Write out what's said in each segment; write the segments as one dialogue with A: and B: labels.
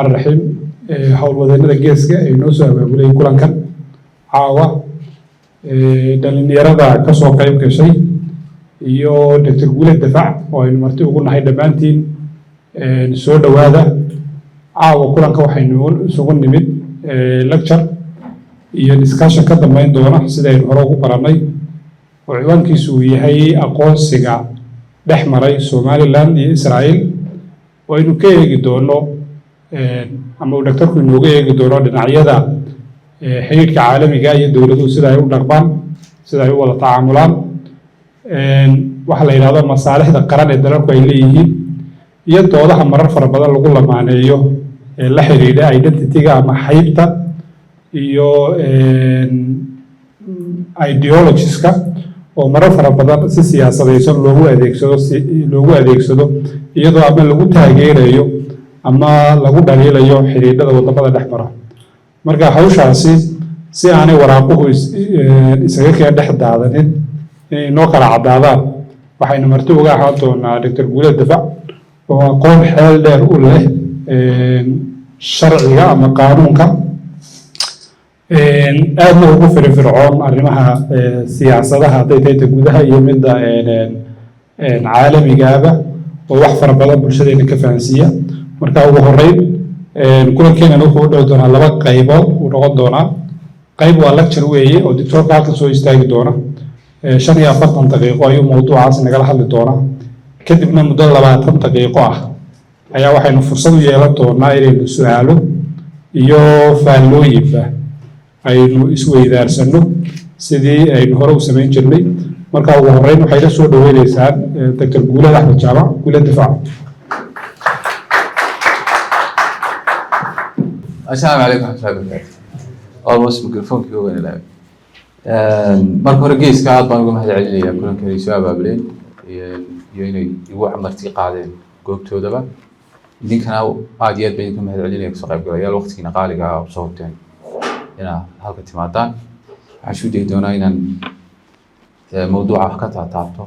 A: الرحمن الرحيم حول وذننا جيسك نوسع بقولي كلن كان عاوة دلني يرضى كسر قيم كشيء يو دكتور قول الدفاع وإنه مرتي وقولنا هاي دبانتين نسود وهذا عاوة كلن كوحين نقول سقون نمد لكتر يدسكاشن كذا ما يندونا سيدا ينهروه برامي وعوان كيسوي هاي أقوال سجع دحمري سومالي لاند إسرائيل وإنه كي يقدروا أما الدكتور كنا نوجي يقدروا لنعيدا حقيقة عالمي جاي الدولة سيدا يقول نقبان سيدا يقول تعاملان وحلا إلى هذا مصالح ذكران الدولة كويليه يدوها مرة فربنا لقول ما عنيه لحريدة identity مع حيبته iyo ideologies-ka oo marar fara badan si siyaasadaysan loogu adeegsado iyadoo ama lagu taageerayo ama lagu dhaliilayo xiriirada wadamada dhexmara marka hawshaasi si aanay waraaquhu isaga kala dhex daadanin inay noo kala cadaadaan waxaynu marti uga ahaan doonaa Dr. Guuled Dafaac oo aqoon xeel dheer u leh sharciga ama qaanuunka aadna ugu firfircoon arrimaha siyaasadaha hadday tahay gudaha iyo midda caalamigaaba oo wax fara badan bulshadeena ka fahansiiya marka ugu horeyn kulankeena wuxuu u dhow doonaa laba qaybood uu noqon doonaa qayb waa lecture weeye oo doctorka halkan soo istaagi doona 45 daqiiqo ayuu mawduucaas nagala hadli doonaa kadibna muddo 20 daqiiqo ah ayaa waxaynu fursad u yeelan doonaa inaynu su'aalo iyo faallooyinba aynu isweydaarsano sidii aynu hore u samayn jirnay marka ugu horeyn waxay la soo dhaweynaysaa Dr. Guuled Axmed Jaamac Guuled Dafaac
B: السلام عليكم ورحمة الله وبركاته. almost ميكروفون كي هو أنا marka hore geeska aad baan uga mahadcelinayaa kulankan ay soo abaableen iyo inay igu marti qaadeen goobtoodaba idinkana aad iyo aad baan uga mahadcelinayaa kasoo qaybgalayaal waqtigiina qaaliga ah soo horteen inaa halka timaadaan waxaan isku dayi doonaa inaan mawduuca wax ka taataabto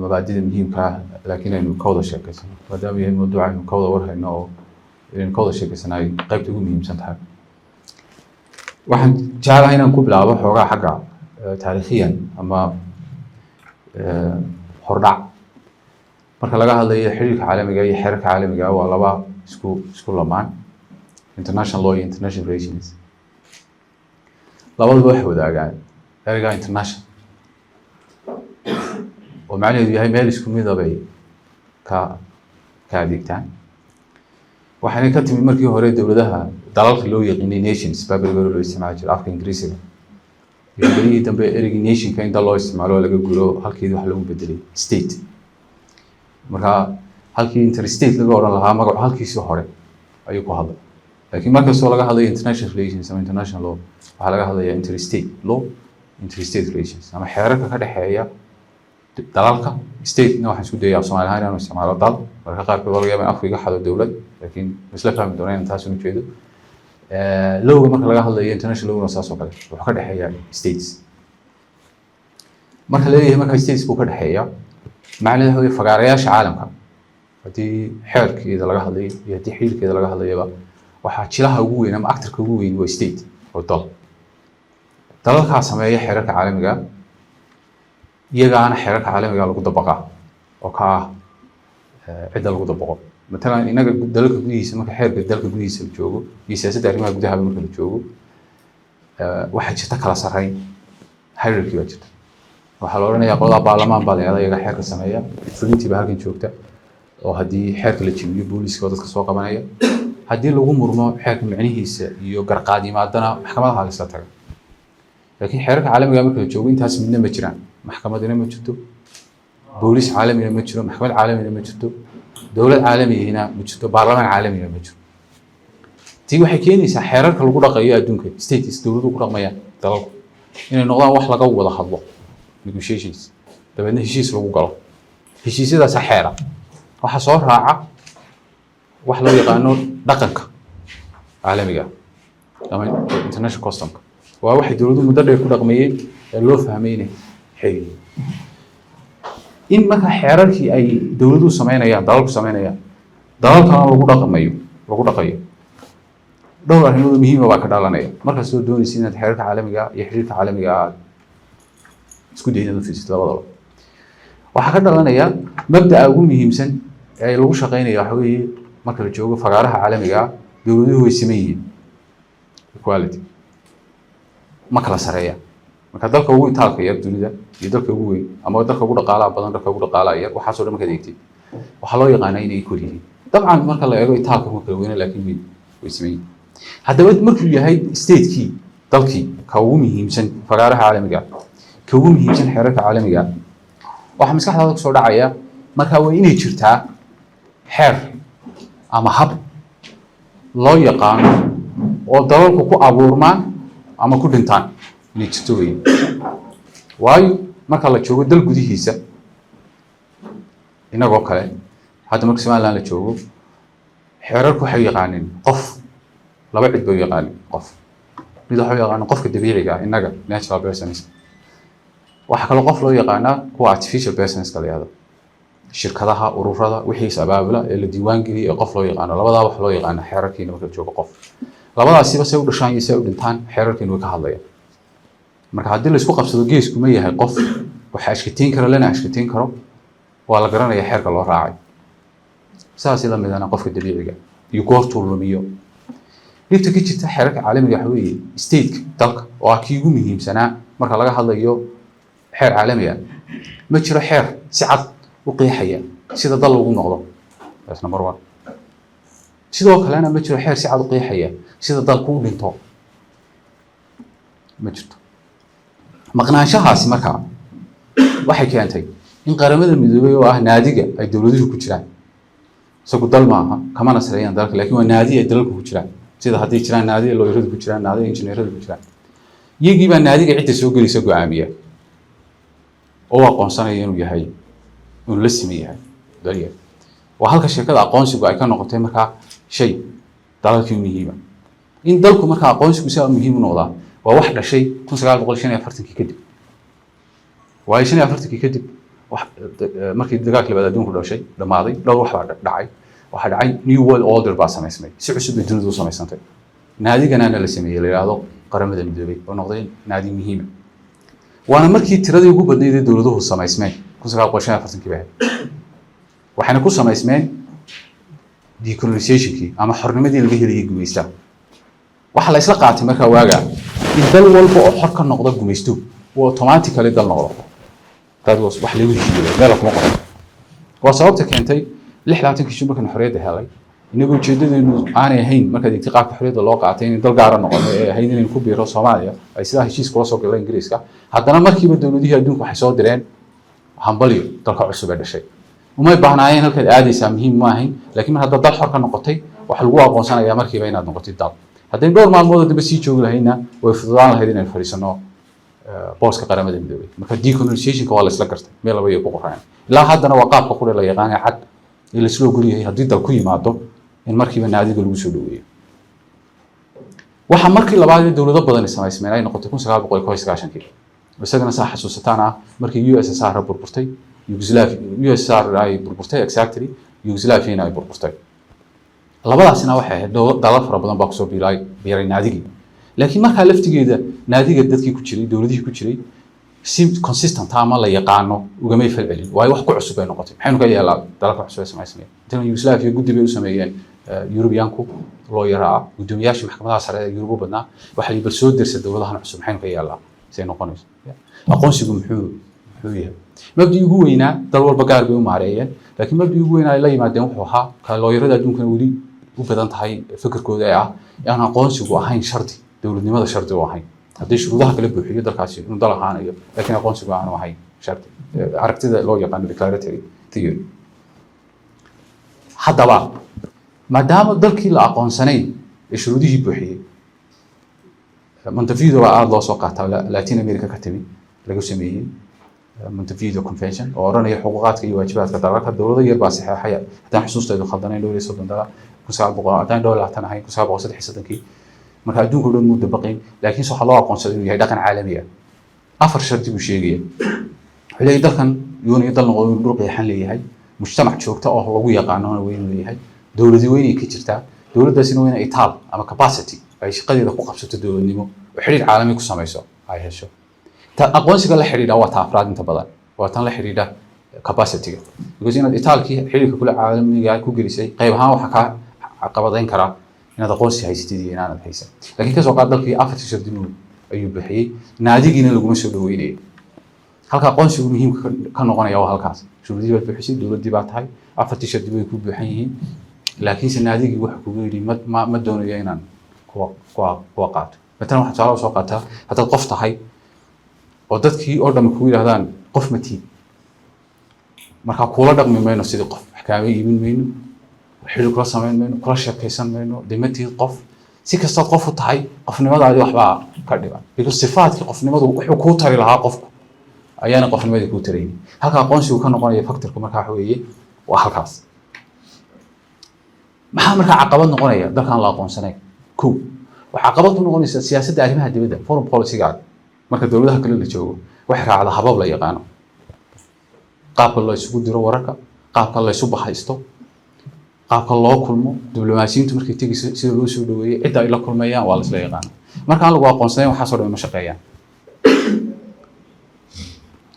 B: mabaadida muhiimka ah laakiin aynu ka wada sheekaysano maadaama yahay mawduuca aynu ka wada warhayno oo inaynu ka wada sheekaysano ay qaybta ugu muhiimsan tahay waxaan jeclahay inaan ku bilaabo xoogaa xagga taariikhiyan ama hordhac marka laga hadlayo xiriirka caalamiga iyo xeerarka caalamiga waa laba isku lamaan international law iyo international relations labaduba waxay wadaagaan ereyga international oo macnaheedu yahay meel isku mid ah bay ka adeegtaan waxaana ka timid markii hore dowladaha dalalka loo yaqaanay nations baabilga loo isticmaalo jiray afka Ingiriisiga iyo berigii dambe ereyga nationka inta loo isticmaalo laga guro halkii wax lagu bedelay state marka halkii interstate laga oran lahaa magac halkiisii hore ayuu ku hadlay laakiin marka soo laga hadlayo international relations ama international law waxa laga hadlayaa interstate law interstate relations ama xeerarka ka dhaxeeya dalalka state-na waxaan isku dayaa Soomaali ahaan inaan isticmaalo dal marka qaarkood laga yaabaa in Afrika xado dowlad laakiin isla fahmi doonaan taas uu jeedo lowga marka laga hadlayo international law saas oo kale wuxuu ka dhaxeeyaa states marka la leeyahay marka states buu ka dhaxeeyaa macnaheedu waxa fagaarayaasha caalamka hadii xeerkeeda laga hadlayo iyo hadii xiriirkeeda laga hadlayaba waxa jilaha ugu weyn ama actorka ugu weyn waa state oo dalalka sameeya xeerarka caalamiga iyagaana xeerarka caalamiga lagu dabaqaa oo ka cid lagu dabaqo مثلا inaga dalka gudihiisa marka xeerka dalka gudihiisa la joogo iyo siyaasadda arrimaha gudaha marka la joogo waxa jirta kala sareyn hierarchy baa jirta waxa la oranayaa qolada baarlamaan baa leeyahay iyaga xeerka sameeya fulintii baa halkan joogta oo hadii xeerka la jibiyo booliska dadka soo qabanaya hadii lagu murmo xeerka macnihiisa iyo garqaadimaadana maxkamadaha la isla tago laakiin xeerarka caalamiga marka la joogo intaas midna ma jiraan maxkamadina ma jirto boolis caalamiga ma jiro maxkamad caalamiga ma jirto dowlad caalamiga ma jirto baarlamaan caalamiga ma jiro tii waxay keenaysaa xeerarka lagu dhaqayo adduunka states dowladdu ku dhaqmayaan dalalku inay noqdaan wax laga wada hadlo negotiations dabeedna heshiis lagu galo heshiisyadaas xeera waxa soo raaca wax loo yaqaano dhaqanka caalamiga ama international custom waa waxay dowladdu muddo dheer ku dhaqmayeen ee loo fahmayay xiriir in marka xeerarkii ay dowladdu sameynayaan dalalku sameynayaan dalalkana lagu dhaqayo dhowr arrimood muhiim ah baa ka dhalanaya marka soo doonaysid inaad xeerarka caalamiga iyo xiriirka caalamiga ah isku daydo inaad fiirisid labadaba waxaa ka dhalanaya mabda'a ugu muhiimsan ee lagu shaqeynayo waxa weeye marka la joogo fagaaraha caalamiga ah dowladuhu way siman yihiin equality ma kala sareeya marka dalka ugu itaalka yar dunida iyo dalka ugu weyn ama dalka ugu dhaqaalaha badan dalka ugu dhaqaalaha yar waxaasoo dhan markaad eegtid waxaa loo yaqaanaa inay equal yihiin dabcan marka la eego itaalka ma kala weyna laakiin way siman yihiin haddaba markuu yahay statekii dalkii ka ugu muhiimsan fagaaraha caalamiga ka ugu muhiimsan xeerarka caalamiga waxaa maskaxdaada kusoo dhacaya marka waa inay jirtaa xeer ama hab loo yaqaano oo dalalku ku abuurmaan ama ku dhintaan inay jirto weeye waayo marka la joogo dal gudihiisa inagoo kale hadda marka somaliland la joogo xeerarku waxay yaqaaneen qof laba cid bay yaqaaneen qof mid waxay yaqaaneen qofka dabiiciga ah inaga natural persons waxa kale qof loo yaqaanaa kuwa artificial persons kala yahdo shirkadaha ururada wixii abaabula ee la diiwaan geliyay ee qof loo yaqaano labadaa wax loo yaqaano xeerarkiina marka joogo qof labadaasiba say u dhashaan iyo say u dhintaan xeerarkiina way ka hadlayaan marka haddii la isku qabsado geesku ma yahay qof waxa ashkatiin karo lana ashkatiin karo waa la garanaya xeerka loo raacay saas la midana qofka dabiiciga iyo goortuu lumiyo dhibta ka jirta xeerarka caalamiga waxa weeye stateka dalka oo ah kii ugu muhiimsanaa marka laga hadlayo xeer caalami ah ma jiro xeer si cad u qeexaya sida dal lagu noqdo that's number 1 sidoo kalena ma jiro xeer si cad u qeexaya sida dalku u dhinto ma jirto maqnaanshahaasi marka waxay keentay in qaramada midoobay oo ah naadiga ay dawladuhu ku jiraan isagu dal maaha kamana sareeyaan dalka laakiin waa naadi ay dalalku ku jiraan sida haddii jiraan naadi looyaradu ku jiraan naadi injineeradu ku jiraan iyagii baa naadiga cidda soo gelaysa go'aamiya oo aqoonsanaya inuu yahay inuu la siman yahay daliya waa halka sheekada aqoonsigu ay ka noqotay markaa shay dalalkii muhiima in dalku markaa aqoonsigu si muhiim u noqdaa waa wax dhashay 1945 kadib waa 45 kadib markii dagaalkii labaad adduunku dhashay dhamaaday dhowr wax baa dhacay waxa dhacay new world order baa samaysmay si cusub ay dunidu u samaysantay naadigana la sameeyay la yiraahdo qaramada midoobay oo noqday naadi muhiim waana markii tiradii ugu badnayd ee dawladuhu samaysmeen 1945 baa waxayna ku samaysmeen decolonization-kii ama xornimadii laga heliyay gumaysta waxa la isla qaatay markaa waaga in dal walba oo xor ka noqdo gumaysto uu automatically dal noqdo taas wax lagu heshiiyay meel kuma qoran waa sababta keentay 66 kii markan xorriyadda helay inagu ujeedadeenu aanay ahayn marka intiqaabka xorriyadda loo qaatay in dal gaar ah noqdo ee ahayn inay ku biiro Soomaaliya ay sidaa heshiis kula soo galeen Ingiriiska haddana markiiba dawladihii adduunka waxay soo direen hambaliyo dalka cusub ee dhashay uma baahnaayeen halkaad aadaysaa muhiim ma ahayn laakiin mar hadda dal xor ka noqotay waxa lagu aqoonsanayaa markiiba inaad noqotid dal haddii dhowr maalmood dib sii joogi lahayna way fududaan lahayd inaan fariisano booska qaramada midoobay marka decolonization-ka waa la isla gartay meel laba iyo ku qoraan ilaa haddana waa qaabka qura la yaqaan cad in la isla guriyahay haddii dal ku yimaado in markiiba naadiga lagu soo dhaweeyo waxa markii labaad ee dawlado badan ay samaysmeen ay noqotay 1990 isagana saa xasuusataan markii USSR burburtay USSR ay burburtay exactly Yugoslavia ay burburtay labadaasina waxay ahayd dalal fara badan baa ku soo biiray naadigi laakiin marka laftigeeda naadiga dadkii ku jiray dawladihii ku jiray si consistent ama la yaqaano ugamay falcelin way wax ku cusub ay noqotay maxaynu ka yeelaa dalka cusub ee samaysmeen tan Yugoslavia guddi bay u sameeyeen Europeanku loo yaraa gudoomiyaasha maxkamadaha sare ee Yurub badnaa waxa ay bal soo dirsan dawladahan cusub maxaynu ka yeelaa si ay noqonayso aqoonsigu muxuu yahay mabdii ugu weynaa dal walba gaar bay u maareeyeen laakiin mabdii ugu weynaa ay la yimaadeen wuxuu ahaa ka loo yarada adduunka wali u badan tahay fikirkooda ay ah in aqoonsigu ahayn shardi dawladnimada shardi u ahayn haddii shuruudaha kala buuxiyo dalkaasi inuu dal ahaanayo laakiin aqoonsigu aanu ahayn shardi aragtida loo yaqaan declaratory theory haddaba maadaama dalkii la aqoonsanayn ee shuruudihii buuxiyey Montevideo waa aad loo soo qaataa Latin America ka timi lagu sameeyay Montevideo Convention oo oranaya xuquuqaadka iyo waajibaadka dalalka dawladda yar baa saxeexay haddaan xusuustaydu khaldanayn dhowr iyo 30 dala 1900 haddaan $10 ahayn 1963 marka adduunku dhan muddo baqayn laakiin waxa loo aqoonsaday inuu yahay dhaqan caalami ah afar sharti buu sheegay xilay dalkan yoonay dal noqdo dhul qeexan leeyahay mujtamac joogto oo lagu yaqaano weyn leeyahay dawladii weyn ay ka jirtaa dowladdaasina waa inay itaal ama capacity ay shaqadeeda ku qabsato dowladnimo oo xiriir caalami ku samayso ay hesho aqoonsiga la xiriidha waa ta afraad inta badan waa tan la xiriidha capacity-ga because inaad itaalkii xiriirka kula caalamiga ku gelisay qayb ahaan waxa ka caqabadayn karaa inaad aqoonsi haysatid iyo inaanad haysan laakiin kasoo qaad dalkii afartii shardin ayuu bixiyey naadigiina laguma soo dhaweynayo halka aqoonsigu muhiimka ka noqonaya waa halkaas shuruudii baad bixisay dowladdii baa tahay afartii shardi bay ku buuxan yihiin laakiinse naadigii waxa kugu yidhi ma doonayo inaan kuwa qaato matalan waxaad tusaale soo qaataa haddaad qof tahay oo dadkii oo dhammi kugu yidhahdaan qof ma tiid markaa kula dhaqmi mayno sidii qof wax kaama iibin mayno xiriir kula samayn mayno kula sheekaysan mayno dee ma tiid qof si kastaad qof u tahay qofnimadaadii waxbaa ka dhiban because sifaadkii qofnimadu wuxuu kuu tari lahaa qofku ayaana qofnimadii kuu taraynin halka aqoonsigu ka noqonaya factorku markaa waxa weeye waa halkaas maxaa markaa caqabad noqonaya dalkaan la aqoonsanayn kow waxaa caqabad ku noqonaysa siyaasadda arrimaha dibadda foreign policy-gaaga marka dowladaha kale la joogo waxay raacdaa habab la yaqaano qaabka la isugu diro wararka qaabka la isu bahaysto qaabka loo kulmo diblomaasiyiintu markay tegayso sida loo soo dhaweeyay cidda ay la kulmayaan waa la isla yaqaano marka aan lagu aqoonsanayn waxaa soo dhan ma shaqeeyaan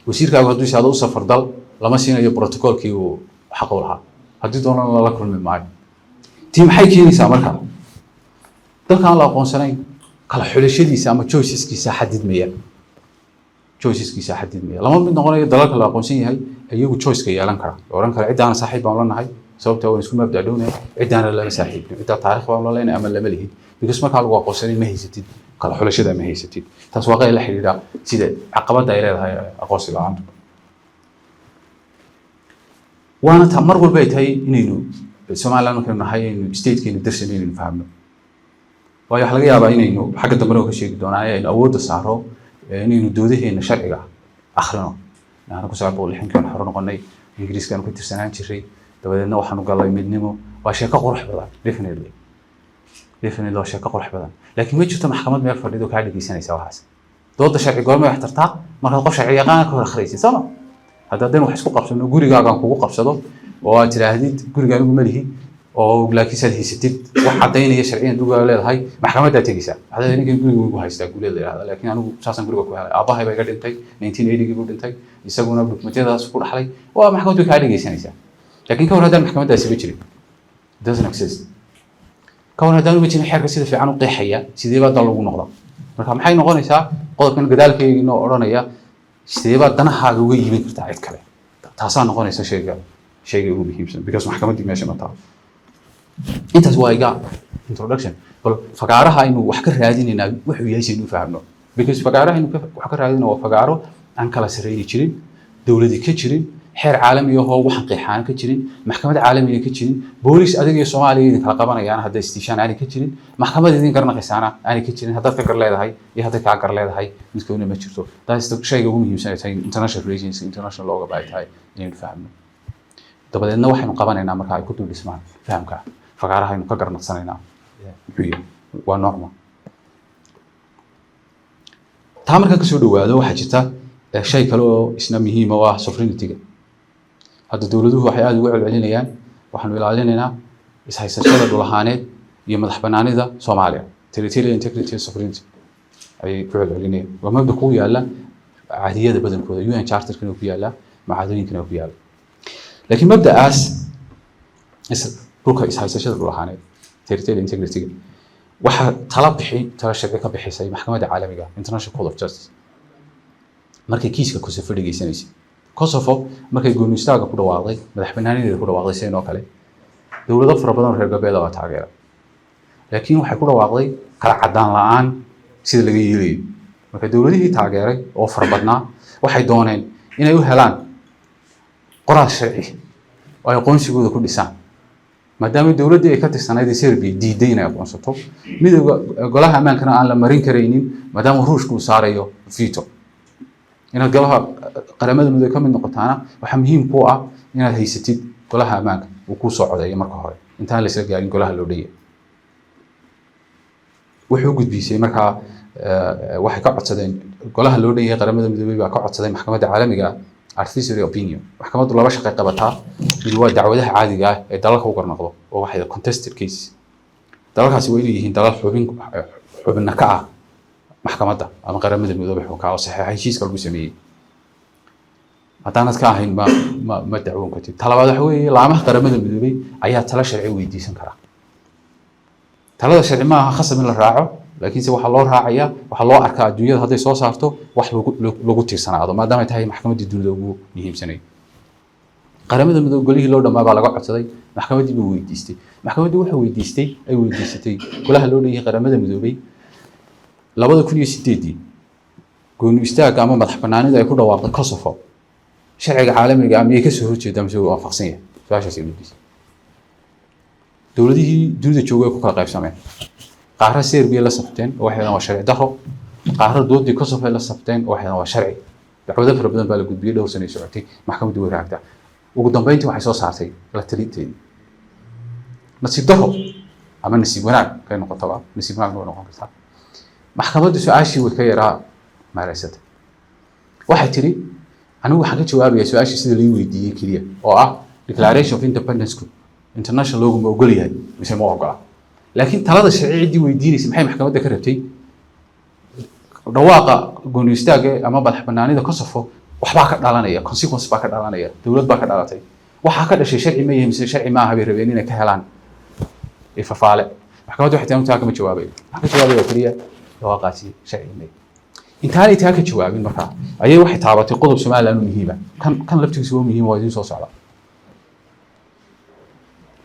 B: wasiirkaagu hadduu isaado u safar dal lama siinayo protocolkii uu xaq u lahaa haddii doonana lala kulmi maayo tii maxay keenaysaa marka dalkaan la aqoonsanayn kala xulashadiisa ama choiceskiisa xadidmaya lama mid noqonayo dalalka la aqoonsan yahay iyagu choiceka yeelan kara oran kara ciddaana saaxiib baan la nahay sababta waan isku mabda dhownahay ciddaana lama saaxiibin cidda taariikh baan la leenahay ama lama lihin because markaa lagu aqoonsanayn ma haysatid kala xulashada ma haysatid taas waa qayb la xiriira sida caqabada ay leedahay aqoonsi la'aanta waana ta mar walba ay tahay inaynu Soomaaliland markaynu nahay inaynu statekeenu darsan inaynu fahamno waayo waxa laga yaabaa inaynu xagga dambe ka sheegi doonaa inaynu awoodda saaro inaynu doodaheena sharciga akhrino aan ku saabsan lixinkan xor noqonay ingiriiskan ku tirsanaan jiray dabadeedna waxaanu galay midnimo waa sheeko qurux badan definitely waa sheeko qurux badan laakiin ma jirto maxkamad meel fadhido ka dhageysanaysa waxaas dooda sharci goorma wax tartaa marka qof sharci yaqaan ka hor akhriyay sama haddii wax isku qabsano gurigaaga kugu qabsado oo aad tiraahdid guriga anigu ma lihi oo laakiin saad haysatid wax cadeynaya sharciyan dugaa leedahay maxkamadda tegaysa hadda ninkan guriga ugu haystaa guuleed leeyahay laakiin anigu saasan guriga ku helay aabahay bay ka dhintay 1980 buu dhintay isaguna dokumentiyadaas ku dhaxlay waa maxkamaddu ka dhageysanaysa laakiin ka hor haddaan maxkamaddaasi ma jirin doesn't exist ka hor haddaan ma jirin xeerka sida fiican u qeexaya sidee baa dal lagu noqdaa marka maxay noqonaysaa qodobkan gadaalkayga inoo odhanaya sidee baa danahaaga uga iibin kartaa cid kale taasaa noqonaysa shayga ugu muhiimsan because maxkamaddii meesha ma taal intaas waa iga introduction bal fagaaraha inuu wax ka raadinayna wuxuu yahay si inuu fahamno because fagaaraha inuu wax ka raadinayna waa fagaaro aan kala sarreeyay jirin dawladii ka jirin xeer caalami ah oo waxan qeexaan ka jirin maxkamad caalami ah ka jirin booliis adag iyo Soomaaliya idin kala qabanayaan hadda istiishaan aan ka jirin maxkamad idin garnaqaysaana aan ka jirin hadda ka gar leedahay iyo hadda ka gar leedahay midkoodna ma jirto taas shayga ugu muhiimsan ee international relations international law baa tahay inaynu fahamno dabadeedna waxaynu qabanaynaa marka ay ku dul dhismaan fahamka fagaaraha aynu ka garnaqsanaynaa waa normal taa marka ka soo dhawaado waxaa jirta shay kale oo isna muhiim ah sovereignty-ga hadda dawladuhu waxay aad ugu celcelinayaan waxaanu ilaalinaynaa ishaysashada dhul ahaaneed iyo madax bannaanida Soomaaliya territorial integrity and sovereignty ay ku celcelinayaan waa mabda ku yaala caadiyada badankooda UN Charter-kana ku yaala macaadooyinkana ku yaala laakiin mabda'aas dhulka ishaysashada dhul ahaaneed territorial integrity waxa tala sharci ka bixisay maxkamadda caalamiga International Court of Justice markay kiiska Kosovo dhageysanaysa Kosovo markay go'aansiyada ku dhawaaqday madax bannaanideeda ku dhawaaqday sidoo kale dawlado fara badan oo reer galbeed ah taageera laakiin waxay ku dhawaaqday kala cadaan la'aan sida laga yeelay marka dawladihii taageeray oo fara badnaa waxay dooneen inay u helaan qoraal sharci oo ay aqoonsigooda ku dhisaan maadaama dawladda ay ka tirsanayd Serbia diiday inay aqoonsato midowga golaha amaankana aan la marin karaynin maadaama Ruushku uu saarayo veto inaad golaha qaramada midowga ka mid noqotaana waxa muhiim ku ah inaad haysatid golaha amaanka uu ku soo codeeyo marka hore intaan la isla gaarin golaha loo dhayo wuxuu gudbisay marka waxay ka codsadeen golaha loo dhayo qaramada midowga baa ka codsaday maxkamadda caalamiga artificial opinion maxkamaddu laba shaqo qabataa mid waa dacwadaha caadiga ah ee dalalka u garnaqdo oo waxay contested cases dalalkaasi waa inay yihiin dalal xubinna ka ah maxkamadda ama qaramada midoobay xukaa oo saxiixa heshiiska lagu sameeyey haddaanad ka ahayn ma dacwoon kartid talabaad waxa weeye laamaha qaramada midoobay ayaa talo sharci weydiisan kara talada sharci ma aha khasab in la raaco laakiinse waxaa loo raacayaa waxaa loo arkaa adduunyada hadday soo saarto wax lagu tiirsanaado maadaama ay tahay maxkamaddii dunida ugu muhiimsanayd qaramada midoobe golihii loo dhammaa baa laga codsaday maxkamaddii buu weydiistay maxkamaddii wuxuu weydiisatay golaha loo leeyahay qaramada midoobey 2008 gooni istaaga ama madax bannaanida ay ku dhawaaqday Kosovo sharciga caalamiga ah miyay ka soo horjeedaa mise waa waafaqsan yahay su'aashaas ay weydiisay dowladihii dunida joogay ku kala qaybsameen qaarra Serbia la sabteen oo waxay waa sharci darro qaarra doodii Kosovo la sabteen oo waxay waa sharci dacwado fara badan baa la gudbiyay dhowr sano socotay maxkamaddu way raagtay ugu dambeyntii waxay soo saartay la taliinteedii nasiib darro ama nasiib wanaag kay noqotaba nasiib wanaag oo noqon kartaa maxkamaddu su'aashii way ka yaraa maareysatay waxay tiri anigu waxaan ka jawaabayaa su'aashii sida loo weydiiyay kaliya oo ah Declaration of Independence international loogu ma ogol yahay mise ma ogola laakiin talada sharciyeedii weydiinaysa maxay maxkamadda ka rabtay dhawaaqa gooni istaaga ama madax bannaanida Kosovo waxbaa ka dhalanaya consequence baa ka dhalanaya dawlad baa ka dhalatay waxa ka dhashay sharci ma yahay mise sharci ma aha bay rabeen inay ka helaan ifafaale maxkamaddu waxay tahay kama jawaabay waxa ka jawaabay kaliya dhawaaqaasi sharci ma intaanay taa ka jawaabin markaa ayay waxay taabatay qodob Soomaaliland muhiim ah kan laftigiisu waa muhiim oo idin soo socda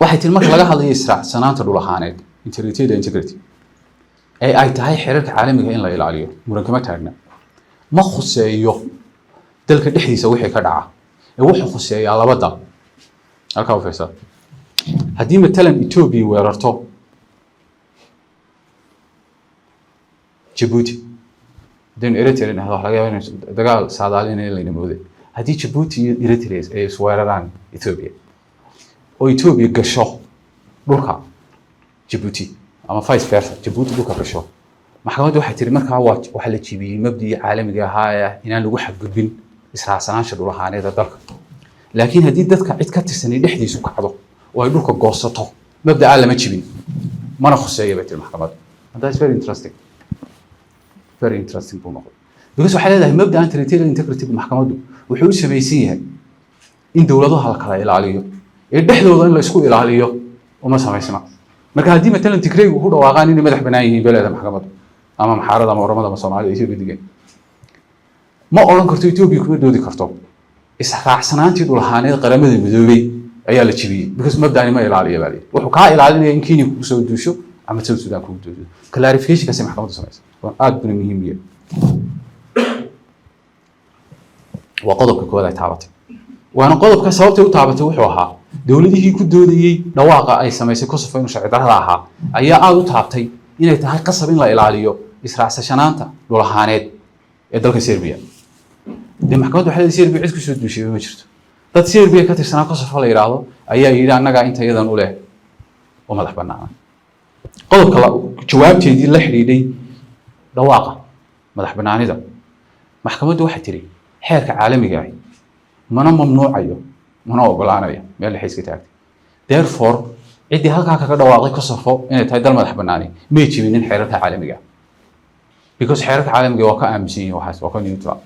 B: waxay tii marka laga hadlayo israacsanaanta dhul ahaaneed integrity ay tahay xeerarka caalamiga in la ilaaliyo muran kama taagna ma khuseeyo dalka dhexdiisa wixii ka dhaca ee wuxuu khuseeyaa laba dal halka u fiirsa haddii matalan Ethiopia weerarto Djibouti dan Eritrea waxa laga yaabaa in dagaal saadaalinaya la yimaaday haddii Djibouti iyo Eritrea ay isweeraraan Ethiopia oo Ethiopia gasho dhulka Djibouti ama vice versa Djibouti dhulka gasho maxkamaddu waxay tiri markaa waxa la jibiyay mabdii caalamiga ahaa inaan lagu xadgudbin israacsanaasha dhul ahaaneed dalka laakiin haddii dadka cid ka tirsanay dhexdiisu kacdo oo ay dhulka goosato mabda lama jibin mana khuseeyo bay tiri maxkamaddu that's very interesting buu noqday because waxa leedahay mabda territorial integrity maxkamaddu wuxuu u sameeyay yahay in dawladaha la kala ilaaliyo ee dhexdooda in la isku ilaaliyo uma sameysna marka haddii matalan Tigray uu ku dhawaaqaan in madax banaan yihiin beelada maxkamaddu ama maxaarada ama oramada ama Soomaaliya ay soo digeen ma oran karto Ethiopia kuma doodi karto israacsanaantii dhul ahaaneed qaramada midoobay ayaa la jibiyay because mabdaani ma ilaaliyo baa wuxuu ka ilaalinaya in Kenya ku soo duusho ama South Sudan ku duusho clarification kaasi maxkamaddu sameeyay waa aad buu muhiim yahay waa qodobka koowaad ay taabatay waana qodobka sababta uu taabatay wuxuu ahaa dawladihii ku doodayay dhawaaqa ay sameysay Kosovo inuu sharci darrada ahaa ayaa aad u taabtay inay tahay qasab in la ilaaliyo israacsanaanta dhul ahaaneed ee dalka Serbia maxkamaddu waxay Serbia cid ku soo duushay ma jirto dad Serbia ka tirsanaa Kosovo la yiraahdo ayaa yiri annaga inta yadan u leh oo madax bannaan qodobka jawaabteedii la xiriiday dhawaaqa madax bannaanida maxkamaddu waxay tiri xeerka caalamiga ah mana mamnuucayo mana ogolaanayo meel la xiiska taagtay therefore cidii halka kaga dhawaaqay Kosovo inay tahay dal madax bannaan ma jibinin xeerarka caalamiga because xeerarka caalamiga waa ka aaminsan yahay waxaas waa ka neutral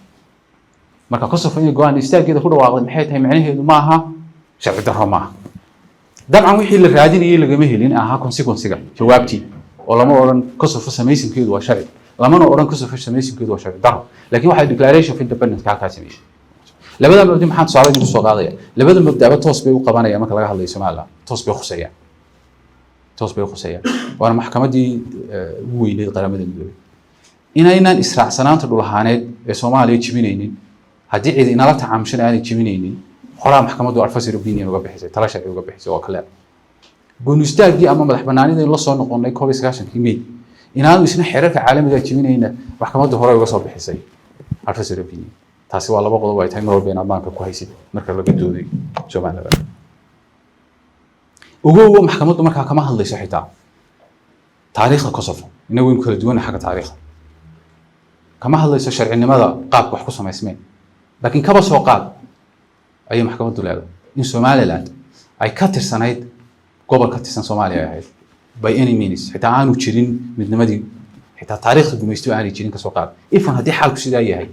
B: marka Kosovo inay go'aan istaageeda ku dhawaaqday maxay tahay macnaheedu ma aha sharci darro ma aha dabcan wixii la raadinayay lagama helin aha consequence-ga jawaabtii oo lama oran Kosovo samaysinkeedu waa sharci lamana oran Kosovo samaysinkeedu waa sharci darro laakiin waxa Declaration of Independence ka sameeyay labada mabda maxaan soo aaday soo qaadaya labada mabda toos bay u qabanayaan marka laga hadlayo Soomaaliland toos bay khuseeyaan waana maxkamaddii ugu weyneed qaramada midoobay inaynan israacsanaanta dhul ahaaneed ee Soomaaliya jibinaynin haddii cid inala tacaamushan aanay jibinaynin xoraa maxkamaddu advisory opinion uga bixisay tala sharci uga bixisay oo kale gooni istaagii ama madax bannaanida in la soo noqonay 19 May inaanu isna xeerarka caalamiga jibinayna maxkamaddu hore uga soo bixisay advisory opinion taasi waa laba qodob ay tahay mar walba in amaanka ku haysid marka laga dooday Soomaaliland ugu maxkamaddu marka kama hadlayso xitaa taariikhda Kosovo inagu in kala duwan xagga taariikhda kama hadlayso sharcinimada qaabka wax ku sameysmeen laakiin kaba soo qaad ay maxkamaddu leedahay in Soomaaliland ay ka tirsanayd gobol ka tirsan Soomaaliya ahayd by any means xitaa aanu jirin midnimadii xitaa taariikhda gumaysto aanay jirin kasoo qaad ifan haddii xaalku sidaa yahay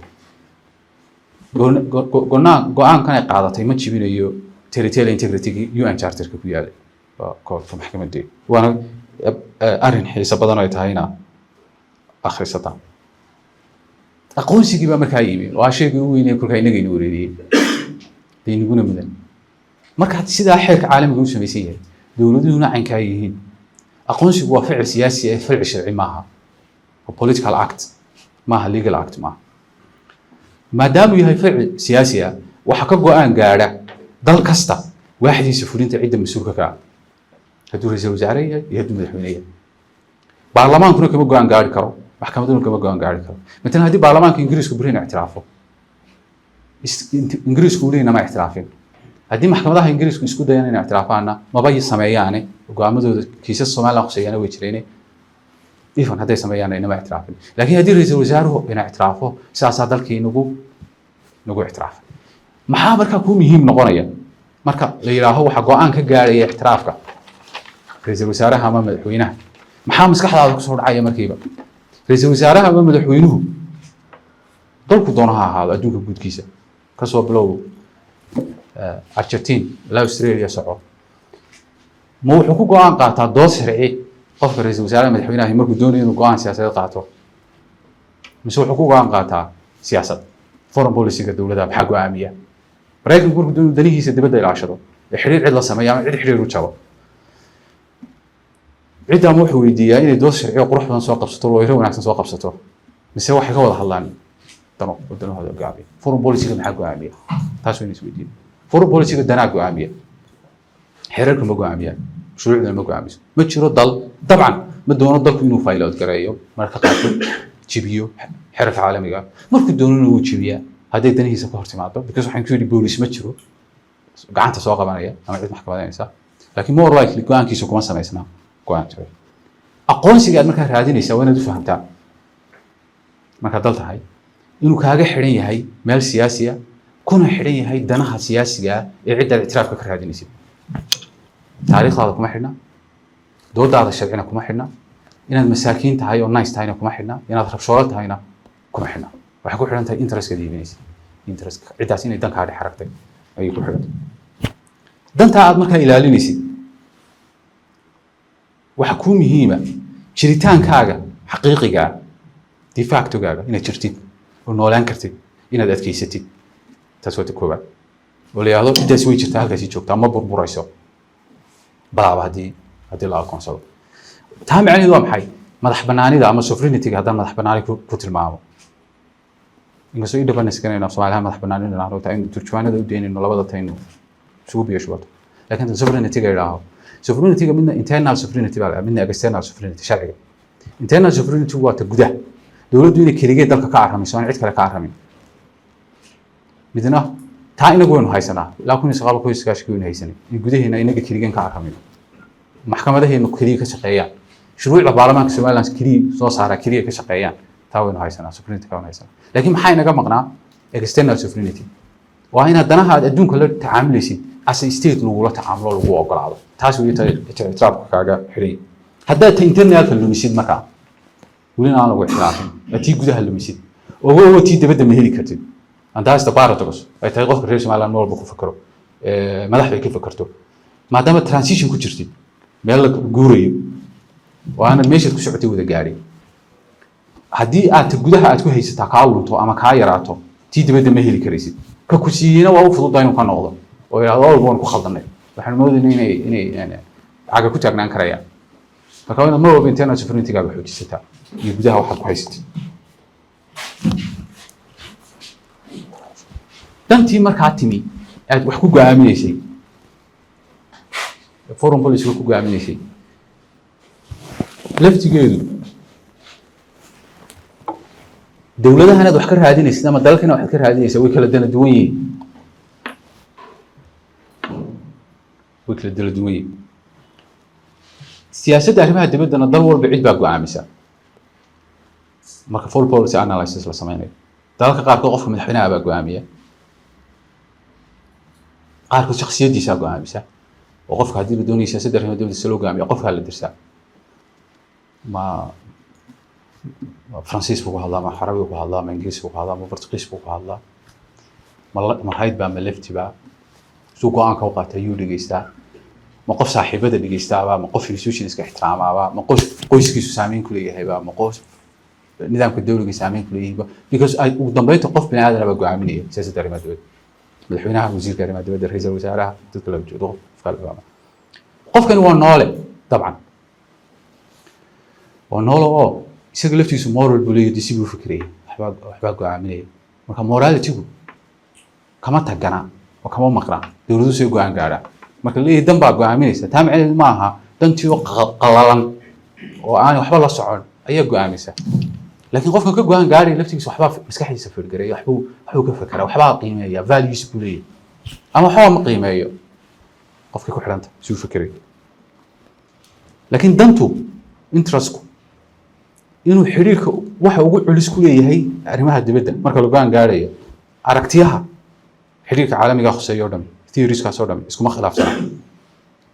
B: go-aankan ay qaadatay ma jibinayo territorial integrity UN charterka ku yaalay koodka maxkamadda waana arrin xiiso badan oo ay tahayna akhrisata aqoonsigii baa markaa yimi waa sheegay ugu weynay kolkaa inaga inuu wareeriyey dayniguna mudan marka sidaa xeerka caalamiga u samaysan yahay dowladuhuna caynkaa yihiin aqoonsigu waa ficil siyaasi ah ficil sharci maaha waa political act maaha legal act maaha maadaamuu yahay ficil siyaasi ah waxa ka go-aan gaadha dal kasta waaxdiisa fulinta cidda mas-uulka ka ah hadduu ra-iisul wasaare yahay iyo hadduu madaxweyne yahay baarlamaankuna kama go-aan gaari karo maxkamaduna kama go-aan gaari karo matalan haddii baarlamaanka ingiriisku berina ictiraafo ingiriisku welina ma ictiraafin haddii maxkamadaha ingiriisku isku dayaan inay ictiraafaanna maba sameeyaane go-aamadooda kiisas somaliland khuseeyaana way jireene ifan hadday sameeyaan inama ictiraafin laakiin haddii ra-iisul wasaaruhu ina ictiraafo sidaasaa dalkii nagu ictiraafay maxaa markaa kuu muhiim noqonaya marka la yidhaaho waxa go-aan ka gaaraya ictiraafka ra-iisul wasaaraha ama madaxweynaha maxaa maskaxdaada kusoo dhacaya markiiba ra-iisul wasaaraha ama madaxweynuhu dalku doono ha ahaado adduunka guudkiisa kasoo bilow Argentina ilaa Australia soco ma wuxuu ku go-aan qaataa dood sharci qofka ra-iisul wasaaraha madaxweynaha markuu doonayo inuu go-aan siyaasadeed qaato mise wuxuu ku go-aan qaataa siyaasad foreign policy-ga dowladda maxaa go-aamiya maraykanku markuu doonayo danihiisa dibadda ilaashado ee xiriir cid la sameeyo ama cid xiriir u jabo cidda ma wuxuu weydiiyaa inay dood sharci oo qurux badan soo qabsato looyro wanaagsan soo qabsato mise waxay ka wada hadlaan danahooda go-aamiya foreign policy-ga maxaa go-aamiya taas waa in isweydiin foreign policy-ga danaa go-aamiya xeerarka ma go-aamiya shuruucdana ma go-aamiso ma jiro dal dabcan ma doono dalku inuu faylood gareeyo marka qaarkood jibiyo xeerarka caalamiga markuu doonana wuu jibiyaa hadday danihiisa ka hor timaado because waxaan ku yidhi boolis ma jiro gacanta soo qabanaya ama cid maxkamadeynaysa laakiin more likely go-aankiisa kuma samaysna go-aan jiro aqoonsiga aad markaa raadinaysaa waa inaad u fahamtaa markaad dal tahay inuu kaaga xidhan yahay meel siyaasi ah kuna xidhan yahay danaha siyaasiga ah ee ciddaad ictiraafka ka raadinaysid taariikhdaada kuma xidhna doodaada sharcina kuma xidhna inaad masaakiin tahay oo nice tahayna kuma xidhna inaad rabshoodo tahayna kuma xidhna waxay ku xidhan tahay interestkaad iibinaysa interestka ciddaas inay dankaa dhex aragtay ayay ku xidhan dantaa aad markaa ilaalinaysid waxa kuu muhiima jiritaankaaga xaqiiqiga ah de factogaaga inaad jirtid oo noolaan kartid inaad adkeysatid taas waa ta koowaad oo la yidhahdo ciddaas way jirtaa halkaasii joogtaa ma burburayso balaaba haddii la aqoonsado taa macnaheedu waa maxay madax banaanida ama sovereignty-ga haddaan madax banaani ku tilmaamo inkastoo independence ganayno Soomaaliya madax banaani dhinaca taa in turjumaanada u deynayno labada tayno isugu biyo shubato laakiin sovereignty-ga yidhaaho sovereignty-ga midna internal sovereignty baa midna external sovereignty sharciga internal sovereignty waa ta gudaha dowladdu inay keligeed dalka ka arramayso aan cid kale ka arramin midna taa inagu waynu haysanaa ilaa 1999 waynu haysanay in gudaheena inaga keligeen ka arramin maxkamadaheenu keliya ka shaqeeyaan shuruucda baarlamaanka Soomaaliland keliya soo saara keliya ka shaqeeyaan taa waynu haysanaa sovereignty ka waynu haysanaa laakiin maxaa inaga maqnaa external sovereignty waa in danaha aad adduunka la tacaamulaysid as a state lagula tacaamulo lagu ogolaado taas way ictiraafka kaaga xidhay haddaad ta internalka lumisid markaa welina aan lagu ictiraafin tii gudaha lumisid oo tii dibadda ma heli kartid andaas ta paradox ay tahay qofka reer Soomaaliland mar walba ku fakaro madaxda ka fakarto maadaama transition ku jirtid meel la guurayo waana meesha ku socotay wada gaari haddii aad gudaha aad ku haysataa kaa lunto ama kaa yaraato tii dibadda ma heli karaysid ka ku siiyina waa u fududahay inuu ka noqdo oo yiraahdo waan ku khaldanay waxaan moodaynaa inay caga ku taagnaan karayaan marka waa ma walba internal sovereignty-gaaga xoojisataa iyo gudaha waxaad ku haysatid dantii markaa timi aad wax ku go'aaminaysay foreign policy ku go'aaminaysay laftigeedu dowladaha inaad wax ka raadinaysid ama dalkana waxaad ka raadinaysaa way kala duwan yihiin siyaasadda arrimaha dibaddana dal walba cid baa go'aamisa marka foreign policy analysis la sameynayo dalalka qaarkood qofka madaxweynaha baa go'aamiya qaarkood shakhsiyadiisa go'aamisa oo qofka haddii la doonayo siyaasadda arrimaha dibadda si loo go'aamiyo qofka la dirsaa ما فرانسيس بوكو هذا ما عربي بوكو هذا ما إنجليزي بوكو هذا ما برتقالي بوكو هذا ما هيد بقى ما لفتي بقى سوق عنك وقت يولي جيستا ما قف صاحبه ده جيستا بقى ما قف يسوي نسك احترام بقى ما قف قوس كيسو سامين كلية هاي بقى ما قف نظام الدولة جيس سامين كلية بقى because وضمبيت قف بين هذا بقى عاملية سياسة داري دول مدحوينها وزير داري دول رئيس الوزراء تطلب جدوه في قلبها قف كان هو النالي طبعا والنالي isaga laftiisu moral buu leeyahay si buu fikriyay waxba go'aaminay marka morality-gu kama tagana oo kama maqna dawladdu soo go'aan gaara marka leeyahay dan baa go'aaminaysa taa macnaheedu ma aha dantii oo qalalan oo aan waxba la socon ayaa go'aaminaysa laakiin qofka ka go'aan gaaray laftiisu waxba maskaxdiisa firgaray waxbuu ka fakara waxba qiimeeya values buu leeyahay ama waxba ma qiimeeyo qofka ku xiranta suu fikray laakiin dantu interest inuu xiriirka waxa ugu culis ku leeyahay arrimaha dibadda marka lagu gaan gaarayo aragtiyaha xiriirka caalamiga khuseeyo oo dhan theories-kaas oo dhan iskuma khilaafsana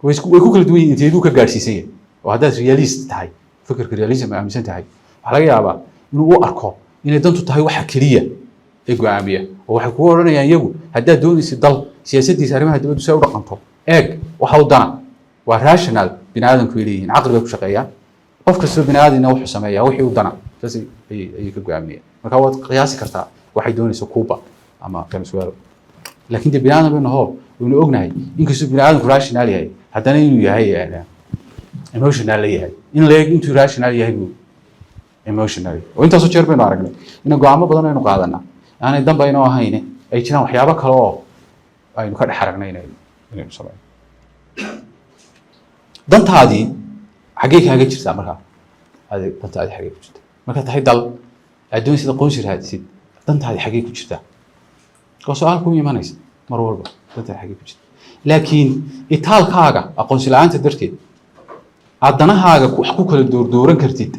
B: way ku kala duwan yihiin inteedu ka gaarsiisan yahay oo haddaad realist tahay fikirka realism aaminsan tahay waxa laga yaabaa inuu u arko inay dantu tahay waxa kaliya ee go'aamiya oo waxay kugu oranayaan iyagu haddaad doonaysid dal siyaasaddiisa arrimaha dibaddu si ay u dhaqanto eeg waxa u dana waa rational bini'aadamku ay leeyihiin caqli bay ku shaqeeyaan qof kastoo bini'aadina wuxuu sameeyaa wixii u dana taasi ay ka go'aaminayaan marka waad qiyaasi kartaa waxay doonayso Cuba ama Venezuela laakiin de bini'aadam inuu uu ognahay inkastoo bini'aadamku rational yahay haddana inuu yahay emotional yahay in leeg intuu rational yahay buu emotional oo intaas oo jeer baynu aragnay in go'aamo badan aynu qaadanaa aanay danba inoo ahayn ay jiraan waxyaabo kale oo aynu ka dhex aragnay inaynu sameeyno dantaadii xagee kaaga jirtaa markaa dantaadi xagee ku jirta markaa tahay dal adduun sida qoys raadsid dantaadi xagee ku jirtaa oo su'aal ku imanaysa mar walba dantaadi xagee ku jirta laakiin itaalkaaga aqoonsi la'aanta darteed adanahaaga wax ku kala dooran kartid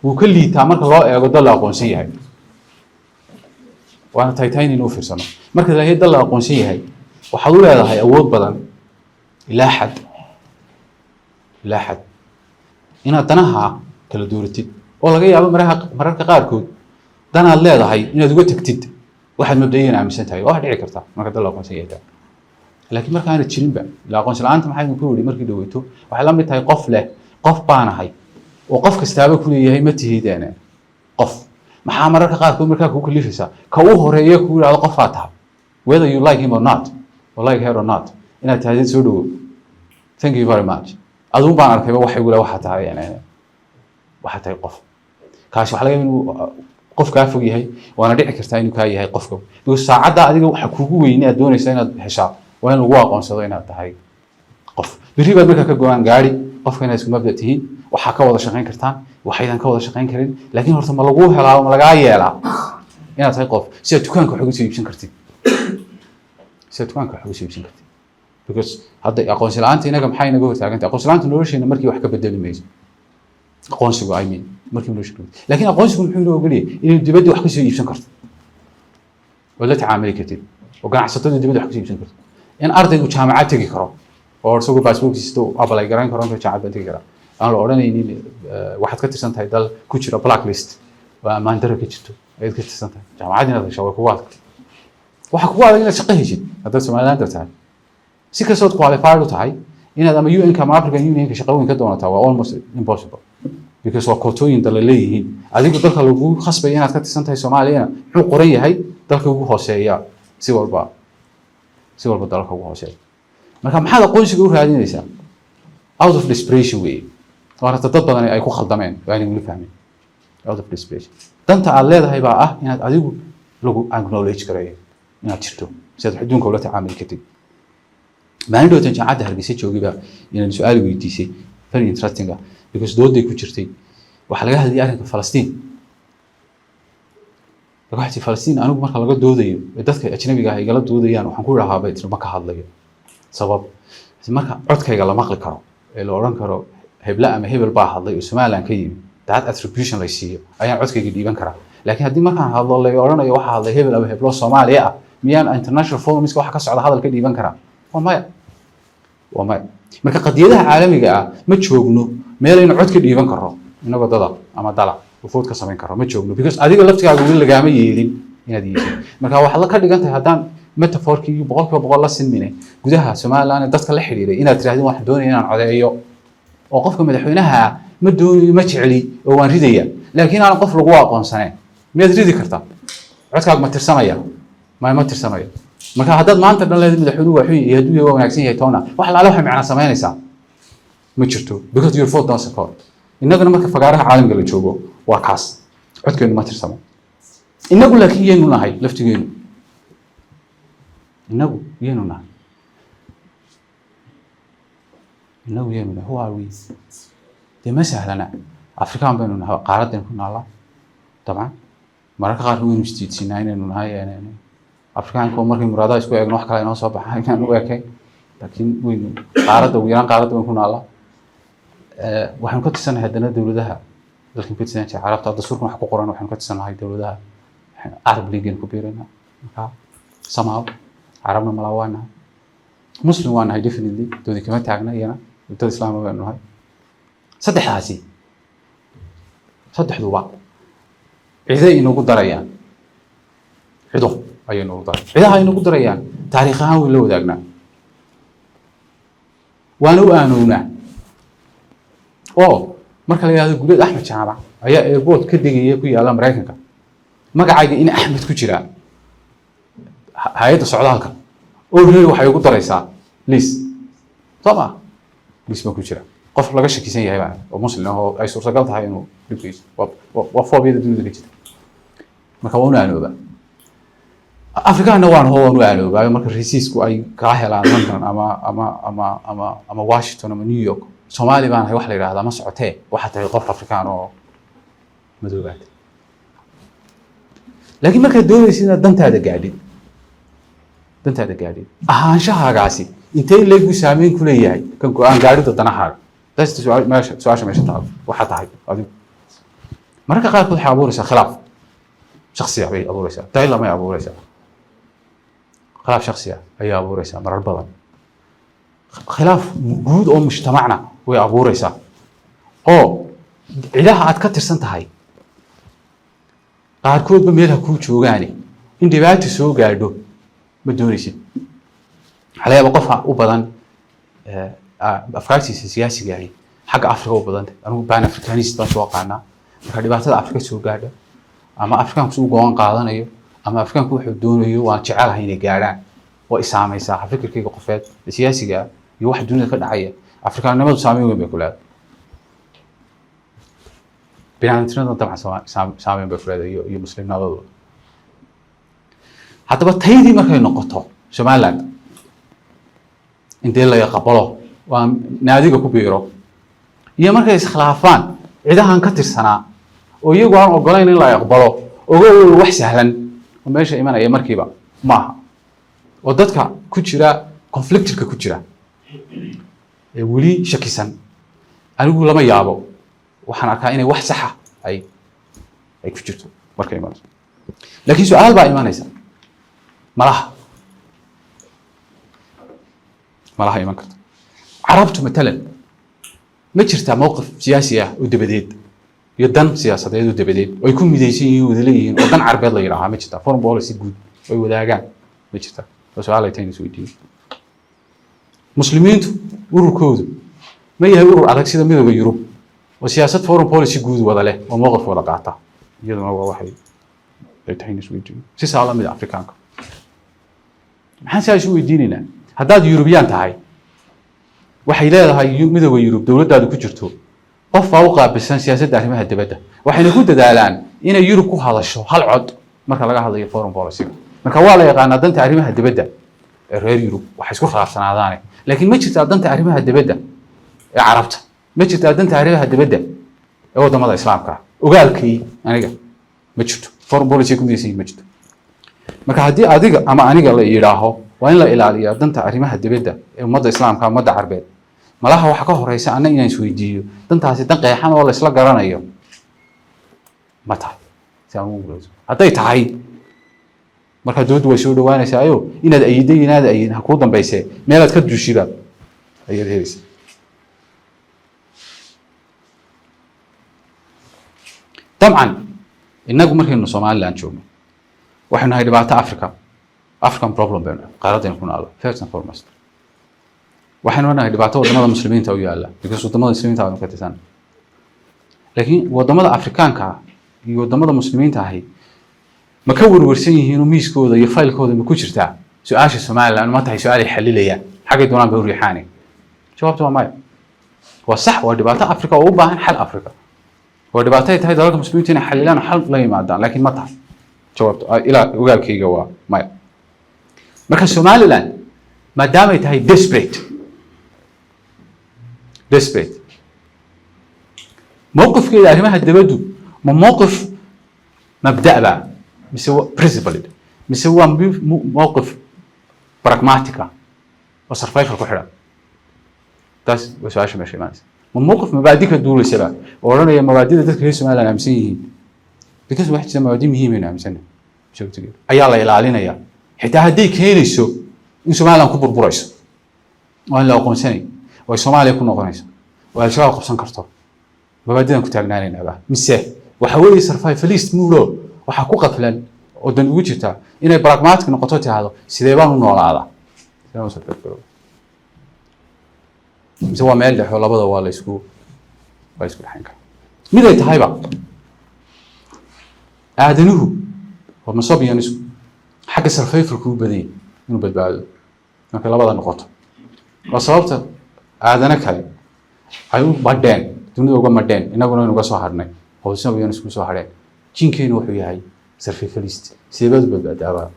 B: wuu ka liitaa marka loo eego dal la aqoonsan yahay waana taytayn inuu fiirsano marka la dal la aqoonsan yahay waxaad u leedahay awood badan ilaa xad inaad danaha kala dooratid oo laga yaabo mararka qaarkood danaad leedahay inaad uga tagtid waxaad mabda'iyan aaminsan tahay oo wax dhici karta marka dal la aqoonsan yahay laakiin marka aanad jirinba la aqoonsi la'aanta maxay ku yiri markii dhaweyto waxay la mid tahay qof baanahay oo qof kastaaba ku leeyahay ma tihiidana qof maxaa mararka qaarkood markaa ku kalifaysa ka uu horeeyo ku yiraahdo qof aad tahay whether you like him or not or like her or not inaad tahay soo dhawo thank you very much aduu baan arkayba waxay wala waxa tahay waxa tahay qof kaas waxa laga inuu qof ka fog yahay waana dhici kartaa inuu ka yahay qofka oo saacada adiga waxa kugu weyn aad doonaysaa inaad heshaa waa in lagu aqoonsado inaad tahay qof biri baad markaa ka go'aan gaari qofka inaad isku mabda tihiin waxa ka wada shaqeyn kartaan waxaydan ka wada shaqeyn karin laakiin horta ma lagu helaa ma laga yeelaa inaad tahay qof si aad dukaanka wax ugu soo iibsan kartid because hadda aqoonsi la'aanta inaga maxay inaga hortaagantay aqoonsi la'aanta nolosheena markii wax ka bedeli mayso aqoonsigu I mean markii nolosheena laakiin aqoonsigu muxuu inoo ogoliyay inuu dibadda wax ka soo iibsan karto wala tacaamuli kartid oo ganacsatada dibadda wax ka soo iibsan karto in ardaygu jaamacad tagi karo oo isagoo passportkiisa uu apply garan karo inuu jaamacad tagi karo aan la oranaynin waxaad ka tirsan tahay dal ku jira blacklist waa amaan darro ka jirto ayaad ka tirsan tahay jaamacadina la shaqo kuwaad waxa kugu adag inaad shaqo heshid haddaad Soomaaliland tahay si kastood qualified u tahay inaad ama UN-ka ama African Union-ka shaqooyin ka doonataa waa almost impossible because waa kootooyin dal leeyihiin adigu dalka lagu khasbay inaad ka tirsan tahay Soomaaliya wuxuu qoran yahay dalka ugu hooseeya si walba dalka ugu hooseeya marka maxaad aqoonsiga u raadinaysaa out of desperation way waana dad badan ay ku khaldameen waana wali fahmeen out of desperation danta aad leedahay baa ah inaad adigu lagu acknowledge gareeyo inaad jirto si aad adduunka ula tacaamuli kartid maalin dhowtan jaamacadda Hargeysa joogayba inaan su'aal weydiisay very interesting because dooday ku jirtay waxa laga hadlayay arrinka Falastiin waxay Falastiin anigu marka laga doodayo dadka ajnabiga ah ay gala doodayaan waxaan ku rahaa bay ma ka hadlayo sabab marka codkayga la maqli karo ee la oran karo hebla ama hebel baa hadlay oo Soomaaliland ka yimid that attribution la siiyo ayaan codkayga dhiiban karaa laakiin haddii markaan hadlo la oranayo waxa hadlay hebel ama heblo Soomaaliya ah miyaan international forums waxa ka socda hadal ka dhiiban karaa waa maya marka qadiyadaha caalamiga ah ma joogno meel aynu cod ka dhiiban karo inagoo dada ama dala wufuud ka samayn karo ma joogno because adiga laftigaaga weli lagaama yeelin inaad yeesho marka waxaad la ka dhigan tahay haddaan metaphorkii boqolkiiba boqol la sinmine gudaha Somaliland dadka la xiriiray inaad tirahdeen waxaan doonayaa inaan codeeyo oo qofka madaxweynaha ma doonayo ma jeceli oo waan ridaya laakiin aan qof lagu aqoonsaneen miyaad ridi kartaa codkaaga ma tirsamaya ma tirsamaya marka haddaad maanta dhan leedahay madaxweynuhu waa xun iyo hadduu waa wanaagsan yahay toona wax laala waxay macna samaynaysaa ma jirto because your vote doesn't count innaguna marka fagaaraha caalamka la joogo waa kaas codkeenu ma tirsamo inagu laakiin yeenu nahay laftigeenu inagu yeenu nahay who are we dee ma sahlana afrikaan baynu nahay qaaraddaynu ku naallaa dabcan mararka qaar waynu istiidsinaa inaynu nahay afrikaanka markay muraadaha isku eegno wax kale inoo soo baxa inaan u ekay laakiin waynu qaaradda ugu yaraan qaaradda baynu ku naallaa waxaanu ka tirsanahay haddana dowladaha dalkan ka tirsan yahay carabta dastuurkan wax ku qoran waxaanu ka tirsanahay dowladaha Arab League ku biirana marka somehow carabna malawaana muslim waa nahay definitely doodi kama taagna iyana dad islaam ah nahay saddexduba ciiday inagu darayaan ciido ayay inagu darayaan ciidaha inagu darayaan taariikh ahaan way la wadaagnaa waana u aanownaa oo marka la yiraahdo Guuleed Axmed Jaamac ayaa airport ka degaya ku yaala Mareykanka magacayga in Axmed ku jira hay'adda socdaalka oo reer waxay ugu daraysaa liis tama liis ma ku jira qof laga shakisan yahay baa oo muslim ah oo ay suurtagal tahay inuu dhibkiisu waa foobiyada dunida ka jirta marka waa una aanooba afrikaanna waan u aanooba marka rasiisku ay ka helaan London ama Washington ama New York Soomaali baan hay wax la yiraahdo ma socotee waxa tahay qof Afrikaan oo madoobaad laakiin marka doonaysid inaad dantaada gaadhin ahaanshahagaasi intee leegu saameyn ku leeyahay kan go'aan gaarida danahaaga dadka su'aasha meesha taal waxa tahay adigu marka qaarkood waxa abuuraysa khilaaf shakhsi ah bay abuuraysa tayla ma abuuraysa khilaaf shakhsi ah ay abuuraysa marar badan khilaaf guud oo mujtamacna way abuuraysa oo ciidaha aad ka tirsan tahay qaarkoodba meel ha ku joogaan in dhibaato soo gaadho ma doonaysid xaleeba qofka u badan afkaartiisa siyaasiga ah xagga Afrika u badan anigu baan Afrikaanist baan soo qaanaa marka dhibaatada Afrika soo gaadho ama Afrikaanku soo go'aan qaadanayo ama Afrikaanku wuxuu doonayo waan jecelahay inay gaadhaan oo isaamaysa fikirkayga qofeed siyaasiga iyo wax dunida ka dhacaya Afrikaanimadu saameyn weyn bay ku leedahay binaadamnimada dabcan saameyn bay ku leedahay iyo muslimnimadu haddaba taydii markay noqoto Somaliland intee la yaqbalo waa naadiga ku biiro iyo markay iskhilaafaan ciidahan ka tirsanaa oo iyagu aan ogolayn in la yaqbalo oo wax sahlan oo meesha imanaya markiiba maaha oo dadka ku jira conflictka ku jira weli shakisan anigu lama yaabo waxaan arkaa inay wax sax ah ay ku jirto markay imanayso laakiin su'aal baa imanaysa malaha iman karta carabtu matalan ma jirtaa mowqif siyaasi ah oo dabadeed iyo dan siyaasadeed oo dabadeed oo ay ku midaysan yihiin wada leeyihiin oo dan carbeed la yiraahdo ma jirtaa foreign policy guud oo ay wadaagaan ma jirtaa su'aal ay tahay soo diin muslimiintu ururkoodu ma yahay urur adag sida midowga Yurub oo siyaasad foreign policy guud wada leh oo mowqif wada qaata iyaduna waa waxay ay tahay soo diin si saalam mid Afrikaanka maxaan isu weydiinaynaa haddaad Yurubyaan tahay waxay leedahay midowga Yurub dawladdaadu ku jirto qof baa u qaabilsan siyaasadda arrimaha dibadda waxayna ku dadaalaan inay Yurub ku hadasho hal cod marka laga hadlayo foreign policy marka waa la yaqaanaa danta arrimaha dibadda ee reer Yurub waxay isku khilaafsanaadaan laakiin ma jirtaa danta arrimaha dibadda ee carabta ma jirtaa danta arrimaha dibadda ee wadamada islaamka ogaalkii aniga ma jirto foreign policy ku midaysan ma jirto marka haddii adiga ama aniga la yiraaho waa in la ilaaliyo danta arrimaha dibadda ee ummadda islaamka ummadda carbeed malaha waxa ka horeysa anna inaan isweydiiyo dantaasi dan qeexan oo la isla garanayo ma tahay hadday tahay marka dawladdu way soo dhawaanaysaa inaad ayiday inaad ayid ha ku dambaysay meelaad ka duushiba ayaad helaysaa طبعا إنكم مركين الصومال لان شوفنا وإحنا هاي دبعت أفريكان بروبلم بيننا قارتين يكون الله first and foremost وإحنا هنا هاي دبعتوا وضمنا المسلمين تويا الله because وضمنا المسلمين تعالوا كتسان لكن وضمنا أفريكان كا وضمنا المسلمين تعهي مكور ورسيه إنه ميس كودا يفايل كودا مكوشر تاع سؤال الصومال لأنه ما تهي سؤال يحلل ليه حاجة دونان بيوري حاني جوابته ما وصح ودبعتها أفريقيا وبعدين حل أفريقيا ودبعتها هاي دولة المسلمين حللنا حل لا يمادان لكن ما تهي جوابته إلى وقال كي جوا ما مركز الصومال الآن ما دامت هاي desperate موقف كده يعني ما هدبدو موقف مبدأ بقى مسوى principled مسوى موقف براغماتيكا وسرفايفر كحرة تاس وسواش ماشي مانس موقف مبادئك الدول السبع ورانا يا مبادئ ذاتك هي سمالا نامسيه بكس واحد سما مبادئ مهمة نامسنا شو تقول أيلا يلا علينا يا حتى هديك هيريسو إن سمالا كبر برايس وأنا لو قم سني والسمالا يكون غنيس والشباب قبسان كرتو مبادئنا كتاعنا لنا بقى مسه وحاول سرفايفليست مولو وحقوق فلان ودن وجهته إنه براغماتيك نقطتي هذا سيديبان ونولا هذا سلام سلام سوى مال حول لبضة ولا يسكو الحنكة ماذا يتهايبا أعدنوه ومصاب ينسو حق سرفايف الكوب بدين إنه بدبعده لكن لبضة نقطة وصابته أعدنك هاي أيوه بدين دون يوجا مدين إنه قلنا نقص واحدنا هو سبب ينسكو واحدين جين كينو حوي هاي سرفايفليست سيبادو بدبعده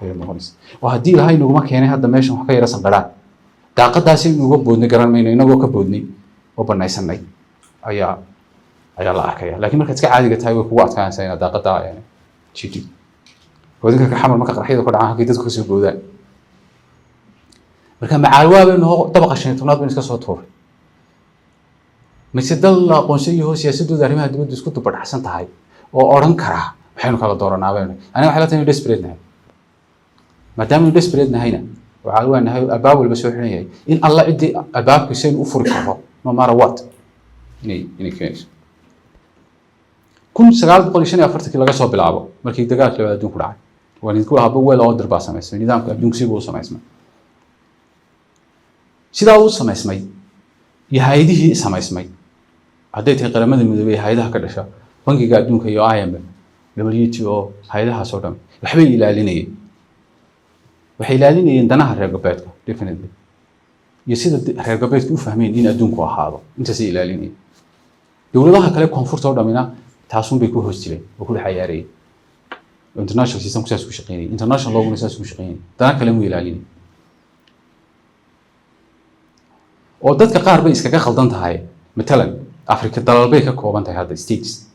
B: هاي المهندس وهدي لهاي نقوم كياني هذا ماشي وحكي رسم قرار daaqadaasi inuu uga boodnay garan mayno inagoo ka boodnay oo banaysanay ayaa la arkaya laakiin marka iska caadiga tahay way kugu adkaanaysaa inaad daaqada jidid wadinka ka xamar marka qarxiyada ku dhacaan dadku ka soo boodaan marka macaalwaaba inuu dabaqa 15aad in iska soo tuuray mise dal la aqoonsiyo siyaasadooda arrimaha dibadda isku dubadhacsan tahay oo oran kara waxaynu kala dooranaabeen aniga waxa la tahay desperate nahay maadaama desperate nahayna وعلوان هاي أباب والبسوحنية إن الله عدي أباب كسين أفرقه no matter what إني كينش كل سجال بقول شيء أفرتك اللي قصوا بلعبه مركي دقات لو بدون كراعي وأن تقول هذا أول أودر باس ما اسمه نظام بدون سيبو سما اسمه سيدا أول سما اسمه يهايده سما اسمه عديت قرامة المدوية هايدها كرشة بنك قاعدون كيو عايم WTO هايدها صورهم بحبي إلى لينيه waxay ilaalinayeen danaha reer galbeedka definitely iyo sida reer galbeedku u fahmeen in adduunku ahaado intaas ay ilaalinayeen dawladaha kale koonfurta oo dhamina taasun bay ku hoos jireen oo ku xayaareen international system ku saas ku shaqeynay international law ku saas ku shaqeynay dana kale mu ilaalinay oo dadka qaar bay iskaga khaldan tahay matalan Afrika dalal bay ka kooban tahay hadda states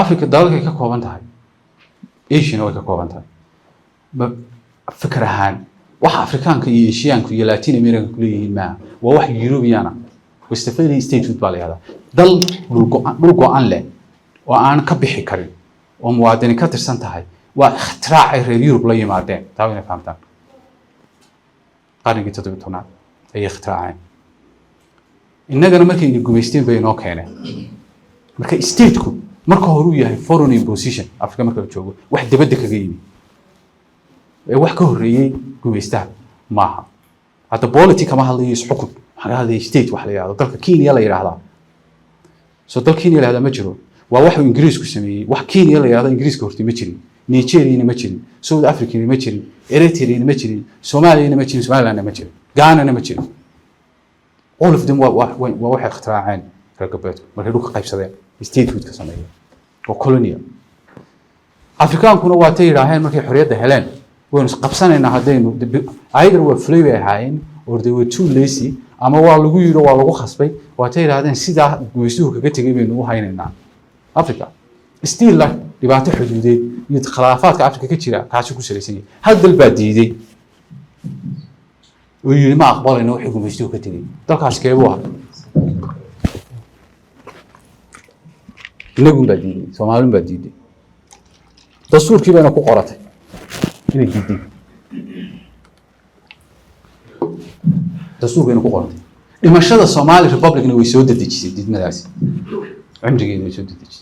B: Afrika dalalka ka kooban tahay Asia way ka kooban tahay فكرة هان واحد أفريقيان كي إيشيان كي لاتين أمريكا كليه ما وواحد يوروبيانا واستفيد ستيت فوتبال هذا ضل لوجو عن له وأنا كبيح كريم وموادني كتر سنة هاي واختراع يوروب لا يمادين تاوينا فهمتان قارن كي تدبتونا أي اختراعين إننا جرى مركي الجوميستين بينو كهنا مركي ستيتكو مركو هروية هاي فورون إمبوزيشن أفريقيا مركي بتشوفه واحد بدك جيني wax ka horeeyay guumeystaa maaha hada politika ma hadlayo xukun waxa hadlay state wax la yiraahdo dalka Kenya la yiraahdo soo dalka Kenya la yiraahdo ma jiro waa wax Ingiriisku sameeyay wax Kenya la yiraahdo Ingiriiska hortii ma jirin Nigeria ma jirin South Africa ma jirin Eritrea ma jirin Soomaaliya ma jirin Somaliland ma jirin Ghana ma jirin all of them waa wax ikhtiraaceen ragabad markay dhulka qaybsadeen state food ka sameeyay oo colonial Afrikaankuna waa tay yiraahdeen markay xorriyadda heleen ونسقبسنا هذين either were free هاين or they were too lazy أما والله يجوا والله خصبي واتير هذين سيدا جويسوه كتير منه هايننا أفريقيا still لا لبعض حدودي يتخلافات كأفريقيا كتيرة كاشو كسرسي هذا البديدي ويما أخبار إنه يحكم جويسوه كتير تلقاش كيبوها نقول بديدي سومالون بديدي تصور كيف أنا قرأته إنه جدي دستور بينه قرن لما شذا الصومالي ريبابليك إنه يسود الدجاج دي مدرسة عمري إنه يسود الدجاج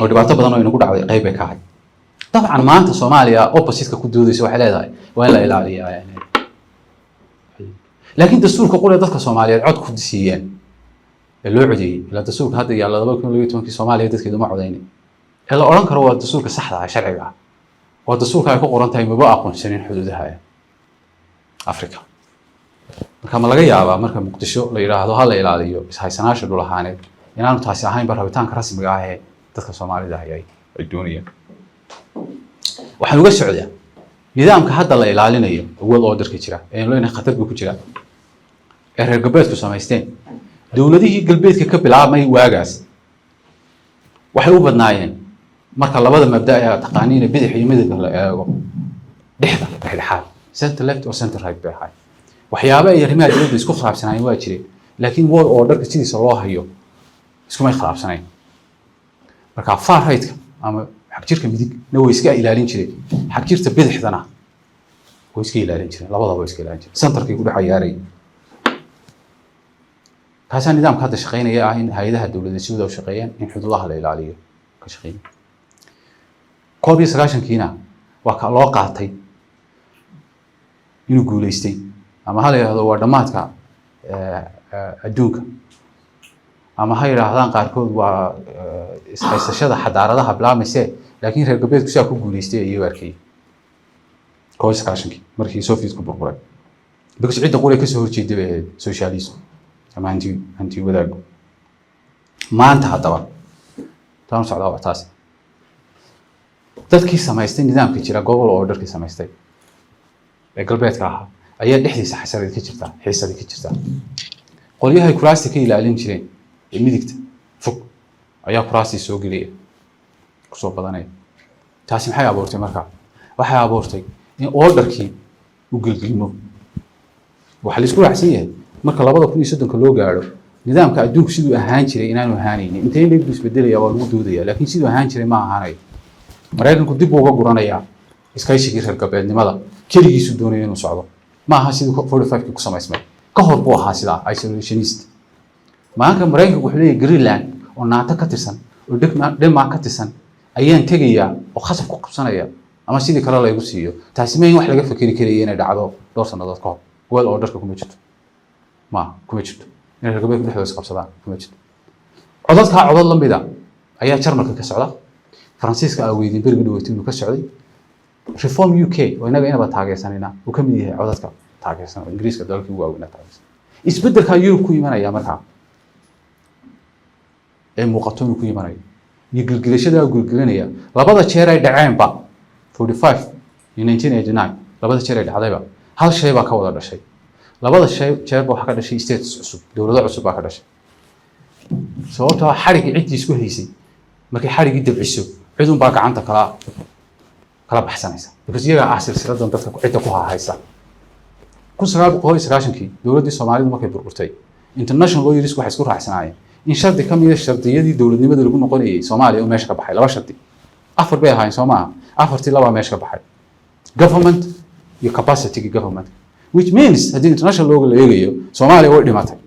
B: oo dhibaato badan oo inagu dhacday qayb ay ka ahayd dabcan maanta Soomaaliya opposite-ka ku doodaysa waxay leedahay waa in la ilaaliyaa laakiin dastuurka qolada dadka Soomaaliyeed cod ku siiyeen loo codeeyay ila dastuurka hadda yaala 2012 Soomaaliya dadkeedu ma codeeyeen ee la oran karo waa dastuurka saxda ah sharciga ah oo dastuurka ay ku qoran tahay maba aqoonsanin xuduudaha Afrika marka ma laga yaabaa marka Muqdisho la yiraahdo hal la ilaaliyo is haysanaasha dhul ahaaneed inaanu taasi ahayn rabitaanka rasmiga ah ee dadka Soomaalida ay doonayaan waxaan uga socdaa nidaamka hadda la ilaalinayo world order-ka jira ee loo yaqaan khatar ku jira ee reer galbeedku samaysteen dawladihii galbeedka ka bilaabmay waagaas waxay u badnaayeen marka labada mabda ay taqaaniin bidix iyo midig la eego dhexdhexaad center left or center right bay waxyaabo ay arrimaha dawladda isku khilaafsanayeen waa jireen laakiin world order-ka sidiisa loo hayo isku may khilaafsanayn marka far right-ka ama xaq jirka midig way iska ilaalin jireen xaq jirta bidixdana way iska ilaalin jireen labadaba way iska ilaalin jireen centerkii ku dhacayaaray kaasa nidaamka hadda shaqeynaya ah in hay'adaha dawladda sidoo shaqeeyaan in xuduudaha la ilaaliyo ka shaqeyn koobi sagaashankiina waa ka loo qaatay inuu guuleystay ama hal yiraahdo waa dhamaadka adduunka ama hay yiraahdaan qaarkood waa ishaysashada xadaaradaha bilaabmayse laakiin reer galbeedku si ku guuleystay ayay arkay koobi sagaashankii markii Sovietku burburay because cidda qore ka soo horjeeday socialism ama anti wadaag maanta hadaba taan socdaa waa taas dadkii samaystay nidaamka jira gobol order-kii samaystay ee galbeedka ah ayaa dhexdiisa xasarad ka jirta xiisad ka jirta qolyaha kuraasta ka ilaalin jireen ee midigta fog ayaa kuraasta soo geliyay ku soo badanay taasi maxay abuurtay marka waxay abuurtay in order-kii uu gilgilmo waxa la isku raacsan yahay marka 2030 loo gaaro nidaamka adduunku sidoo ahaan jiray inaanu ahaanaynin intee leeg isbedelaya waa lagu doodaya laakiin sidoo ahaan jiray ma ahaanay Mareykanku dib uga guranaya iskaashigii reer galbeednimada kaligiisu doonayay inuu socdo ma aha sidoo 45 ku samaysmay ka hor buu ahaa sida isolationist maanta Mareykanku wuxuu leeyahay Greenland oo NATO ka tirsan oo Denmark ka tirsan ayaan tagaya oo khasab ku qabsanaya ama sidii kale la igu siiyo taasi ma in wax laga fikiri karay inay dhacdo dhowr sanadood ka hor world order-ka kuma jirto ما كويتشت إن الرجال كل حدث قبضان كويتشت عضلتها عضل لمبدا أيها شرمك كسعودة فرانسيسكا أويدين بيرجع ويتم كسعودي ريفورم UK وهنا بينا بتاعي سنينا وكم دي عضلتك تاعي سنة إنجليز كدارك هو أو نتاعي يسبدل كيورو كوي منا يا مرها المقطون كوي منا يقول جلشة ده يقول جلنيا لبعض الشيء دعائم با 45 in 1989 لبعض الشيء دعائم با هذا الشيء بكوا هذا الشيء labada jeer buu waxa ka dhashay states cusub dawlado cusub ka dhashay sababtoo ah xarig cidii isku haysay markay xarigi dabciso cidun baa gacanta kala baxsanaysa because iyaga ah silsiladan dadka cidda ku haysta 1990kii dawladda Soomaalidu markay burburtay international lawyers waxay isku raacsanaayeen in shardi ka mid ah shardiyadii dawladnimada lagu noqonayay Soomaaliya oo meesha ka baxay laba shardi afar bay ahaayeen Soomaaliya afartii laba meesha ka baxay government iyo capacity government which means hadii international law la eegayo Soomaaliya way dhimatay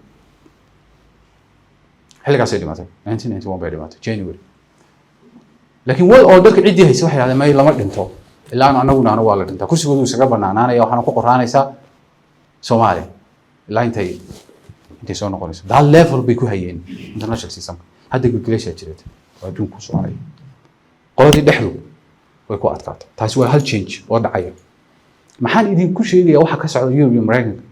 B: xilligaas ay dhimatay 1991 bay dhimatay January laakiin world order-ka cidii haysa waxay yiraahdeen may lama dhinto ilaa anaguna waa la dhintaa kursigoodu isaga banaanaanaya waxaan ku qoraanaysaa Soomaaliya ilaa intay soo noqonayso that level bay ku hayeen international system hadda gulgulashada jirta waa adduunku Soomaaliya qoladii dhexdu way ku adkaatay taasi waa hal change oo dhacay maxaan idin ku sheegaya waxa ka socda Europe iyo Mareykanka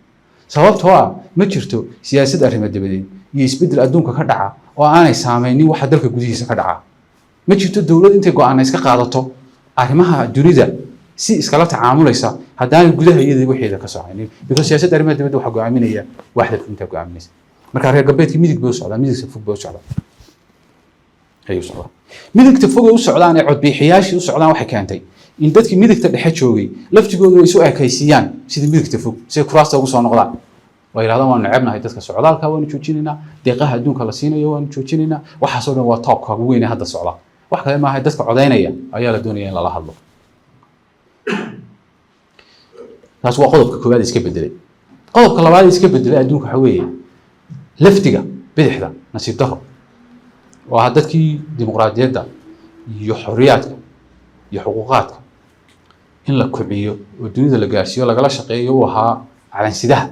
B: sababtoo ah ma jirto siyaasad arrimo dibadeed iyo isbedel adduunka ka dhaca oo aanay saameynin waxa dalka gudihiisa ka dhaca ma jirto dawlad intay go'aan iska qaadato arrimaha dunida si iskala tacaamulaysa haddaan gudaha iyada wixii ka socaynin because siyaasad arrimaha dibadda waxa go'aaminaya waaxda inta go'aaminaysa marka reer galbeedka midig buu socdaa midigta fog buu socdaa ayuu socdaa midigta fog u socdaan ee cod bixiyaashii u socdaan waxay keentay in dadkii midigta dhexe joogay laftigoodu ay soo eekaysiyaan sidii midigta fog si kuraasta ugu soo noqdaan way yiraahdaan waan nacabnahay dadka socdaalka waan joojinaynaa deeqaha adduunka la siinayo waan joojinaynaa waxa soo dhan waa toobka ugu weyn ee hadda socda wax kale ma aha dadka codeynaya ayaa la doonaya in la hadlo taas waa qodobka koowaad iska bedelay qodobka labaad iska bedelay adduunka waxa weeye laftiga bidixda nasiib daro وهذاكي ديمقراطية دا يحرياتك يحقوقاتك إن لا كبيو والدنيا دا لقاسيو لقلا شقيو وها على انسداه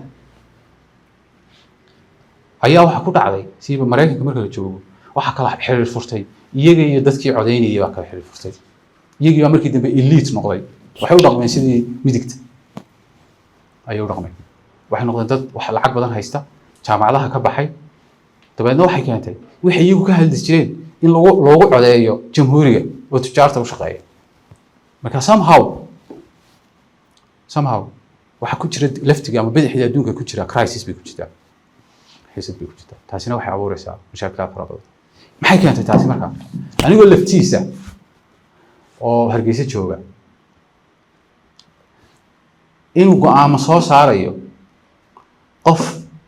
B: ayaa waxa ku dhacday siiba Mareykanka marka la joogo waxa kala xiriir furtay iyaga iyo dadkii codeynayay baa kala xiriir furtay iyaga markii dambe elite noqday waxay u dhaqmeen sidii midigta ayay u dhaqmeen waxay noqdeen dad wax lacag badan haysta jaamacadaha ka baxay dabeedna waxay keentay wixii iyagu ka hadli jireen in loogu codeeyo jamhuuriga oo tijaarta u shaqeeya marka somehow waxa ku jira laftiga ama bidixda adduunka ku jira crisis bay ku jirtaa حسيت بوجودها تاسينا waxay abuuraysaa mushakilad fara badan maxay keentay taasi marka anigoo laftiisa oo hargeysa jooga inuu go'aamo soo saarayo qof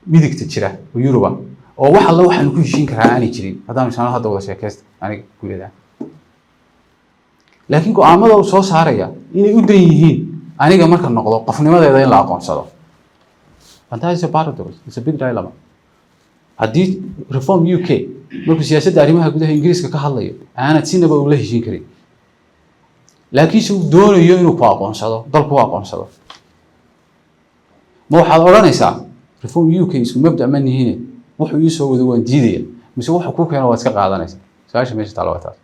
B: midigta jira oo Yuruba oo wax alla waxaan ku heshiin karaa aanay jirin hadaan isna hadda wada sheekaysta aniga ku leedahay laakiin go'aamada uu soo saaraya inay u dan yihiin aniga marka noqdo qofnimadeeda in la aqoonsado and that is a paradox it's a big dilemma haddii reform UK markuu siyaasadda arrimaha gudaha Ingiriiska ka hadlayo aanad sinaba u la heshiin karin laakiin uu doonayo inuu ku aqoonsado dalku aqoonsado ma waxaad oranaysaa reform UK isku mabda ma nihiin wuxuu ii soo wada waan diidaya mise wuxuu ku keenay waa iska qaadanaysaa saasha meesha taalo taas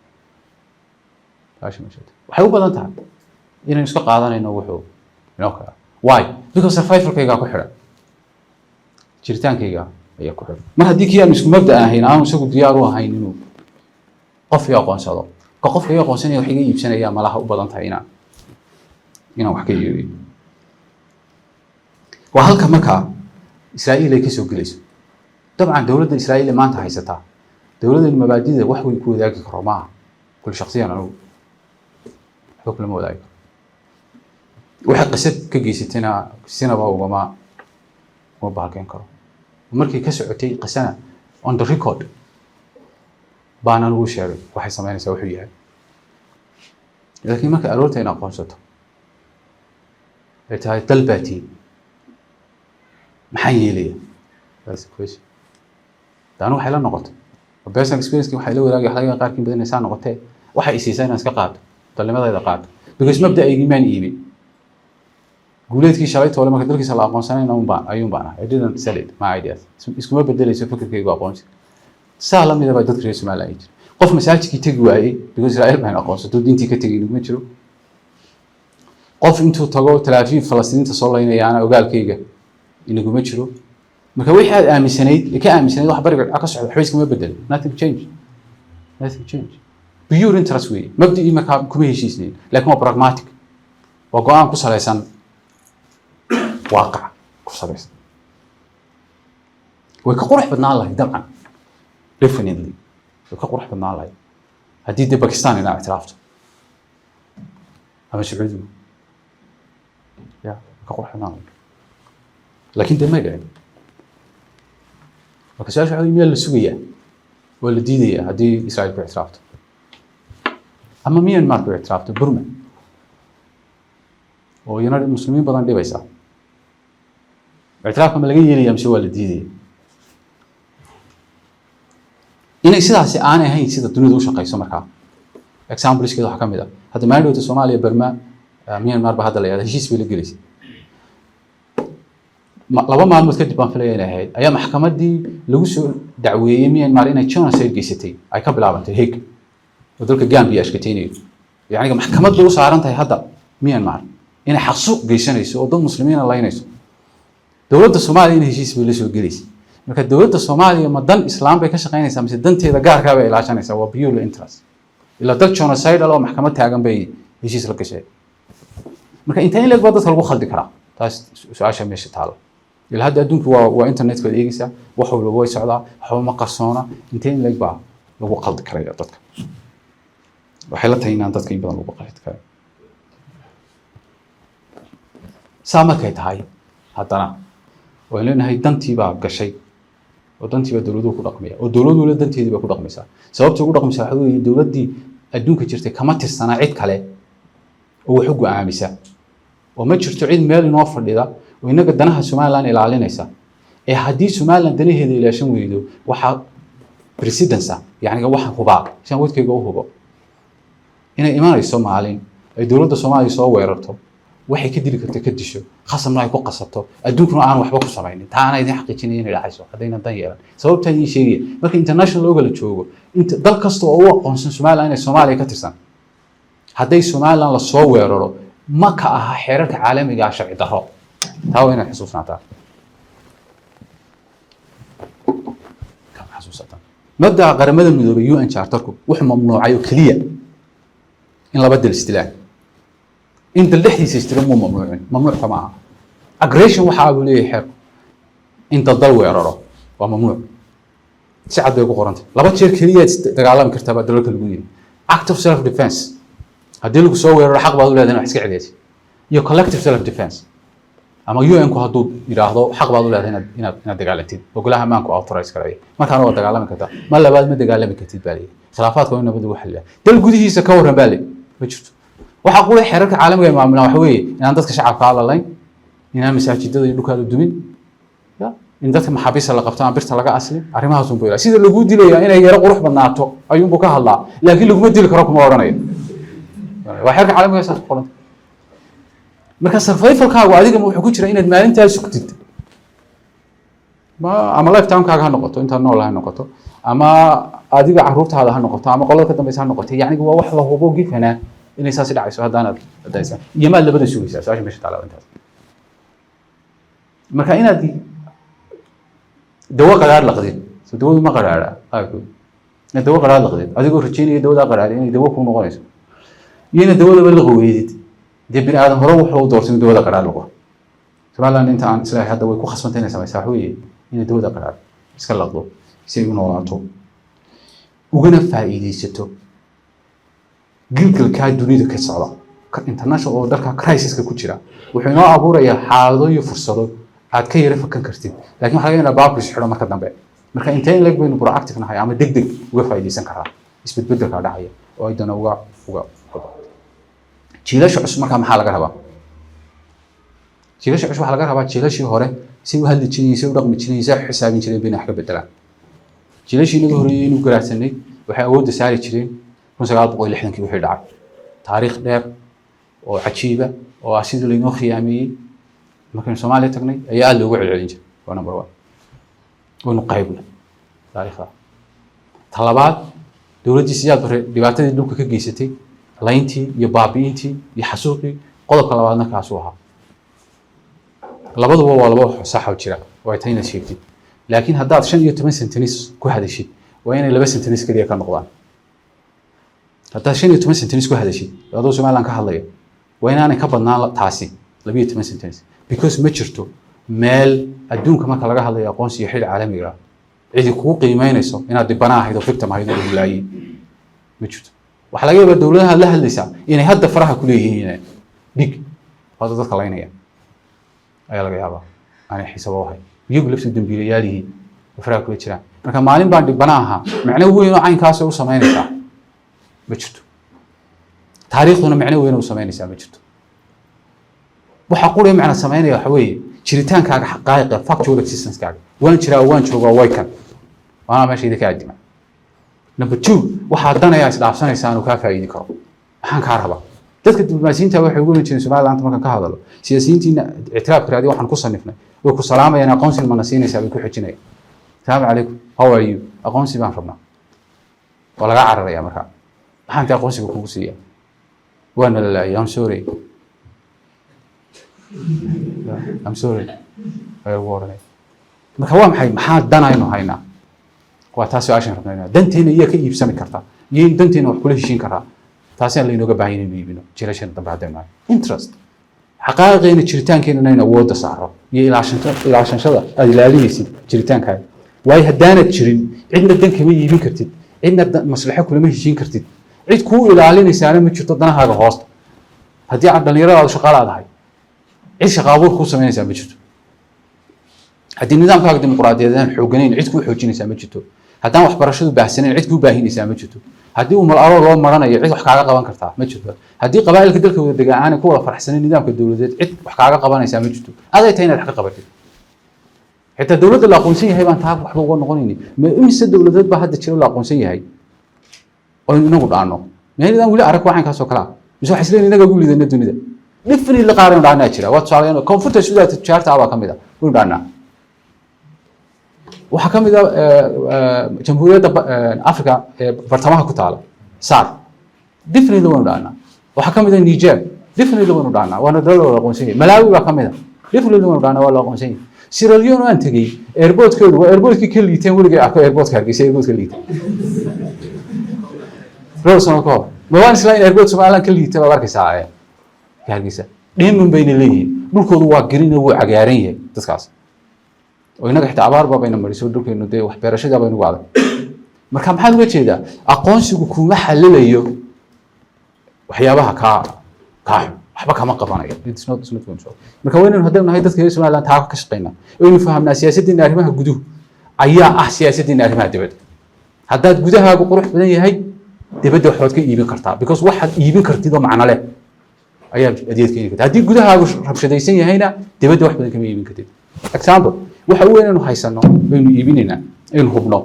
B: saasha meesha waxay u badan tahay inaan iska qaadanayno wuxuu inoo kala why because survival-kayga ku xiran jiritaankayga ayaa ku xiran mar haddii kii aan isku mabda ahayn aan isagu diyaar u ahayn inuu qof iyo aqoonsado ka qofka iyo aqoonsanaya wax iga iibsanaya malaha u badan tahay inaan wax ka iibiyo waa halka markaa Israa'iil ay ka soo gelayso dabcan dawladda Israa'iil maanta haysata dawladda mabaadi'da wax way ku wadaagi karo ma kul shakhsiyan anigu xog lama wadaagi waxa qasad ka geysatayna sinaba ugama baahan karo markii ka socotay qasana on the record baan anigu sheegay waxay sameynaysaa wuxuu yahay laakiin marka aroorta in aqoonsato ay tahay dalbaati maxay yeelaya that's the question taanu waxay la noqotay personal experience waxay la wadaagay xalaqada qaarkiin badanaysaa noqotay waxay isiisay inaan iska qaato dalnimadayda qaato because mabda ay iimaan iibin guuleedkii shalay toole marka dalkiisa la aqoonsanayna ayuun baan I didn't sell it my ideas iskuma bedelayso fikirkayga aqoonsi saa la midaba dadka reer Soomaaliya ay jir qof masaajidkii tagi waayay because Israa'iil baan aqoonsato diintii ka tagay ma jiro qof intuu tago talaafiin Falastiiniinta soo leynayaana ogaalkayga inaguma jiro marka wixii aad aaminsanayd wax bariga ka socdo waxba iskuma bedel nothing change pure interest way mabdii marka kuma heshiisneen laakiin waa pragmatic waa go'aan ku salaysan واقع كسرس وكقرح بدنا الله طبعا definitely وكقرح بدنا الله هدي دي باكستان هنا اعترافته أما سعودي يا كقرح بدنا الله لكن ده ما قاعد وكسر سعودي مين السورية ولا دي هدي إسرائيل باعترافته أما مين ما باعترافته برما وينادي المسلمين بدنا دي بيسا اعتراف ما لقي لي يمشي والديدي إن سيداس أنا هاي سيدا دنيا دوشة قيسو مركا examples كده حكم ده هذا ما يدوت الصومالية برما ميانمار بهذا اللي هذا هيش بالإنجليزي لما ما المتكتب عن فلان هاي أيام محكمة دي لوسو دعوية ميانمار إنها تشونا سيد جيستي أي قبل عبنت هيك ودولك جام بياش كتيني يعني محكمة دوس عارنتها هذا ميانمار إنها حقوق جيشان يسوع ضد المسلمين الله ينسوا دولة الصومالية إنها هيش بالإسو إنجليزي marka dawladda Soomaaliya ma dan Islaam bay ka shaqeynaysaa mise danteeda gaarka ah bay ilaashanaysaa waa pure interest ila dad genocide oo maxkamad taagan bay heshiis la gashay marka inta in laga dadka lagu khaldi karaa taas su'aasha meesha taalo ila hadda adduunku waa internet-ka eegaysa wax walba way socdaa waxba ma qarsoona inta in lagu khaldi karaa dadka waxay la tahay in dadka in badan lagu khaldi karaa saamarkay tahay haddana waa leenahay dantii baa gashay ودنتي بدولدو كدقميا ودولدو لا دنتيدي با كدقميسا sababta ugu dhaqmaysa waxa weeye dawladii adduunka jirtay kama tirsanaa cid kale oo wax ugu aamisa oo ma jirto cid meel inoo fadhida oo inaga danaha Soomaaliland ilaalinaysa ee hadii Soomaaliland danaheeda ilaashan weydo waxa presidency يعني waxaan hubaa shan wadkayga u hubo inay imaanayso maalin ay dawladda Soomaaliya soo weerarto waxay ka dili kartaa ka disho khasabna ay ku qasato adduunkuna aan waxba ku samaynin taana idin xaqiijinayeen inay dhacayso hadayna dan yeelan sababta ay sheegay marka international looga la joogo inta dal kasta oo u aqoonsan Soomaaliya inay Soomaaliya ka tirsan haday Soomaaliland la soo weeraro ma ka aha xeerarka caalamiga ah sharci darro taa waa inay xusuusnaataa ka xusuusnaataa mabda qaramada midoobay UN Charterku wuxuu mamnuucay kaliya in laba dal istilaan in dal dhexdiisa istilaan mamnuuc kama aha aggression waxa uu leeyahay xeer in dal weeraro waa mamnuuc si cad bay ku qorantay laba jeer kaliya dagaalami kartaa dalalka lagu yiri act of self defense haddii lagu soo weeraro xaq baad u leedahay wax iska celiyeed iyo collective self defense ama UN ku hadduu yiraahdo xaq baad u leedahay inaad dagaalantid ogolaha maanku authorize karay markaana waa dagaalami kartaa ma labaad ma dagaalami kartid baalay khilaafaadka waa nabad ugu xalliya dal gudihiisa ka waran baalay ma jirto waxa qulay xeerarka caalamiga ee maamulana waxa weeye inaan dadka shacabka la layn inaan masaajidada iyo dhulka la dumin in dadka maxaabiista la qabto aan birta laga aslin arrimahaas uu booyay sida lagu dilayaa inay yara qurux badnaato ayuu ka hadlaa laakiin laguma dili karo kuma oranayo waa xeerarka caalamiga ee sax qoran marka survival-kaagu adiga wuxuu ku jira inaad maalintaas sugtid ma ama lifetime-kaaga ha noqoto inta nool ha noqoto ama adiga caruurtaada ha noqoto ama qolada ka dambaysa ha noqoto yani waa wax la hubo gifana inay saasi dhacayso haddaanad hadaysan iyo ma labada sugaysaa saasha meesha taala intaas marka inaad dawo qaraar laqdid dawo ma qaraara ayku dawo qaraar laqdid adigoo rajeynaya dawada qaraar inay dawo ku noqonayso iyana dawada la qoweydid dibin aadan hore wuxuu doortay dawada qaraar lagu Soomaaliland inta aan islaahay hadda way ku khasbantay inay samaysaa weeye inay dawada qaraar iska laqdo si ay u noolaato ugana faa'iideysato gilgalka dunida ka socda ka international oo dalka crisis-ka ku jira wuxuu inoo abuurayaa xaalado iyo fursado aad ka yara fakan kartid laakiin waxa laga yaabaa baabkiis xidho marka dambe marka intee in lag baynu proactive nahay ama degdeg uga faa'iideysan karaa isbedbedelka dhacaya oo ay dana uga jiilasha cusub marka maxaa laga rabaa jiilasha cusub waxa laga rabaa jiilashii hore si u hadli jireen si u dhaqmi jireen si xisaabin jireen bina wax ka bedelaan jiilashii inaga horeeyay inuu garaadsanay waxay awoodda saari jireen 1960kii wixii dhacay taariikh dheer oo cajiiba oo asidoo laynoo khiyaamiyay markaan Soomaaliya tagnay ayaa aad loogu celcelin jiray waa number 1 wanu qaybna taariikhda talabaad dawladda siyaad bare dhibaatadii dhulka ka geysatay layntii iyo baabiintii iyo xasuuqii qodobka labaadna kaas uu ahaa labaduba waa laba sax oo jira oo ay tayna sheegtay laakiin haddaad 15 sentence ku hadashid waa inay 2 sentence kaliya ka noqdaan haddaad 15 sentence ku hadashid adoo Soomaaliland ka hadlaya waa inaanay ka badnaan taasi 12 sentence because ma jirto meel adduunka marka laga hadlayo aqoonsi iyo xil caalamiga ah cidi kugu qiimeynayso inaad dibana ahayd oo victim ahayd oo laayay ma jirto waxa laga yaabaa dawladaha la hadlaysa inay hadda faraha ku leeyihiin big wada dadka laynaya ayaa laga yaabaa aanay xisaabo ahay iyagu laftu dambiilayaalihiin faraha ku jiraan marka maalin baan dibana ahaa macna weyn oo caynkaas u sameynaysa ma jirto taariikhduna macna weyn oo sameynaysa ma jirto waxa qulay macna sameynaya waxa weeye jiritaankaaga xaqaaqiqa factual existence-kaaga waan jiraa waan joogaa way kan waana meesha idinka adima number 2 waxa danaya isdhaafsanaysaa inuu ka faa'iidi karo waxaan ka rabaa dadka diblomaasiyiinta waxay ugu jireen Soomaaliland markaan ka hadalo siyaasiyiintiina ictiraaf karaadi waxaan ku sanifnay way ku salaamayaan aqoonsi ma nasiinaysaa way ku xijinayaan assalaamu calaykum how are you aqoonsi baan rabnaa wala ga cararaya marka waxaan ka aqoonsiga kugu siiyaa waan la I'm sorry I'm sorry ay warnay marka waa maxaa danayno haynaa waa taas oo aan rabnaa danteena iyo ka iibsami kartaa iyo danteena wax kula heshiin karaa taas aan leeyahay baahin inuu iibino jilashan dambe hadana interest xaqaaqiina jiritaankeena inaan awoodda saaro iyo ilaashashada aad ilaalinaysid jiritaankaaga way hadaanad jirin cidna dan kama iibin kartid cidna maslaxo kulama heshiin kartid cid ku ilaalinaysaana ma jirto danahaaga hoosta haddii aad dhalinyarada shaqaalaadahay cid shaqaabuur ku sameynaysaa ma jirto haddii nidaamkaaga dimuqraadiyadeed xooganayn cid ku xoojinaysaa ma jirto haddaan waxbarashadu baahsanayn cid ku baahinaysaa ma jirto haddii uu mal-aro loo maranayo cid wax kaaga qaban kartaa ma jirto haddii qabaa'ilka dalka wada degaan aan ku wada faraxsanayn nidaamka dawladeed cid wax kaaga qabanaysaa ma jirto aday tahay inaad wax ka qabatid حتى الدولة اللي أقونسية هي بان تعرف وحبوا نقوليني ما إمس الدولة ذات بهذا الشيء اللي أقونسية هي أو نقول عنه يعني إذا نقول أرك واحد كاسو كلام مش حسلين إنك أقول إذا الدنيا ده نفني اللي قارن عنا كذا واتساب يعني كونفورت السوداء تشارت على كم ده نقول عنه وحكم إذا جمهورية أفريقيا برتمها كتالة صار دفني اللي نقول عنه وحكم إذا النيجر دفني اللي نقول عنه وأنا دولة أقونسية ملاوي وحكم إذا دفني اللي نقول عنه ولا أقونسية سيراليون وأنت جي إيربورت كله وإيربورت كل يتم ولا جاي أكو إيربورت كارجي إيربورت كل يتم روسنا كوا ما وان سلاين إيربورت سمعنا كل يتم بارك ساعة كارجي سا دين من بين اللي نقول واقرين وعجارية تسكاس وهنا حتى عبارة بين مريسو دوك إنه ده وحبيرش ده بينو بعض مركب حال وجه ده أقونس يكون محل ليه وحيابها كا waxba kama qabanayo it's not control marka weyn inuu hadana hay dadka Soomaaliland taa ka shaqeynaa inuu fahamnaa siyaasadda arrimaha guduhu ayaa ah siyaasadda arrimaha dibadda haddaad gudahaagu qurux badan yahay dibadda waxaad ka iibin kartaa because waxaad iibin kartid oo macna leh ayaa adeedka iibin kartaa haddii gudahaagu rabshadaysan yahayna dibadda wax badan kama iibin kartid example waxa weyn inuu haysano inuu iibinayna inuu hubno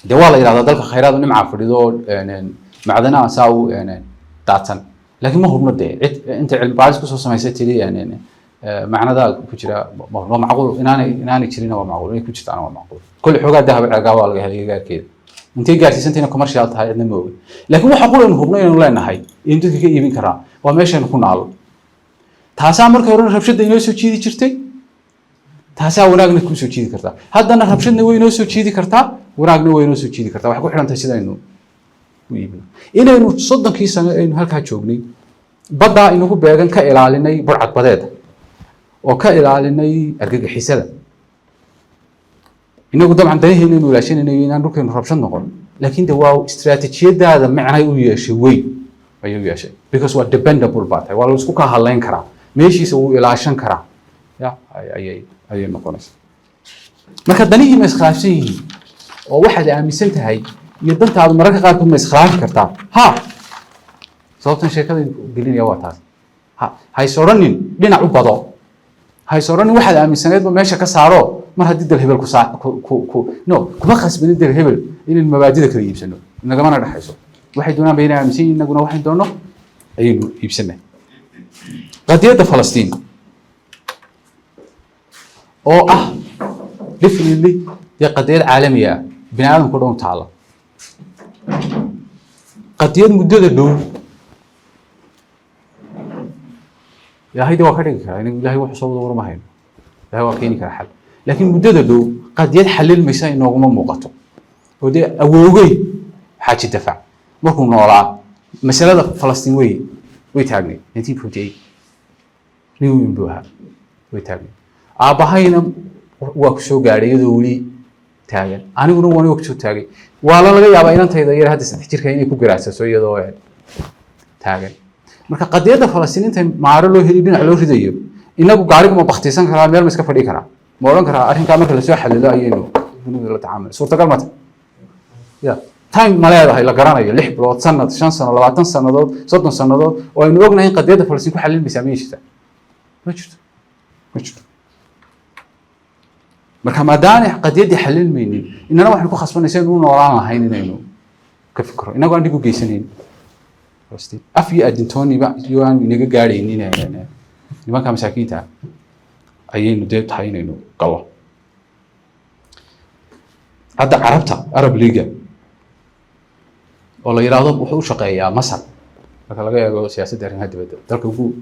B: de waa la yiraahdaa dalka khayraad nimca fadhido macdanaha saaw daatan لكن ما هو بنده أنت علم بعض كسر سمايسات لي يعني معنى ذا كشرا ما معقول إناني كشرينا ومعقول إني كشرت أنا ومعقول كل حاجة ده بعقاب على هذه كذا أنت قاعد تسنتين كوميرشال هاي النمو لكن ما حقول إنه هو بنينا ولا نهاي أنت كي يبين كرا وماشي نكون على تحسا أمر كورن ربشة ينوسو شيء كشرتي تحسا وناق نكون شو شيء كرتا هذا أنا ربشة نوي ينوسو شيء كرتا وناق نوي ينوسو شيء كرتا وحقول حنا تحسي إنه إنه صدق كيس إنه هالكاتشوبني بدأ إنه هو بيعن كإعلاني برعت بدأ وكإعلاني أرجع حسابه إنه قدام عندنا هنا إنه لاشين إنه ينادوك إنه ربشان نقول لكن ده واو استراتيجية ده هذا معناه ويشوي ويشوي because what dependable part والله سكوكا هالين كرا ماشي سو إعلان كرا يا أي مقولش ما كدنيه مسخافين وواحد عم يسنته هاي يدنت هذا مرة قاعد مسخاف كرتا ها صوتنا شركة قليل يا واتاس ها هاي صورني لنا عبادة هاي صورني واحد عم يسند ماشي كسعره ما هديد الهبل نو كم خس بندي الهبل إن المبادئ كذي يبسنو إن كمان راح يصير واحد دونا بين عمسين نقولنا واحد دونا أي يبسنه قضية فلسطين أو definitely هي قضية عالمية بني آدم كلهم تعالى قضية مدة دو يا هيدا واحد يعني لا هو حصول دور ما هين لا هو كيني كحل لكن مدة دو قضية حل المسائل إنه ما موقته ودي أوجي حاجة دفع ما كنا ولا مسألة فلسطين ويتاجني نتي بروتي نيو ينبوها ويتاجني أباهينا وقشوا قاعد يدولي تاجن أنا أقول وأنا وقشوا تاجي والله لا يا باينا تيدا يرى هذا سنحكي كأني كوجراسة سوية ضوء تاجن marka qadiyada Falastiiniinta maaro loo helin dhinac loo ridayo inagu gaariga ma baxtaysan karaa meel ma iska fadhi karaa ma oran karaa arrinka marka la soo xalilo ayaynu la tacaamul suurtagal ma ya time ma leedahay la garanayo 6 bilood sanad 5 sano 20 sanadood 30 sanadood oo aynu ognahay qadiyada Falastiin ku xalil misaamiyaysta ma jirto marka maadaana qadiyadii xalil meeynin inana waxaan ku khasbanaysaa inuu noolaan lahayn inaynu ka fikro inagu aan digu geysanin أفي أدنتوني بقى يوان نيجا قارين يعني ما كان مساكينها أيين نديت حين إنه قلا هذا عربتها عرب ليجا والله يراضب وحوش شقيا مصر لكن لقى سياسة دارين هذا بدو ترك وجو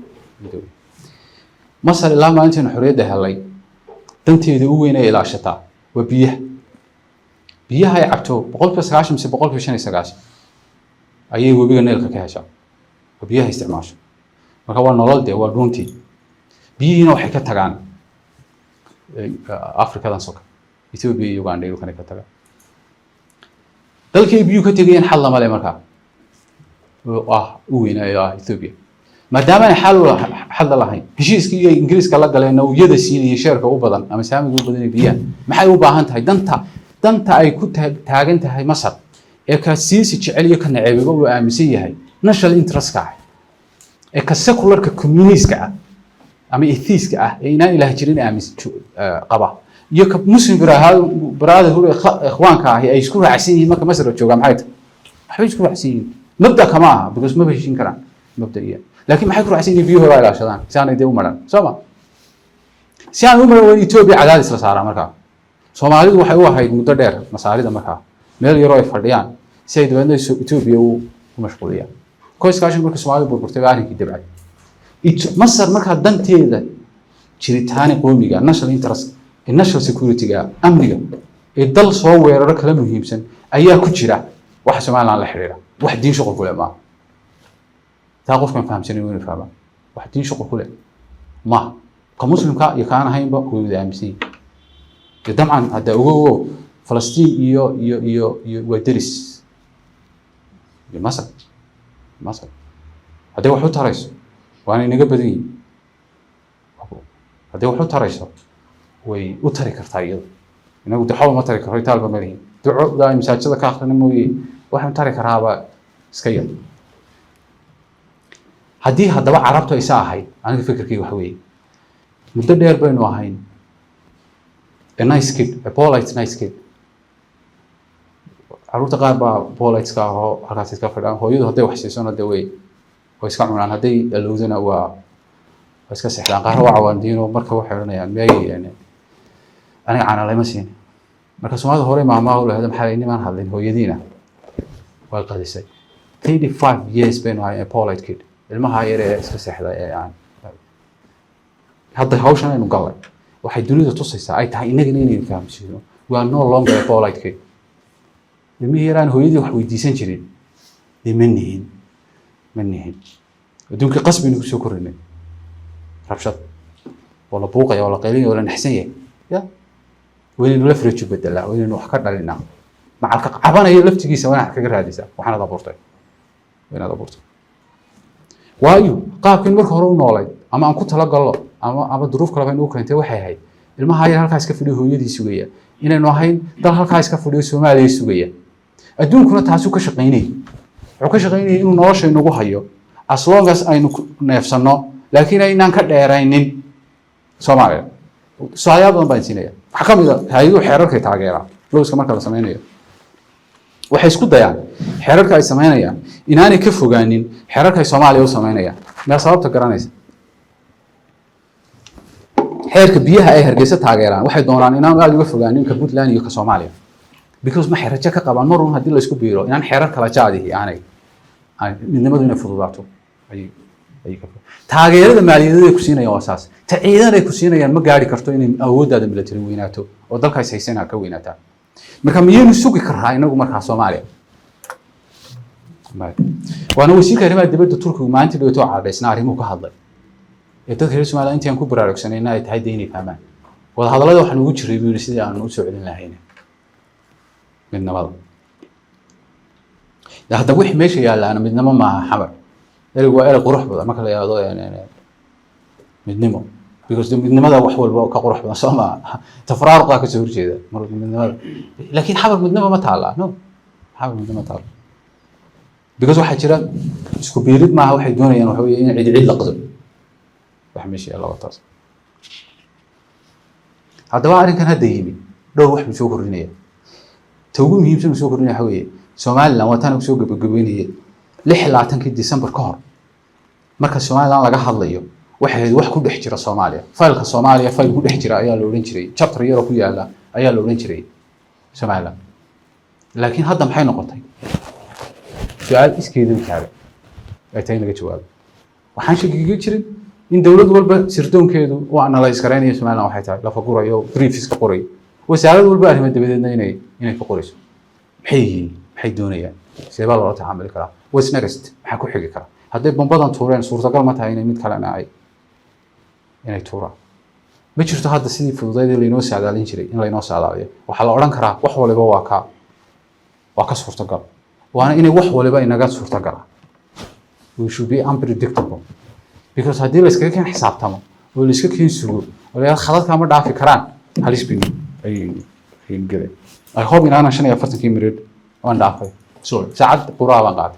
B: مصر لا ما أنت نحرية ده هلاي تنتي ذوين إلى الشتاء وبيه هاي عبتو بقول بس عاش مس بقول في شنو سجاش ayay webiga neelka ka heshaa oo biyaha isticmaasho marka waa nolol de waa runtii biyihiina waxay ka tagaan Afrikadan soka Ethiopia iyo Uganda iyo kan ka tagaan dalkay biyo ka tagayeen xal lama leh marka u weynaayo Ethiopia maadaama ay xal lahayn heshiiskii ay Ingiriiska la galeen oo iyada siinayay sheerka u badan ama saamiga u badan ee biyaha maxay u baahan tahay danta ay ku taagan tahay Masar كسياسي جعليه كنعيبه وآمسيه هاي national interest كاه كسيكولر ككوميونيست كاه أما إثيس كاه إنان إلى هجرين آمس قبا يك مسلم براد هو إخوانك هي يشكون عسين ما كمسر الجوجا معايت حبي يشكون عسين مبدأ كمان بس ما بيشين كلام مبدئيا لكن ما حيكون عسين يبيه ولا شلون سان يديو مرن سما سان عمر ويتوبي على هذا الصار مركا سومالي waxay u ahayd muddo dheer masaarida markaa meel yar oo ay fadhiyaan si ay dibadda Itoobiya u mashquuliyaan qoyskaashin markii Soomaaliya burburtay arrinkii dibcay Masar markaa danteeda jiritaani qoomiga national interest national security ga amniga ee dal soo weeraro kala muhiimsan ayaa ku jira wax Soomaaliland la xiriira wax diin shaqo ku leh ma taa qofkan fahamsan inuu fahmo wax diin shaqo ku leh ma ka muslimka iyo kaan ahaynba ku aaminsan طبعا هذا هو فلسطين يو ودرس بمصر هذا هو حوت رئيس وانا نقبلني هذا هو حوت رئيس وترك كرتايل انا قلت حاول ما ترك كرتايل بمري دعو دائما مساجد كاخرنا موي waxaan tari karaaba iska yar hadii hadaba carabtu ay saahay aniga fikirkii wax weey muddo dheer baynu ahayn a nice kid, a polite nice kid. عروض قاربة polite كاه حركات كافر هو يده هدي وحسيسون هدي وي ويسكع من عن هدي اللوزنا و ويسكع سحلان قهوة عواندين ومركب وحرنا يعني ماي يعني أنا عنا لا مسين مركز هذا هو مع ما هو هذا محليني ما نحلين هو يدينا والقديسي 35 years بينه a polite kid المهاير يسكع سحلا يعني هذا هوشنا إنه قال waxay dunida tusaysaa ay tahay inaga inay fahamsiino waa no longer a polite kid mihiiraan hooyadii wax weydiisan jireen manihin adduunka qasbi inuu soo korinay rabshad wala buuqaya wala qaylinaya wala naxsan yahay ya weyn la firiyo bedela weyn wax ka dhalina macalka cabanayo laftigiisa waxa kaga raadisa waxana daburtay weyn daburtay waayo qaabkan marka hore u noolay ama aan ku tala galo ama duruuf kale inuu keentay waxay ahayd ilmaha yar halkaas ka fadhiyo hooyadii sugaya inaynu ahayn dal halkaas ka fadhiyo Soomaaliya sugaya adduunkuna taasoo ka shaqeynay wuxuu ka shaqeynay inuu nolosha inagu hayo as long as aynu neefsano laakiin aynaan ka dheeraynin Soomaaliya sooyaab badan baan siinaya waxa kamid ah hay'adu xeerarka taageera lowska marka la sameeyo waxay isku dayaan xeerarka ay sameynayaan inaanay ka fogaanin xeerarka ay Soomaaliya u sameynayaan ma sababta garanaysa xeerka biyaha ay hargeysa taageeraan waxay doonaan inaan aad uga fogaanin ka Puntland iyo ka Soomaaliya because ma xeeraja ka qabaan marun hadii la isku biiro inaan xeerar kala jaadihi aanay midnimadu inay fududaato ay ka taageerada maaliyadeed ku siinayaan wasaas ta ciidan ay ku siinayaan ma gaari karto inay awoodada military weynaato oo dalkaas haysana ka weynaataa marka miyaynu sugi karaa inagu markaa Soomaaliya waana wasiirka arrimaha dibadda Turkiga maanta dhawaato caadeysna arrimuhu ka hadlay dadka reer Soomaaliya intii aan ku baraarugsanayna ay tahay deynay fahmaan wada hadallada waxaan ugu jiray buu sidii aan u soo celin lahayn midnimada hadda wixii meesha yaalaana midnimo ma xamar erey waa erey qurux badan marka la yiraahdo midnimo because midnimada wax walba ka qurux badan Soomaa tafraaruqa ka soo horjeeda mar midnimada laakiin xamar midnimo ma taala no xamar midnimo taala because waxa jira isku biirid ma waxay doonayaan waxa weeye in cid la qado waxmeeshii Allah wataas hadaba arrinkan hadda yimi dhowr wax soo korinaya tawgu muhiimsan soo korinaya waxa weeye Soomaaliland waa tan soo gabagabeynayay 26 December ka hor marka Soomaaliland laga hadlayo waxay wax ku dhex jira Soomaaliya faylka Soomaaliya fayl ku dhex jira ayaa la oran jiray chapter yar oo ku yaala ayaa la oran jiray Soomaaliland laakiin hadda maxay noqotay su'aal iskeedu kaaga ay tahay laga jawaabo waxaan sheegay jiray in dawlad walba sirdoonkeedu oo analyze gareynaya Soomaaliland waxay tahay la fagurayo briefs ka qoray wasaarad walba arrimaha dibadeedna inay ka qorayso maxay doonayaan seeba loo tacaamuli karaa what's next maxaa ku xigi kara hadday bombadan tuureen suurtagal ma tahay inay mid kale inay tuuraan ma jirto hadda sidii fududeed ee inoo saadaalin jiray in la inoo saadaaliyo waxa la oran karaa wax waliba waa ka suurtagal waana inay wax waliba inaga suurtagal we should be unpredictable because hadii la iskaga keen xisaabtamo oo la iska keen sugo oo la khadadka ma dhaafi karaan halis bin ay gale I hope in ana 45 minute on dhaafay sorry saacad quraaba qaad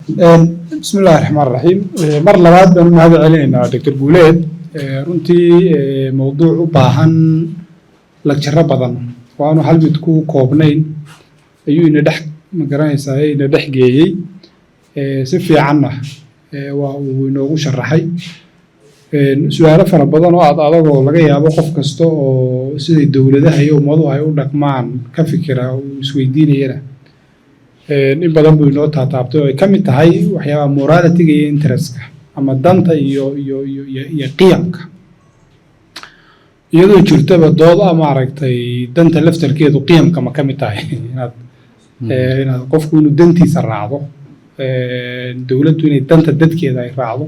A: بسم الله الرحمن الرحيم مر لبعض بأنه هذا علينا دكتور بوليد runtii mowduuc u baahan lagjarro badan oo aanu hal mid ku koobnayn ayuu ina dhex magaranaysaa ina dhex geeyey si fiicanna waa uu inoogu sharaxay su-aalo fara badan oo adagoo laga yaabo qof kasta oo siday dowladaha iyo ummaduhu ay u dhaqmaan ka fikira uu isweydiinayana in badan buu inoo taataabtay oo ay ka mid tahay waxyaabaha morality-ga iyo interestka ama danta iyo qiyamka iyadoo jirtaba dood maaragtay danta laftarkeedu qiyamka ma ka mid tahay inaad qofku inuu dantiisa raacdo dowladdu inay danta dadkeeda ay raacdo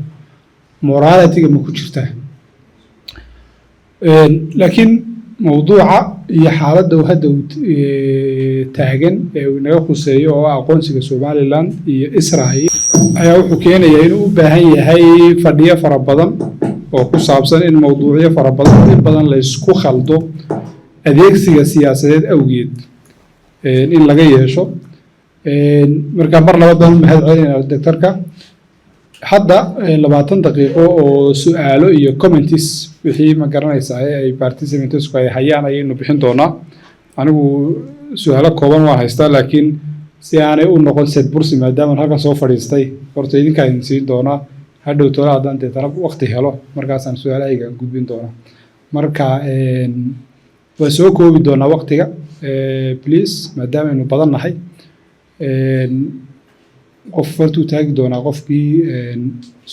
A: morality-ga ma ku jirtaa laakiin mowduuca iyo xaaladda hadda taagan ee uu inaga khuseeyo oo aqoonsiga Somaliland iyo Israel ayaa wuxuu keenayaa inuu u baahan yahay fadhiyo fara badan oo ku saabsan in mowduucyo fara badan la isku khaldo adeegsiga siyaasadeed awgeed in laga yeesho marka mar labaad mahad celinayna doctorka hadda 20 daqiiqo oo su'aalo iyo comments wixii ma garanaysaa ay participants ay hayaan ayaynu bixin doonaa anigu su'aalo kooban waan haystaa laakiin si aanay u noqon sad bursi maadaama halkan soo fadhiistay horta idinka idin siin doonaa hadhow toona haddaan deetana waqti helo markaasaan su'aalahayga gudbin doonaa marka waa soo koobi doonaa waqtiga please maadaama aynu badan nahay qof fartuu taagi doonaa qofkii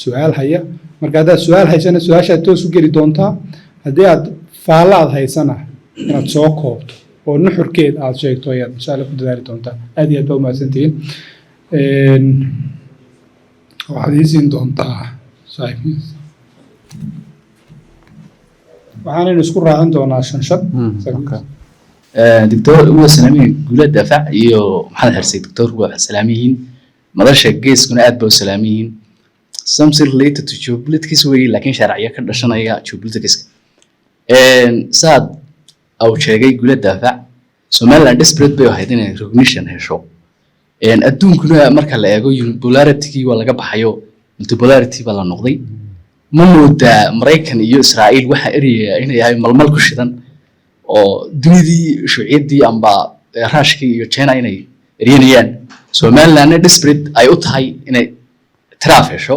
A: su'aal haya marka haddaad su'aal haysana su'aashaad toos u geli doontaa haddii aad faalla aad haysana inaad soo koobto oo nuxurkeed aad sheegto ayaad insha Allah ku dadaali doontaa aad iyo aad baa umahadsantihiin waxaad ii siin doontaa saaxiibkiis waxaanaynu isku raacin doonaa shan
C: دكتور هو سلامي قولة دفع يو محل هرسي دكتور هو سلاميين مدرسة جيس كنا أدبو سلاميين something related to geopolitics way لكن شرعية كده عشان هي geopolitics ساد أو شيء قولة دفع Somaliland desperate بيو هيدين recognition هشوا الدون كنا مركز لاقو polarity ولا جب حيو multipolarity ولا نقضي ممود أمريكا iyo إسرائيل waxa area هنا yahay malmal ku shidan oo dunidii shuuciidii amba raashkii iyo China inay eriyeen Somaliland desperate ay u tahay inay tiraaf hesho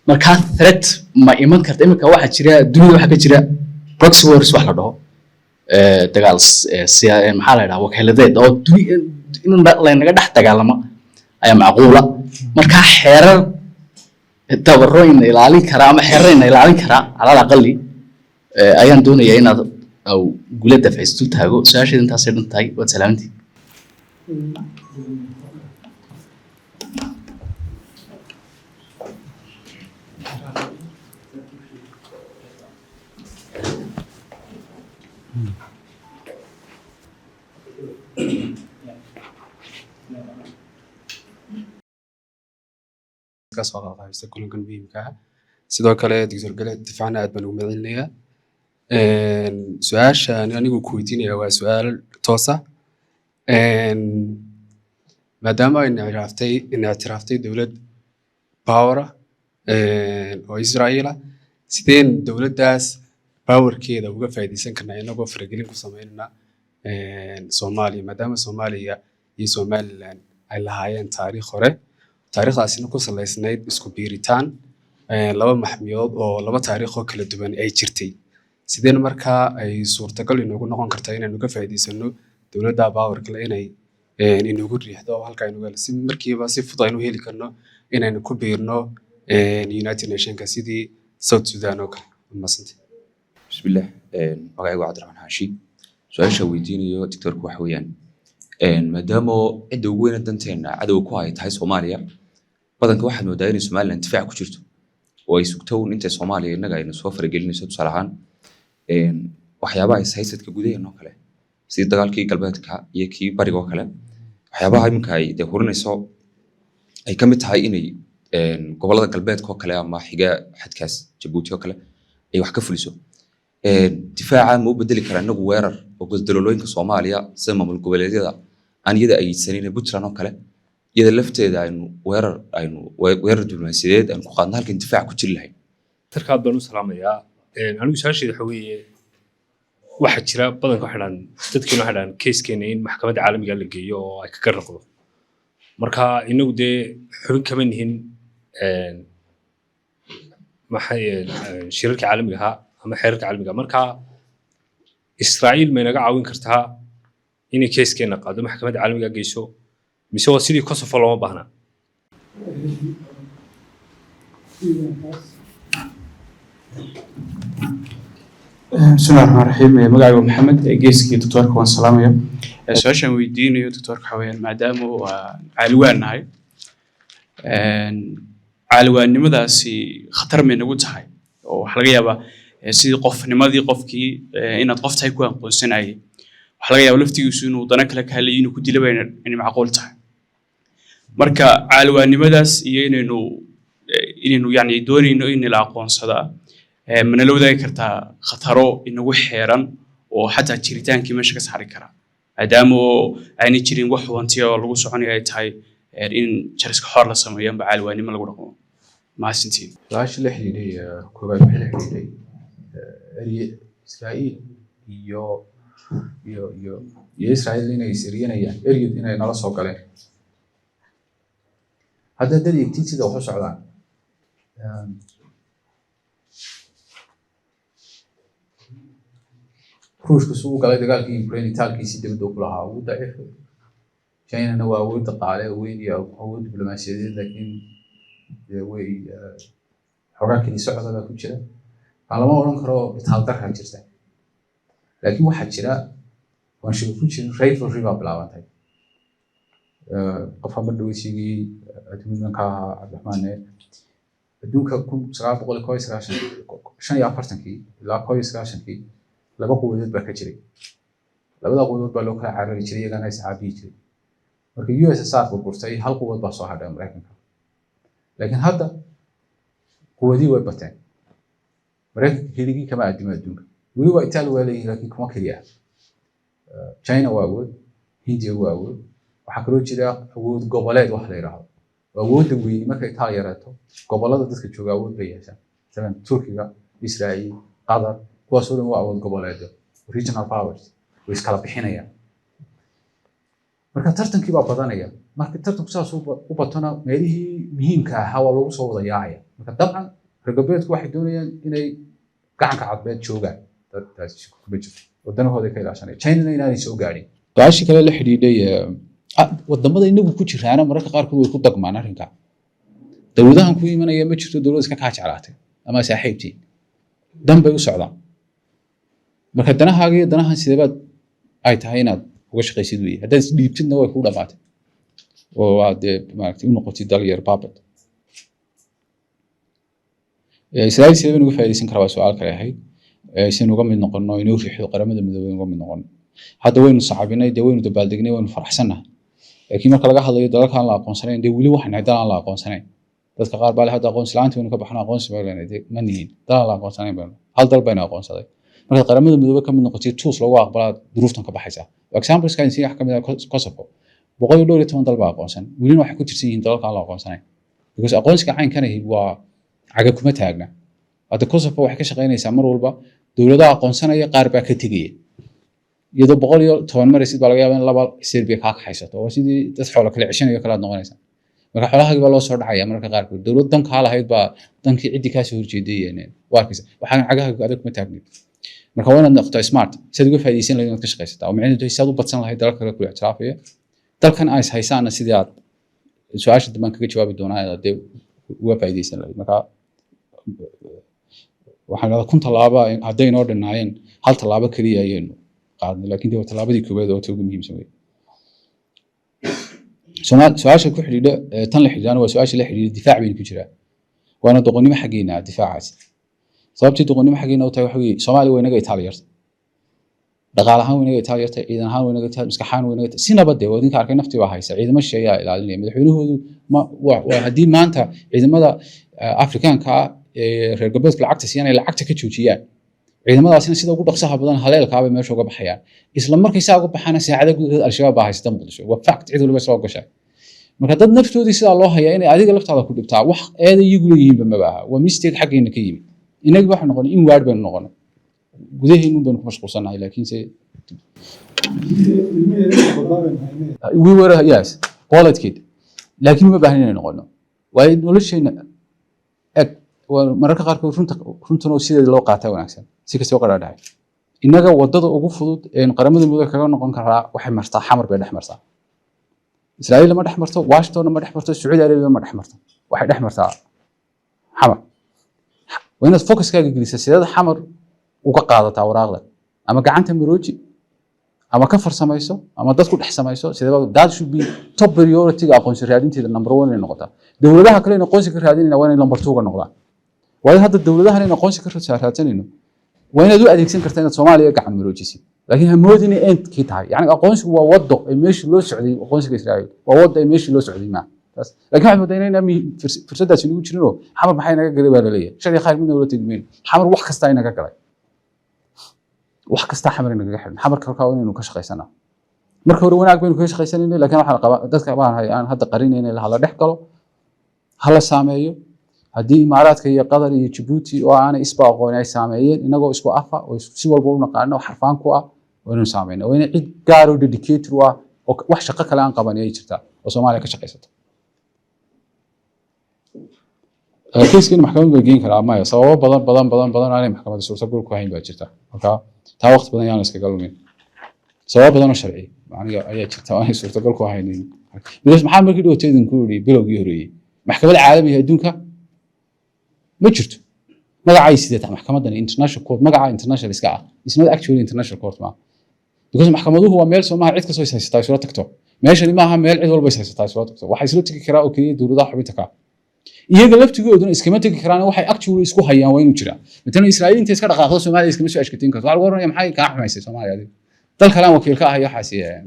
C: marka threat ma iman karta imika waxa jira dunida waxa ka jira proxy wars wax la dhaho dagaal maxaa la yiraahdaa wakiiladeed oo in la naga dhex dagaalamo ayaa macquula marka xeerar tabarroyn ilaalin kara ama xeerarna ilaalin kara ala aqali ayaan doonayaa inaad أو قلت دفع استلتهاجو ساشة أنت صير أنت هاي وسلامتي.
D: kasoo qaadaysta kulankan muhiimka ah sidoo kale doctor Galad difacna aad baan ugu mahadcelinayaa su-aashaan anigu ku weydiinaya waa su-aal toos ah maadaama ay ictiraaftay dowlad power oo Israa'iil ah sideen dowladdaas powerkeeda uga faa'iideysan karnaa inagoo faragelin ku sameynayna Soomaaliya maadaama Soomaaliya iyo Somaliland ay lahaayeen taariikh hore taariikhdaasina ku salaysnayd isku biiritaan laba maxmiyood oo laba taariikh oo kala duwan ay jirtay sideen markaa ay suurtagal inoogu noqon kartaa inaynu ka faa'iideysano dowladda powerka inay inoogu riixdo halka aynu si markiiba si fudud aynu heli karno inaynu ku biirno United Nations sidii South Sudan oo kale maasante
E: bismillah magacaygu Cabdiraxmaan Xaashi su'aasha weydiinayo doctorku waxa weeyaan maadaama cidda ugu weyn danteena cadow ku ay tahay Soomaaliya badanka waxaan moodaa in Somaliland difaac ku jirto oo ay sugtoon inta Soomaaliya inaga aynu soo faragelinayso tusaale ahaan waxyaabaha saysadka gudaheena kale sida dagaalkii galbeedka iyo kii bariga oo kale waxyaabaha iminka ay horinayso ay ka mid tahay inay gobolada galbeedka oo kale ama xiga xadkaas Djibouti oo kale ay wax ka fuliso difaaca ma u bedeli karaan inagu weerar oo go'dololooyinka Soomaaliya sida maamul goboleedyada aan iyada ay sanina Puntland oo kale iyada lafteeda weerar diblomaasiyadeed aynu ku qaadno halkan difaac ku jiri lahayn.
F: tarkaad baan u salaamayaa anigu su-aasheeda waxa weeye waxaa jira badanka waxay dadkeena waxay dhahaan keyskeena in maxkamadda caalamiga la geeyo oo ay ka garnaqdo marka inagu dee xubin kama nihin maxay shirarka caalamiga ahaa ama xeerarka caalamiga marka Israa'iil ma inaga caawin kartaa inay keyskeena qaado maxkamadda caalamiga geyso mise waa sidii Kosovo looma baahna
G: بسم الله الرحمن الرحيم مقعد محمد جيسكي دكتورك وان سلامية سؤال ويديني دكتورك حوين ما دامو علوان هاي علوان نمدا سي خطر من وجه هاي وحلقة با سي قف نمدي قفكي إن قفت هاي كون قوسين هاي وحلقة لفتي يسون وضنك لك هالي إنه كدي لبين إني معقول تاع مركا علوان نمدا سي إنه يعني دوري إنه إن العقون صدا من لو ذاك كرتا خطروا إنه وحيران وحتى تشريتان كي مش كسر كرا أدامو أني تشرين وحوانتيا لو سعني أي تاي إن شرسك حار لسما يوم بعلواني ما لقوا مع سنتين.
B: لاش لحدي كوبا لحدي إسرائيل يو إسرائيل لنا يسيرين يعني أريد إن أنا صوق عليه هذا دليل كتير كذا وحش على روشك سوق على دقالكي يوكرين تالكي سيدي بدو كلها وضعيف شاين أنا وأود قالة وين يا أود دبلوماسية لكن وي حركة اللي سعودة ما كنت شراء على ما أقولن كرو بتهالتر هالجرسة لكن واحد شراء وانشوف كنت شراء ريت والربا بلاوان تاي قفا بدو يسيجي أتمنى كها عبد الرحمن بدون كم سرعة بقول كويس راشن شن يأفرتن كي لا كويس راشن كي لبا قوة بكتيري لبا قوة بلوكها عربي تري كان يسحبي تري marka USSR ku kurtay hal quwad baa soo hadhay Mareykanka laakiin hadda quwadii way bateen Mareykanka keligii kama adima adduunka wali waa Italy waa leeyahay laakiin kuma kaliya China waa awood India waa awood waxa kaloo jira awood goboleed wax la yiraahdo awoodda weyn marka Italy yaraato gobolada dadka jooga awood bay yeeshaan sida Turkiga Israa'iil Qatar kuwaas oo dhan waa awood goboleed regional powers way iskala bixinayaan marka tartankii baa badanaya marka tartanku saas u batana meelihii muhiimka ah waa lagu soo wada yaacaya marka dabcan ragabeedku waxay doonayaan inay gacanka cadbeed joogaan dadkaas ku bijirto wadanahooda ka ilaashanay China inaanay soo gaarin gaashi kale la xidhiidhay wadamada inagu ku jiraana mararka qaar way ku dagmaan arrinka dawladahan ku imanaya ma jirto dawlad iska ka jeclaatay ama saaxiibtiin dan bay u socdaan marka danahaaga iyo danahan sideebaad ay tahay inaad uga shaqaysid weey haddii isdhiibtidna way ku dhamaatay oo aad maaragtay u noqotid dalyar baabad Israa'iil sidee uga faa'iideysan karaa waa su'aal kale ahayd sideen uga mid noqono inuu riixdo qaramada midoobay uga mid noqono hadda waynu saxaabinay waynu dabaaldegnay waynu faraxsanahay laakiin marka laga hadlayo dalalka aan la aqoonsanayn weli waxaan haydaan aan la aqoonsanayn dadka qaar baa hadda aqoonsi la'aanta waynu ka baxnaa aqoonsi baa leenahay ma nihin dalaan la aqoonsanayn baa hal dal bayna aqoonsaday marka qaramada midoobay ka mid noqotay tools lagu aqbalaa duruuftan ka baxaysa examples kan si xakamada Kosovo boqol iyo 12 dal baa aqoonsan welina waxay ku tirsan yihiin dalalka aan la aqoonsanayn because aqoonsiga caynkan waa caga kuma taagna hadda Kosovo waxay ka shaqeynaysaa mar walba dawladaha aqoonsanaya qaar baa ka tagaya iyadoo 110 mar isid baa laga yaabaa in laba Serbia ka haysato oo sidii dad xoolo kala cishanayo kala noqonaysa marka xoolahaagi baa loo soo dhacaya marka qaar dawlad dan ka lahayd baa dankii cidii ka soo horjeedayeen waarkiisa waxaan cagaha adag kuma taagnin marka waa inaad noqoto smart sida uga faa'iideysan lahayd inaad ka shaqaysataa oo macnaheedu ay saad u badsan lahayd dalka kale ku ictiraafaya dalkan ay haysaana sidii aad su'aasha dambaan kaga jawaabi doonaa aad uga faa'iideysan lahayd marka waxaan leedahay kun talaabo hadday inoo dhinaayeen hal talaabo kaliya ayaynu qaadnay laakiin dee talaabadii koowaad oo ugu muhiimsan weey su'aasha ku xidhiidha tan la xidhiidhana waa su'aasha la xidhiidha difaac weyn ku jira waana doqonnimo xageena difaacaasi sababtii doqonnimo xageena u tahay waxa weeye Soomaaliya way naga Itaaliyarta dhaqaale ahaan way naga Itaaliyarta ciidan ahaan way naga Itaaliyarta maskax ahaan way naga sinaba dee wadinka arkay naftii waa haysa ciidamo shisheeya ilaalinaya madaxweynahoodu waa haddii maanta ciidamada Afrikaanka reer galbeedka lacagta siiyaan lacagta ka joojiyaan ciidamadaasina sida ugu dhaqsaha badan haleelka bay meesha uga baxayaan isla markay saa uga baxana saacada gudaheed al-shabaab baa haysta Muqdisho waa fact cid walba soo gashay marka dad naftoodii sidaa loo hayaa inay adiga laftaada ku dhibtaa wax eeda iyagu leeyihiinba maba aha waa mistake xaggeena ka yimid inaga waxay noqonay in waard baynu noqonay gudaheenu baynu ku mashquulsanahay laakiinse we were yes quality laakiin ma baahan inay noqono waayo nolosheena eg mararka qaarkood runtan oo sideeda loo qaataa wanaagsan si kasta oo qaraadhahay inaga wadada ugu fudud ee qaramada muddo kaga noqon karaa waxay martaa xamar bay dhex martaa Israa'iil ma dhex marto Washington ma dhex marto Saudi Arabia ma dhex marto waxay dhex martaa xamar wayna focuskaaga gelisaa sideeda xamar uga qaadataa waraaqda ama gacanta marooji ama ka farsamayso ama dadku dhex samayso sidaba that should be top priority ga aqoonsi raadinteeda number 1 ay noqotaa dawladaha kale in aqoonsi ka raadinayna waa in number 2 ga noqdaan waayo hadda dawladaha in aqoonsi ka raadsanayno waa inaad u adeegsan kartaa inaad Soomaaliya gacan maroojisid laakiin ha moodin in end ki tahay yani aqoonsigu waa wado ay meeshii loo socday aqoonsiga Israa'iil waa wado ay meeshii loo socday ma taas laakiin waxaan moodaynaynaa fursadaas inuu jirino xamar maxay naga galay baa la leeyahay shaqo khayr midna wala tegmeen xamar wax kasta ay naga galay wax kasta xamar inaga xiran xamar ka kaawan inuu ka shaqeysana marka hore wanaag baynu ka shaqeysanayna laakiin waxa qaba dadka baan hay aan hadda qarinayna la dhex galo hala saameeyo haddii imaaraadka iyo qatar iyo Djibouti oo aanay isba aqoon ay saameeyeen inagoo isku afa oo si walba u naqaano xarfaan ku ah oo inuu saameeyno waa in cid gaar oo dedicated ah oo wax shaqo kale aan qaban ay jirtaa oo Soomaaliya ka shaqeysato kiiskan maxkamadda way geyn karaa ma sababo badan aanay maxkamadda suurtagal ku hayn baa jirta marka taa waqti badan yaan iska galmin sabab badan oo sharci macnaheedu ayaa jirta oo ay suurtagal ku haynin bilaas maxaa markii dhawteedin ku yiri bilowgii horeeyay maxkamadda caalamiga adduunka ma jirto magacay sidata maxkamaddan international court magaca international iska ah is not actually international court ma because maxkamaduhu waa meel Soomaaliya cid kastoo haysataa soo tagto meeshani ma aha meel cid walba haysataa soo tagto waxa isla tagi karaa oo kaliya dawladaha xubinta ka iyaga laftigooduna iskama tagi karaan waxay actually isku hayaan waa inuu jira midna Israa'iil inta iska dhaqaaqdo Soomaaliya iskama soo ashkatin karto waxa waran maxay ka xumaysay Soomaaliya dal kale wakiil ka ah xasiyan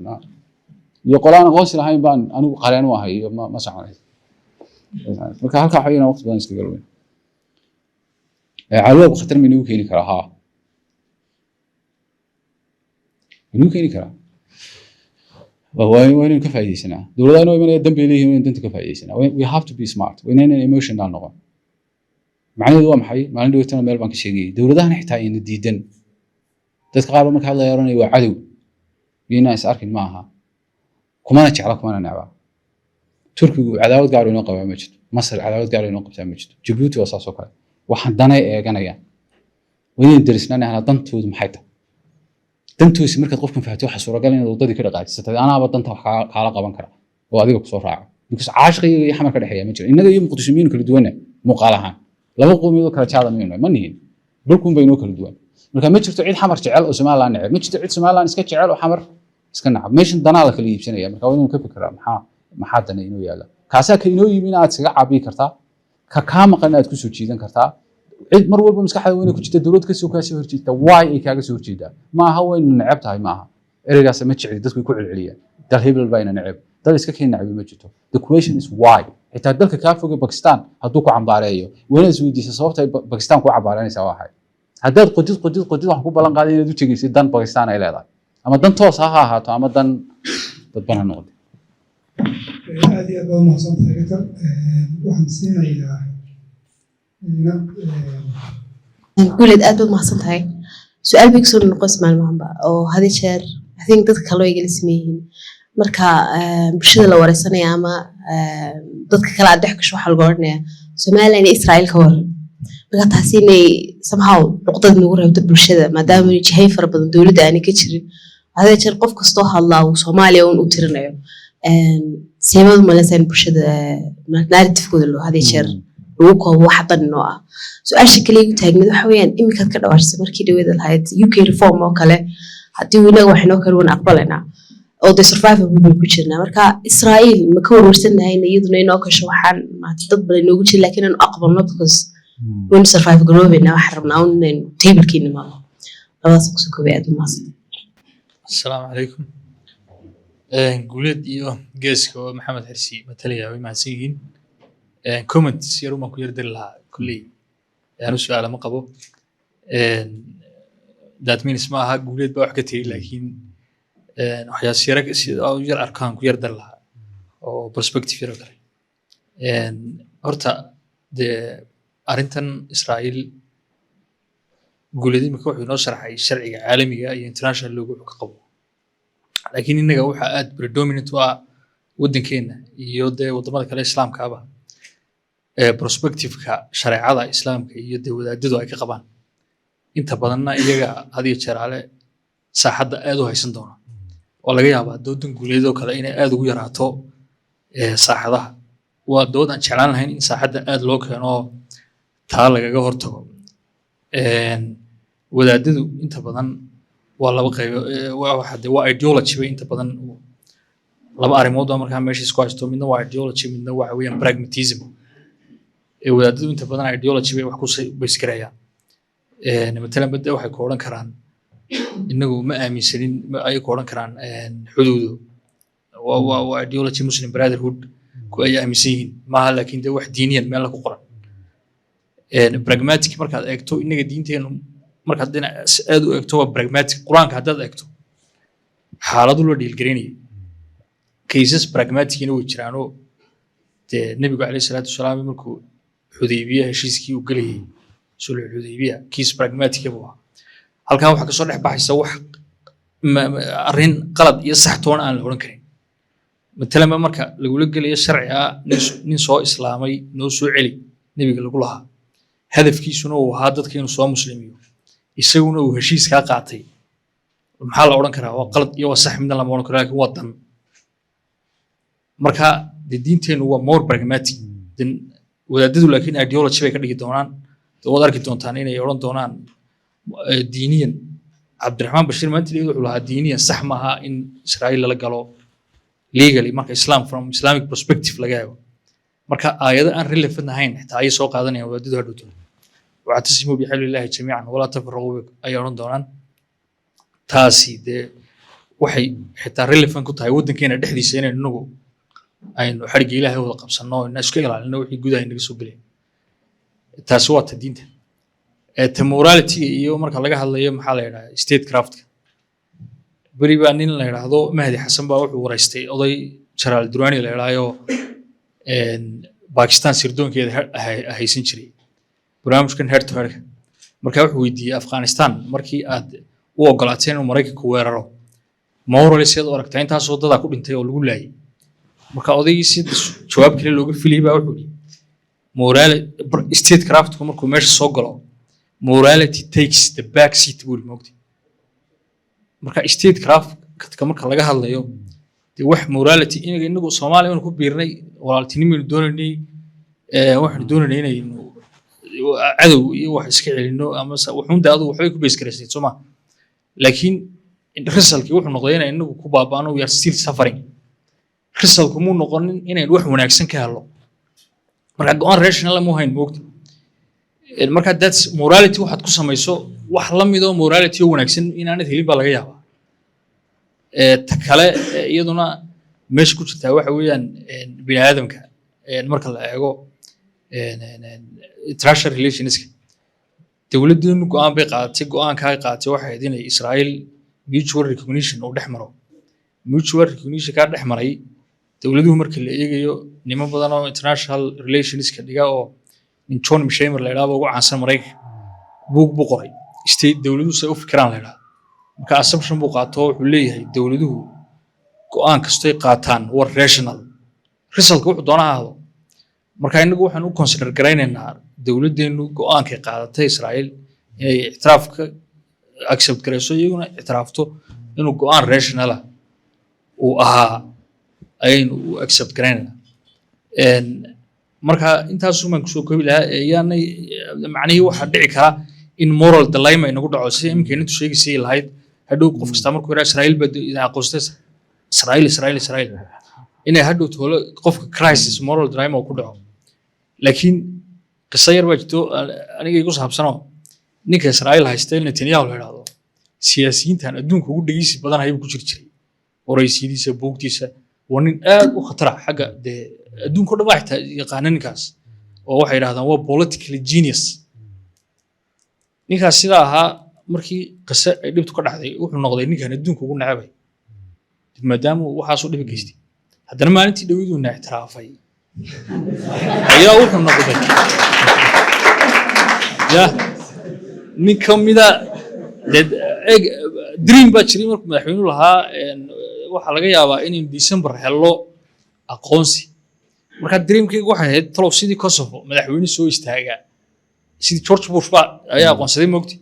B: iyo qolaan aqoonsi lahayn baan anigu qareen u ahay ma soconay marka halka waxayna waqti badan iska galween عالوه خطر منو كيني كرا ها منو كيني كرا وين كفايسنا دولدان وين يدم بيليه وين انت كفايسنا we have to be smart وين ان emotional نقول معناه waa maxay maalin dhawtana meel baan ka sheegay dawladahan xitaa in diidan dadka qaar marka la yaranayo waa cadow weena is arkin maaha kumana jecla kumana nacba Turkigu cadaawad gaar inoo qabaa ma jirto Masar cadaawad gaar inoo qabtaa ma jirto Djibouti waa saas oo kale waxaan danay eeganaya weyn darisnaan dantoodu maxay tahay dantoos markaad qofkan faahto waxa suuragal in wadadii ka dhaqaajisatay anaaba danta wax kala qaban kara oo adiga ku soo raaco because caashqiga iyo xamar ka dhaxeeya ma jiro inaga iyo muqdishimiin kala duwan muuqaalahan laba qowmiyad kala jaada ma nihin dhulkun baynu kala duwan marka ma jirto cid xamar jecel oo Soomaaliland neceb ma jirto cid Soomaaliland iska jecel oo xamar iska nacab meeshan danaa la kala iibsanaya marka waa inuu ka fikiraa maxaa danay inuu yaala kaasa ka inoo yimina aad iskaga caabi kartaa ka maqan aad ku soo jiidan kartaa cid mar walba maskaxda weyn ku jirta dawlad ka soo kaasoo horjeeda why ay kaaga soo horjeeda ma aha weyn necab tahay ma aha ereygaas ma jecel dadku ku celceliyaan dal hebel bayna necab dal iska keen necab ma jirto the question is why xitaa dalka ka foga Pakistan hadduu ku cambaareeyo weyn isweydiisa sababta ay Pakistan ku cambaaranaysaa waa hay haddaad qodid wax ku balan qaaday inaad u tagaysay dan Pakistan ay leedahay ama dan toos ha ahaato ama dan dad bana noqdo
H: aad iyo aad baa mahadsantahay Victor waxaan siinayaa
I: guuled aad baad mahadsantahay su'aal bay soo noqos maalmahanba oo hada jeer I think dadka kale ay gelismeeyeen marka bulshada la wareysanaya ama dadka kale aad dhex gasho waxa lagu oranayaa Soomaaliya iyo Israa'iil ka waran marka taasi inay somehow uqdad nagu reebto bulshada maadaama ay jihay fara badan dawladda aan ka jirin hada jeer qof kastoo hadlaa uu Soomaaliya uu tirinayo سيمون ملسان برشة نارتف كله هذا الشر وقوة واحدة نوع سؤال شكلي وتهجم حويان إمي كذا كده وارس مركي دويد الهايت UK reform وكله حتى ولا وحنا كرون أقبلنا أو the survival people كشنا مركا إسرائيل مكون ورسنا هاي نيجي ناقش وحن ما تطبل نوجي لكن أنا أقبل نطقس وين survive جروبنا وحرمنا ون table كينا ما الله سكسكو بيد مصر.
J: السلام عليكم. guuled iyo geeska oo maxamed xirsi matalaya way mahadsanyihiin comments yar uma ku yar dir lahaa kulli aanu su'aal ma qabo that means ma aha guuled baa wax ka tagay laakiin waxyaas yar arkaan ku yar dir lahaa oo perspective yaro kale horta dee arrintan Israa'iil guuleed imika wuxuu inoo sharxay sharciga caalamiga iyo international law wuxuu ka qabo laakiin innaga waxa aad predominant u ah waddankeena iyo dee wadamada kale islaamka aba perspective-ka shareecada islaamka iyo dee wadaadadu ay ka qabaan inta badanna iyaga had iyo jeer ale saaxadda aad u haysan doona oo laga yaabaa doodan guuleed oo kale inay aad ugu yaraato saaxadaha waa dood aan jeclaan lahayn in saaxadda aad loo keeno taa lagaga hortago wadaadadu inta badan waa laba qayb waa ideology bay inta badan laba arrimood oo markaa meesha isku haysto midna waa ideology midna waxa weeyaan pragmatism wadaadadu inta badan ideology bay wax ku baysgareeyaan matalan badda waxay ku odhan karaan inagu ma aaminsanin ay ku odhan karaan xuduudu waa ideology muslim brotherhood ku ay aaminsan yihiin maaha laakiin dee wax diiniyan meel ku qoran pragmatic markaad eegto inaga diinteenu markaad dhinac aad u eegto waa pragmatic quraanka haddaad eegto xaaladu la dhiilgaraynaya cases pragmaticina way jiraanoo dee nebigu calayhi salaatu wasalaam markuu xudaybiya heshiiskii uu gelayay sulh xudaybiya kiis pragmatic buu ahaa halkaa waxaa kasoo dhex baxaysa wax arrin qalad iyo sax toon aan la odhan karin matalan marka lagula gelayo sharci ah nin soo islaamay noo soo celi nebiga lagu lahaa hadafkiisuna uu ahaa dadka inuu soo muslimiyo isaguna uu heshiis kaa qaatay maxaa la odhan karaa waa qalad iyo waa sax midna lama odhan karo laakiin waa dan marka dee diinteenu waa more pragmatic wadaadadu laakiin ideology bay ka dhigi doonaan waad arki doontaan inay odhan doonaan diiniyan cabdiraxmaan bashiir maanta wuxuu lahaa diiniyan sax maaha in Israa'iil lala galo legally marka from Islamic perspective laga eego marka aayado aan relevant ahayn xitaa ay soo qaadanayaan wadaadadu hadhowto wactasimu bixablillahi jamiican walaa tafarraquu ay odhan doonaan taasi dee waxay xitaa relevant ku tahay waddankeena dhexdiisa inaynu inagu aynu xadhigga ilaahay wada qabsanno ina iska ilaalino wixii gudaha inaga soo gelaya taasi waa ta diinta ta morality iyo marka laga hadlayo maxaa la yidhahdaa statecraftka beri baa nin la yidhaahdo mahdi xasan baa wuxuu waraystay oday jaraal durani la yidhahdo Pakistan sirdoonkeeda haysan jiray barnaamijkan head to head markaa wuxuu weydiiyey Afghanistan markii aad u ogolaateen inuu Mareykanku weeraro morally sidaad u aragtaa intaasoo dadaa ku dhintay oo lagu laayay marka odaygii si jawaab kale looga filiyay baa wuxuu yidhi morality statecraftku markuu meesha soo galo morality takes the back seat buu moogtay marka statecraftka marka laga hadlayo dee wax morality inagu Soomaaliya ku biirnay walaaltinimadu doonaynay waxaan doonaynay inaynu cadow iyo wax iska celino ama wuxuun daadu waxay ku beesgareysay Soomaa laakiin resultkii wuxuu noqday inay inagu ku baabaano we are still suffering resultku muu noqonin inaynu wax wanaagsan ka helo marka go'aan rational ma hayn moogtay marka that's morality waxaad ku samayso wax la mid oo morality oo wanaagsan inaanad helin baa laga yaabaa ta kale iyaduna meesha ku jirtaa waxa weeyaan bini aadamka marka la eego international relationska dawladdeenu go'aan bay qaadatay go'aanka ay qaadatay waxay ahayd inay Israa'iil mutual recognition oo dhex maro mutual recognition ka dhex maray dawladuhu marka la eegayo niman badan oo international relationska dhiga oo John Mishemer la yiraahdo ugu caansan Mareykanka buu qoray state dawladuhu say u fikiraan la yiraahdo marka assumption buu qaato wuxuu leeyahay dawladuhu go'aan kasta ay qaataan war rational resultka wuxuu doonaa ahdo marka inagu waxaan u consider garaynaynaa dawladdeenu go'aankay qaadatay Israa'iil inay ictiraafka accept garayso iyaguna ictiraafto inuu go'aan rational ah uu ahaa ayaynu u accept garaynaa marka intaas uma kusoo koobi lahaa yaanay macnaheedu waxa dhici kara in moral dilemma inagu dhaco si imkeen intu sheegisay lahayd hadhow qof kasta markuu yiraahdo Israa'iil baa ina aqoonstay Israa'iil inay hadhow toolo qofka crisis moral dilemma ku dhaco laakiin qisa yar baa jirto aniga igu saabsano ninka Israa'iil haystay Netanyahu la yiraahdo siyaasiyiintan adduunka ugu dhageysi badan ayuu ku jiray waraysidiisa buugtiisa waa nin aad u khatar ah xagga adduunka dhan waxay yaqaanaan ninkaas oo waxay yiraahdaan waa politically genius ninkaas sida ahaa markii qisa ay dhibtu ka dhacday wuxuu noqday ninkan adduunka ugu nacabay maadaama waxaas u dhib geystay haddana maalintii dhawiduuna ictiraafay ayaa wuxuu noqday ya nin ka mida dream baa jiray markuu madaxweynuhu lahaa waxaa laga yaabaa inaynu December hello aqoonsi marka dreamkaygu waxay ahayd talow sidii Kosovo madaxweyne soo istaagaa sidii George Bush baa ayaa aqoonsaday moogtay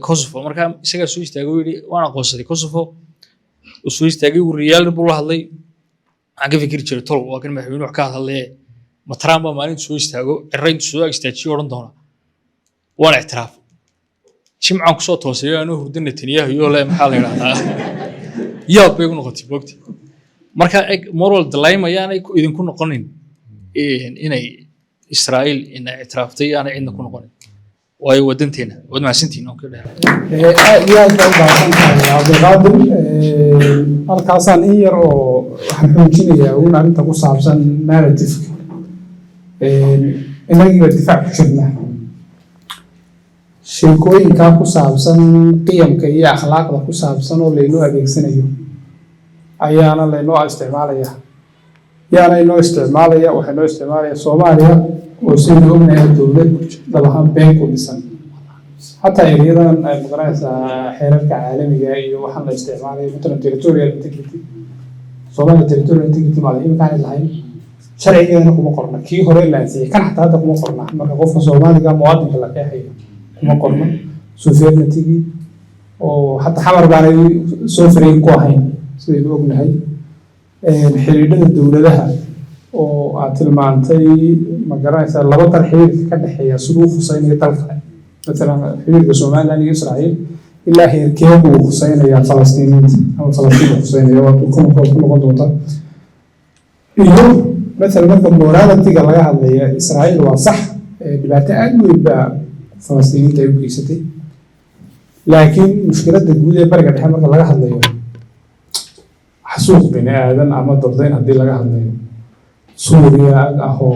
J: Kosovo marka isaga soo istaagay oo yiri waan aqoonsaday Kosovo oo soo istaagay uu Real buu la hadlay aan ka fikir jiray talow waa kan madaxweynuhu wax ka hadlay ma Trump baa maalin soo istaago cirrayn soo istaajiyo oran doona waan ictiraaf jimcaan ku soo toosay anuu hurdan Netanyahu iyo la maxaa la yiraahdaa yaa bay ugu noqotay moogtay marka moral dilemma yaanay idinku noqonin inay Israa'iil inay ictiraaftay aanay cidna ku noqonin way wadanteena wad maasantiin oo kale
A: aad iyo aad baa baahantahay Cabdiqaadir halkaasaan in yar oo waxaan xoojinayaa uun arrinta ku saabsan narrative inaga difaac ku jirnaa sheekooyinka ku saabsan qiyamka iyo akhlaaqda ku saabsan oo laynoo adeegsanayo ayaana laynoo isticmaalaya waxay noo isticmaalaya Soomaaliya oo sidoo ognahay dawlad dalahan been ku dhisan hataa iriyadan ay maqranaysaa xeerarka caalamiga iyo waxaan la isticmaalay matalan territorial integrity Soomaaliya territorial integrity ma lahayn kaan lahayn sharcigeena kuma qorna kii hore la ansixiyay kan xataa hadda kuma qorna marka qofka Soomaaliga muwaadinka la qeexayo kuma qorna sovereignty oo hatta xamar baan soo fariin ku ahayn sidoo ognahay xiriirada dawladaha oo aad tilmaantay ma garanaysaa laba dal xiriirka ka dhaxeeya sidoo khusaynayo dalka مثلا xiriirka Soomaaliland iyo Israa'iil ilaa heerkeedu uu khusaynayo Falastiiniinta ama Falastiin khusaynayo waa ku noqon doonta iyo مثلا marka morality-ga laga hadlayo Israa'iil waa sax dhibaato aad u weyn baa Falastiiniinta ay u geysatay laakiin mushkiladda guud ee bariga dhexe marka laga hadlayo xasuuq bini aadan ama dadweyn haddii laga hadlayo Suuriya ahoo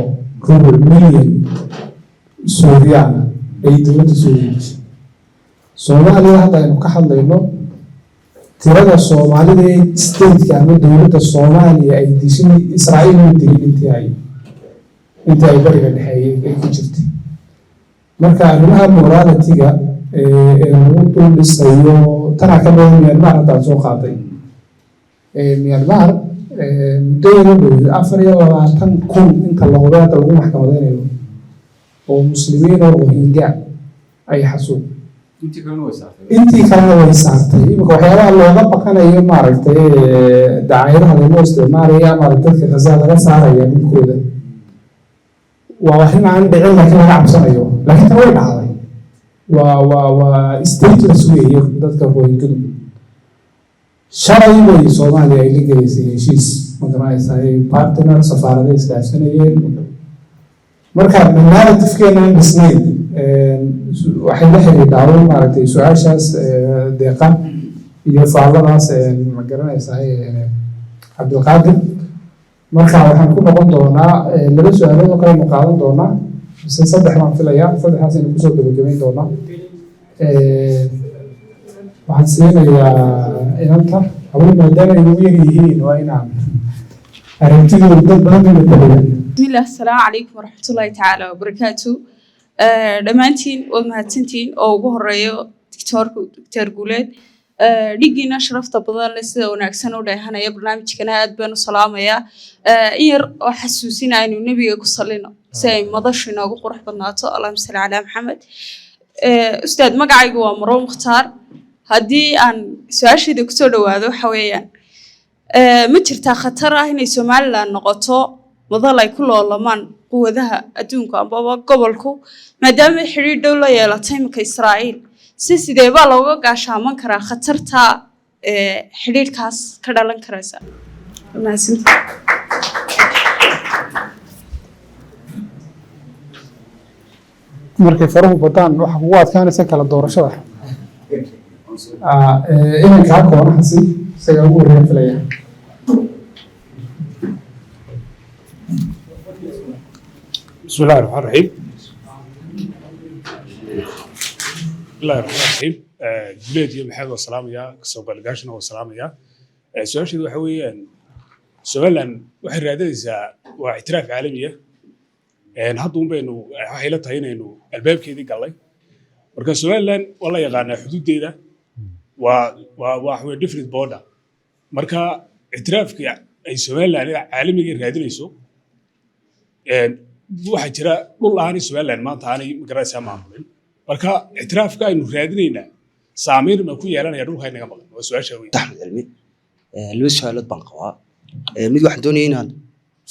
A: rubul milyan Suuriyaana ay dawladda soo yeeshay Soomaaliya hadda aynu ka hadlayno tirada Soomaalida ee state-ka ama dawladda Soomaaliya ay dishay Israa'iil ma dilin intii ay bariga dhexe ay ku jirtay marka arrimaha morality-ga lagu dul dhisayo tana ka badan Myanmar hadda soo qaaday Myanmar muddo 24,000 inta la hubo hadda lagu maxkamadeynayo oo muslimiin oo Rohingya ay xasuuq intii kalena way saartay imika waxyaabaha looga baqanayo maaragtay dacaayadaha loo isticmaalaya maaragtay dadka Gaza laga saaraya dhulkooda waa wax aan dhicin laakiin laga cabsanayo laakiin tan way dhacday waa stateless weeye dadka Rohingya shalay way Soomaaliya ay la galeysay heshiis ma garanaysaa partner safaarada isdhaafsanayeen marka narrative-keena aan dhisnayn waxay la xiriirtaa maaragtay su'aashaas deeqan iyo faalladaas ma garanaysaa Cabdiqaadir marka waxaan ku noqon doonaa laba su'aalood oo kale qaadan doonaa mise saddex baan filayaa saddexdaas aynu kusoo gabagabayn doonaa waxaan siinayaa inanta haween maadaama ay ugu yar yihiin waa inaan aragtidooda dad badan ka tabayaan
K: بسم الله السلام عليكم ورحمة الله تعالى وبركاته دمانتين ومهاتنتين أو بهرية دكتور جولاد ديجينا شرفت بدل لسه ونعكسنا وده هنا يا برنامج كناد بين السلام يا إير وحسوسين إنه النبي يقصلنا زي ما ضشنا وقرح بالناطق اللهم صل على محمد أستاذ مقعي جوا مرو مختار هدي عن سؤال دكتور وهذا حويا مترتا خطرة هنا سومالا نقطة wadal ay ku loolamaan quwadaha adduunka ama gobolku maadaama xiriir dhow la yeelatay imika Israa'iil sidee baa looga gaashaaman karaa khatarta xiriirkaas ka dhalan karaysa
A: markay faruhu bataan waxa kugu adkaanaysa kala doorashada inanka koonaha si isaga ugu horreeya filaya
F: بسم الله الرحمن الرحيم الله الرحمن الرحيم جليد يوم حلو والسلام يا كسب الجاشنا والسلام يا سؤال شيء وحوي
L: Somaliland waxay raadinaysaa waa ictiraaf caalami ah hadda un baynu waxay la tahay inaynu albaabkeedii gallay marka Somaliland waa la yaqaanaa xuduudeeda waa different border marka ictiraafka ay Somaliland caalamiga raadinayso waxaa jira dhul aanay Somaliland maanta aanay magaraysaa maamulin marka ictiraafka aynu raadinaynaa saameyn ma ku yeelanaya dhulka inaga maqan waa su'aasha weyn
M: Axmed Cilmi laba su'aalood baan qabaa mid waxaan doonayaa inaan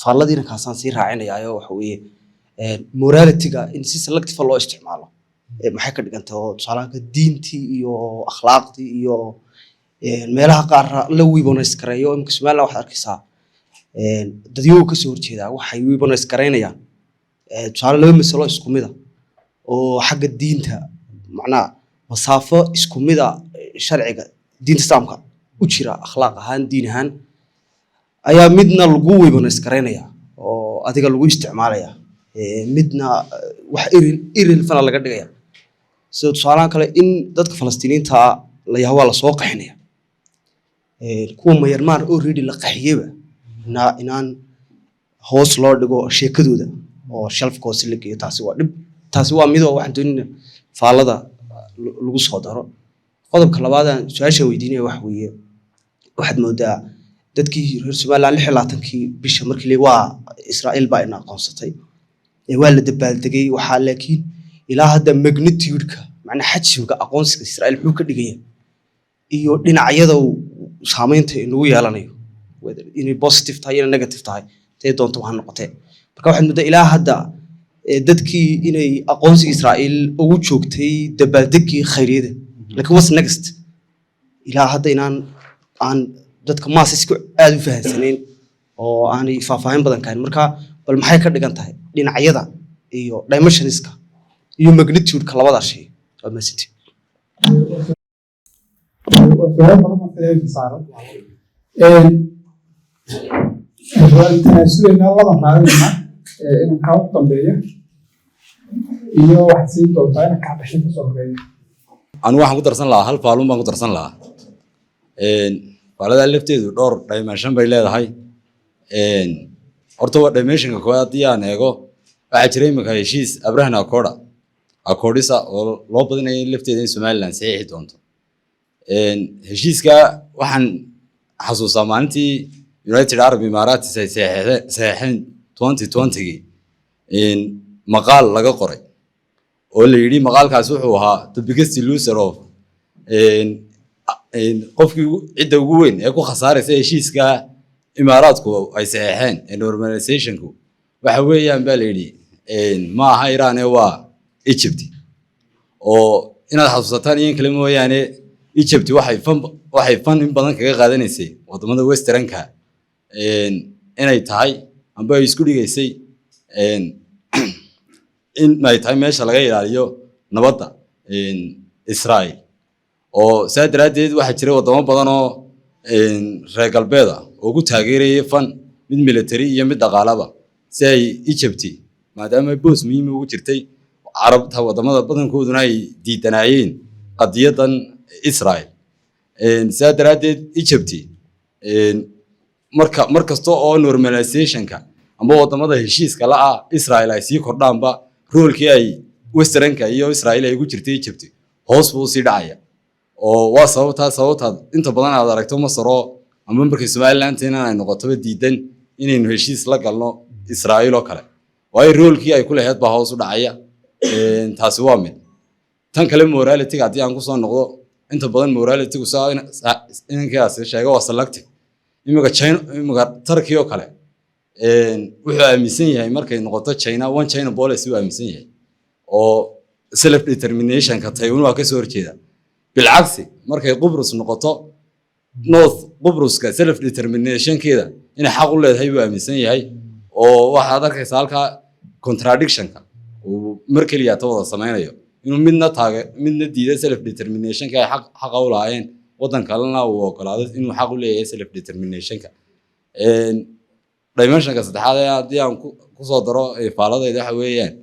M: faalladiina kaasaan sii raacinayaayo waxa weeye morality-ga in si selective loo isticmaalo maxay ka dhigan tahay tusaalaha diintii iyo akhlaaqdii iyo meelaha qaar la weaponize gareeyo imka Somaliland waxaad arkaysaa dadyo ka soo horjeeda waxay weaponize gareynayaan tusaale laba mas'alo isku mid ah oo xagga diinta macnaha masaafo isku mid ah sharciga diinta Islaamka u jira akhlaaq ahaan diin ahaan ayaa midna lagu weaponize gareynaya oo adiga lagu isticmaalaya midna wax iril fana laga dhigaya soo tusaalahan kale in dadka Falastiiniinta la yahay la soo qaxinaya kuwa Myanmar already la qaxiyayba inaan hoos loo dhigo sheekadooda oo shelfka hoos la geeyo taasi waa mid oo waxaan doonayaa faallada lagu soo daro qodobka labaad aan su'aasha weydiinaya wax weeye waxaad moodaa dadkii reer Somaliland 26kii bisha markii waa Israa'iil baa ina aqoonsatay waa la dabaaldegay waxa laakiin ilaa hadda magnitude-ka macna xajmiga aqoonsiga Israa'iil wuxuu ka dhigaya iyo dhinacyada saameynta inuu yeelanayo whether inay positive tahay iyo negative tahay tay doonto waxaan noqotay marka waxaad moodaa ilaa hadda dadkii inay aqoonsiga Israa'iil ugu joogtay dabaaldegii khayriyada laakiin what's next ilaa hadda inaan aan dadka maasisku aad u fahansaneen oo aanay faahfaahin badan kahayn marka bal maxay ka dhigan tahay dhinacyada iyo dimensionska iyo magnitude-ka labada shay waa masiti
H: tanaasulayna laban raadinayna inaan kaa u dambeeya iyo waxaad siin doontaa inaan kaa dhashay kasoo horeeya
N: anigu waxaan ku darsan lahaa hal faalun baan ku darsan lahaa faalada lafteedu dhowr dimension bay leedahay horta waa dimensionka koowaad haddii aan eego waxaa jira imika heshiis Abraham Accords oo loo badinayo lafteeda in Somaliland saxiixi doonto heshiiska waxaan xasuusaa maalintii United Arab Emirates ay saxiixeen 2020gii maqaal laga qoray oo la yiri maqaalkaas wuxuu ahaa the biggest loser of qofkii cidda ugu weyn ee ku khasaaraysa heshiiska Imaaraadku ay saxiixeen normalizationku waxa weeyaan baa la yiri ma aha Iran ee waa Egypt oo inaad xasuusataan in kale mooyaane Egypt waxay fan in badan kaga qaadanaysay wadamada westernka inay tahay amba ay isku dhigaysay in ay tahay meesha laga ilaaliyo nabadda Israa'iil oo saadaradeed waxa jira wadamo badan oo reer galbeed ah oo ku taageerayay fan mid military iyo mid dhaqaalaba si ay Egypt maadaama boos muhiim ugu jirtay carabta wadamada badankooduna ay diidanayeen qadiyadan Israa'iil saadaradeed Egypt markasto oo normalizationka amba wadamada heshiiska la Israa'iil ay sii kordhaanba roolkii ay westernka iyo Israa'iil ay ugu jirtay Egypt hoos buu sii dhacaya oo waa sababta inta badan aad aragto Masar ama markii Somaliland ay noqoto diidan inaynu heshiis la galno Israa'iil oo kale way roolkii ay ku lahayd baa hoos u dhacaya taasi waa mid tan kale morality-ga haddii aan ku soo noqdo inta badan morality-gu inankaas sheego waa selective imika Turkey oo kale wuxuu aaminsan yahay markay noqoto China one China policy uu aaminsan yahay oo self determination ka Taiwan waa ka soo horjeeda bilcagsi markay Qobrus noqoto North Qobruska self determination keeda inay xaq u leedahay uu aaminsan yahay oo waxaad arkaysaa halka contradiction-ka uu markaliya wada samaynayo inuu midna diiday self determination-ka ay xaq u lahaayeen wadan kalena uu ogolaaday inuu xaq u leeyahay self determination-ka dimension-ka saddexaad haddii aan ku soo daro faaladayda waxa weeyaan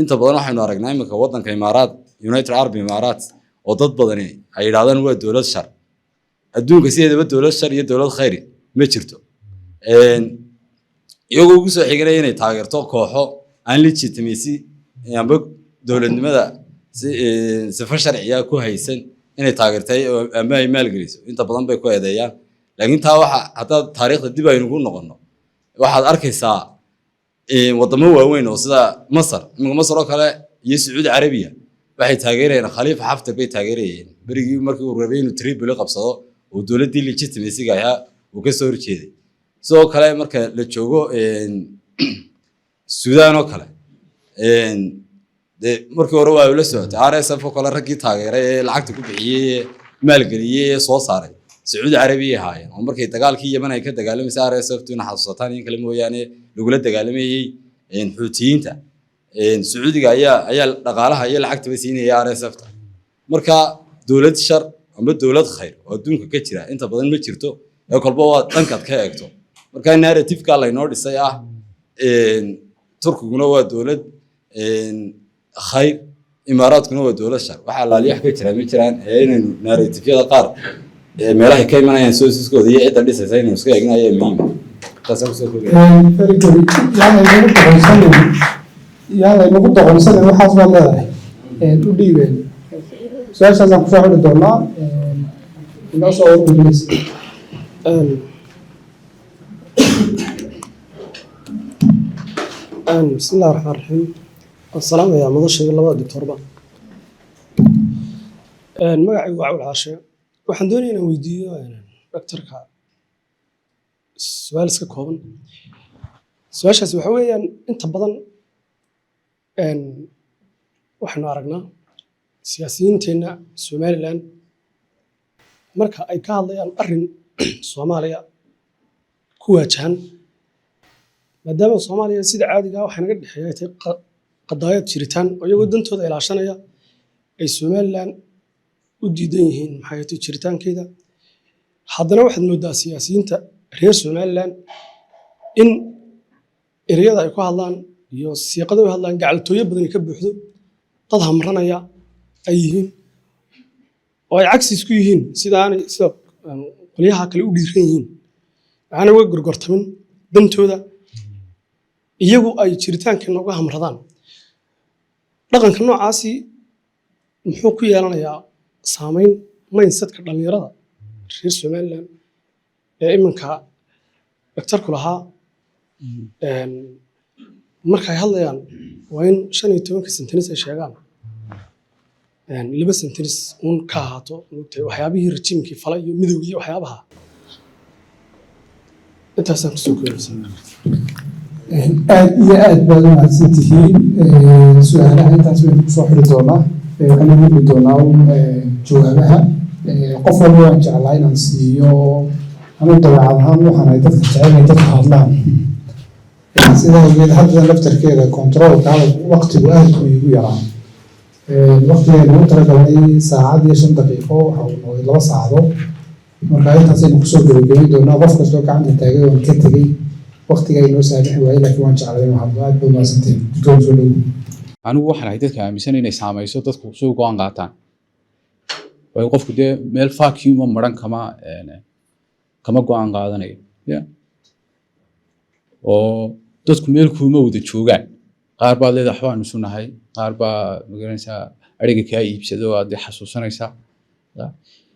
N: inta badan waxaynu aragnaa imika wadanka United Arab Emirates oo dad badani ay yiraahdaan waa dawlad shar adduunka sideedaba dawlad shar iyo dawlad khayri ma jirto iyagoo ugu soo xiganaya inay taageerto kooxo aan legitimacy amba dowladnimada sifa sharciya ku haysan inay taageertay ama ay maalgeliso inta badan bay ku eedeeyaan laakiin taa waxa haddaad taariikhda dib aynu ku noqono waxaad arkaysaa wadamo waaweyn oo sida masar iminka masar oo kale iyo sacuudi carabiya waxay taageerayeen khaliifa xaftar bay taageerayeen berigii markii uu rabay inuu Tripoli qabsado oo dowladdii legitimacy-ga ahaa uu ka soo horjeeday sidoo kale marka la joogo Suudaan oo kale markii hore waa la socotay RSF oo kale raggii taageeray ee lacagta ku bixiyay maalgeliyay soo saaray sacuudi carabiya ahaayeen oo markay dagaalkii Yemen ay ka dagaalamayeen RSF tuna xasuusataan in kale mooyaane lagula dagaalamayay xuutiyiinta sacuudiga ayaa dhaqaalaha iyo lacagta siinaya RSF marka dowlad shar ama dowlad khayr oo adduunka ka jira inta badan ma jirto ee kolba waa dhankaad ka eegto marka narrative-ka la inoo dhisay turkiguna waa dowlad khayr imaaraadkuna waa dowlad shar waxa laaliyax ka jira ma jiraan inaynu narrative-yada qaar meelaha ka imanayaan soosiskooda iyo cidda dhisaysa inaynu iska eegna ayaa muhiim taasoo kusoo
H: yaanay nagu doqonsanen waxaas baad leedahay u dhiibeen su-aashaasaan kusoo xidhi doonaa inoo soo ururgelis
O: بسم الله الرحمن الرحيم السلام يا مدشي لبا دكتوربا magacay waa Cabul Caashe waxaan doonayaa inaan weydiiyo doctorka su'aal iska kooban su'aashaas waxa weeyaan inta badan waxaanu aragnaa siyaasiyiinteena Somaliland marka ay ka hadlayaan arrin Soomaaliya ku wajahan maadaama Soomaaliya sida caadiga ah waxa naga dhexeeyay qadaayad jiritaan oo iyagoo dantooda ilaashanaya ay Somaliland u diidan yihiin maxay tahay jiritaankeeda haddana waxaad moodaa siyaasiyiinta reer Somaliland in ereyada ay ku hadlaan iyo siiqada ay hadlaan gacaltooyo badan ka buuxdo dad hamranaya ay yihiin oo ay cagsi isku yihiin sida qoliyaha kale u dhiiran yihiin waxaana uga gorgortamin dantooda iyagu ay jiritaanka nooga hamradaan dhaqanka noocaasi muxuu ku yeelanayaa saameyn mindsetka dhalinyarada reer Somaliland ee iminka doctorku lahaa markay hadlayaan waa in 15 sentence ay sheegaan 2 sentence uun ka ahaato waxyaabihii rejiimkii falay iyo midowgii iyo waxyaabaha intaasaan kusoo koobaysaa
H: aad iyo aad baad u mahadsantihiin su-aalaha intaas baynu kusoo xiri doonaa waxaynu gudbi doonaa jawaabaha qof walba waan jeclaa inaan siiyo anu dabeecad ahaan waxaan ay dadka jecel inay dadka hadlaan sidaa awgeed hadda laftarkeeda controlka waqtigu aad buu igu yaraa waqtigeena u talagalnay saacad iyo 5 daqiiqo waxa uu noqday 2 saacadood marka intaasaynu kusoo gabagabayn doonaa qof kastoo gacanta taagay waan ka tegey waqtiga ay noo saamixi waayey laakiin waan jeclay inuu hadlo aad buu mahadsantiin doctor soo dhow
B: anigu waxaan ahay dadka aaminsan inay saamayso dadku soo go'aan qaataan way qofku dee meel vacuum oo maran kama go'aan qaadanayo oo dadku meel kuma wada joogaan qaar baa leedahay waxbaan isu nahay qaar baa magaranaysaa ariga kaa iibsado oo aad xasuusanaysaa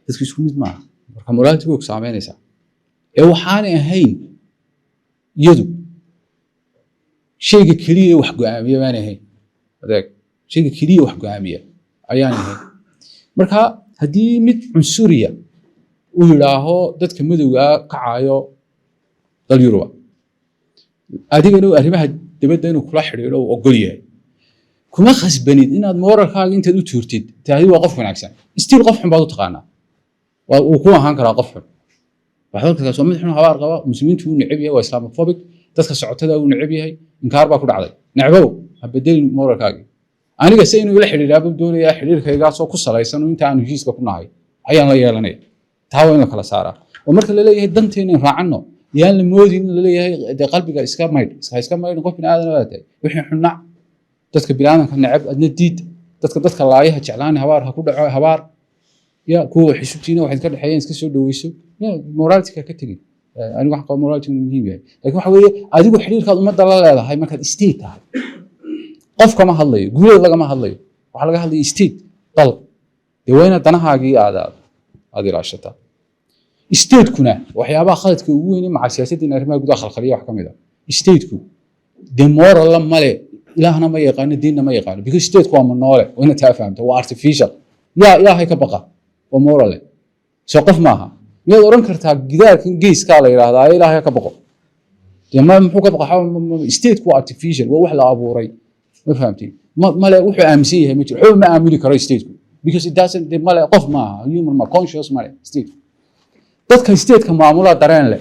B: dadku isku mid maaha marka moraaltigu ku saameynaysaa ee waxaanay ahayn iyadu shayga keliya wax go'aamiya baan ahayn adeeg shayga keliya wax go'aamiya ayaan ahayn marka haddii mid cunsuriya uu yidhaaho dadka madowga kacaayo dal Yuruba adigana arrimaha dibadda inuu kula xiriiro oo ogol yahay kuma khasbanid inaad moralkaaga intaad u tuurtid taadi waa qof wanaagsan still qof xun baad u taqaanaa waa uu ku ahaan karaa qof xun waxba soo mid xun habaar qaba muslimiintu uu neceb yahay waa islamophobic dadka socotada uu neceb yahay inkaar baa ku dhacday necbow ha bedelin moralkaaga aniga say inuu ila xiriiraabo doonayaa xiriirkayga soo ku salaysan inta aan heshiiska ku nahay ayaan la yeelanay taa waa in la kala saaraa oo marka la leeyahay danteena raacano yaan la moodin la leeyahay qalbiga iska mayd qof bini aadan ah tahay wixii xunna dadka bini aadanka neceb adna diid dadka laayaha jeclaan habaar ha ku dhaco habaar ya kuwa xisubtiina waxay ka dhaxayeen iska soo dhaweyso ya morality ka tagin anigu waxaan qabaa morality muhiim yahay laakiin waxa weeye adigu xiriirkaad ummadda la leedahay markaad state tahay qof kama hadlayo guuleed lagama hadlayo waxaa laga hadlaya state dal dee waa inaad danahaagii aad ilaashataa stateskuna waxyaabaha khaladka ugu weyn maca siyaasaddiina arrimaha gudaha khalkhaliya wax ka mid ah stateku dee moralla male ilaahna ma yaqaano diinna ma yaqaano because stateku waa manoole waa inaad taa fahamta waa artificial yaa ilaahay ka baqa waa morale soo qof maaha miyaad oran kartaa gidaarkan geeskaa la yidhaahdaa ilaahay ka baqo dee muxuu ka baqa stateku waa artificial waa wax la abuuray ma fahamtiin male wuxuu aaminsan yahay ma jiro waxba ma aamini karo stateku because it doesn't dee male qof maaha human ma conscious male state dadka stateka maamula dareen leh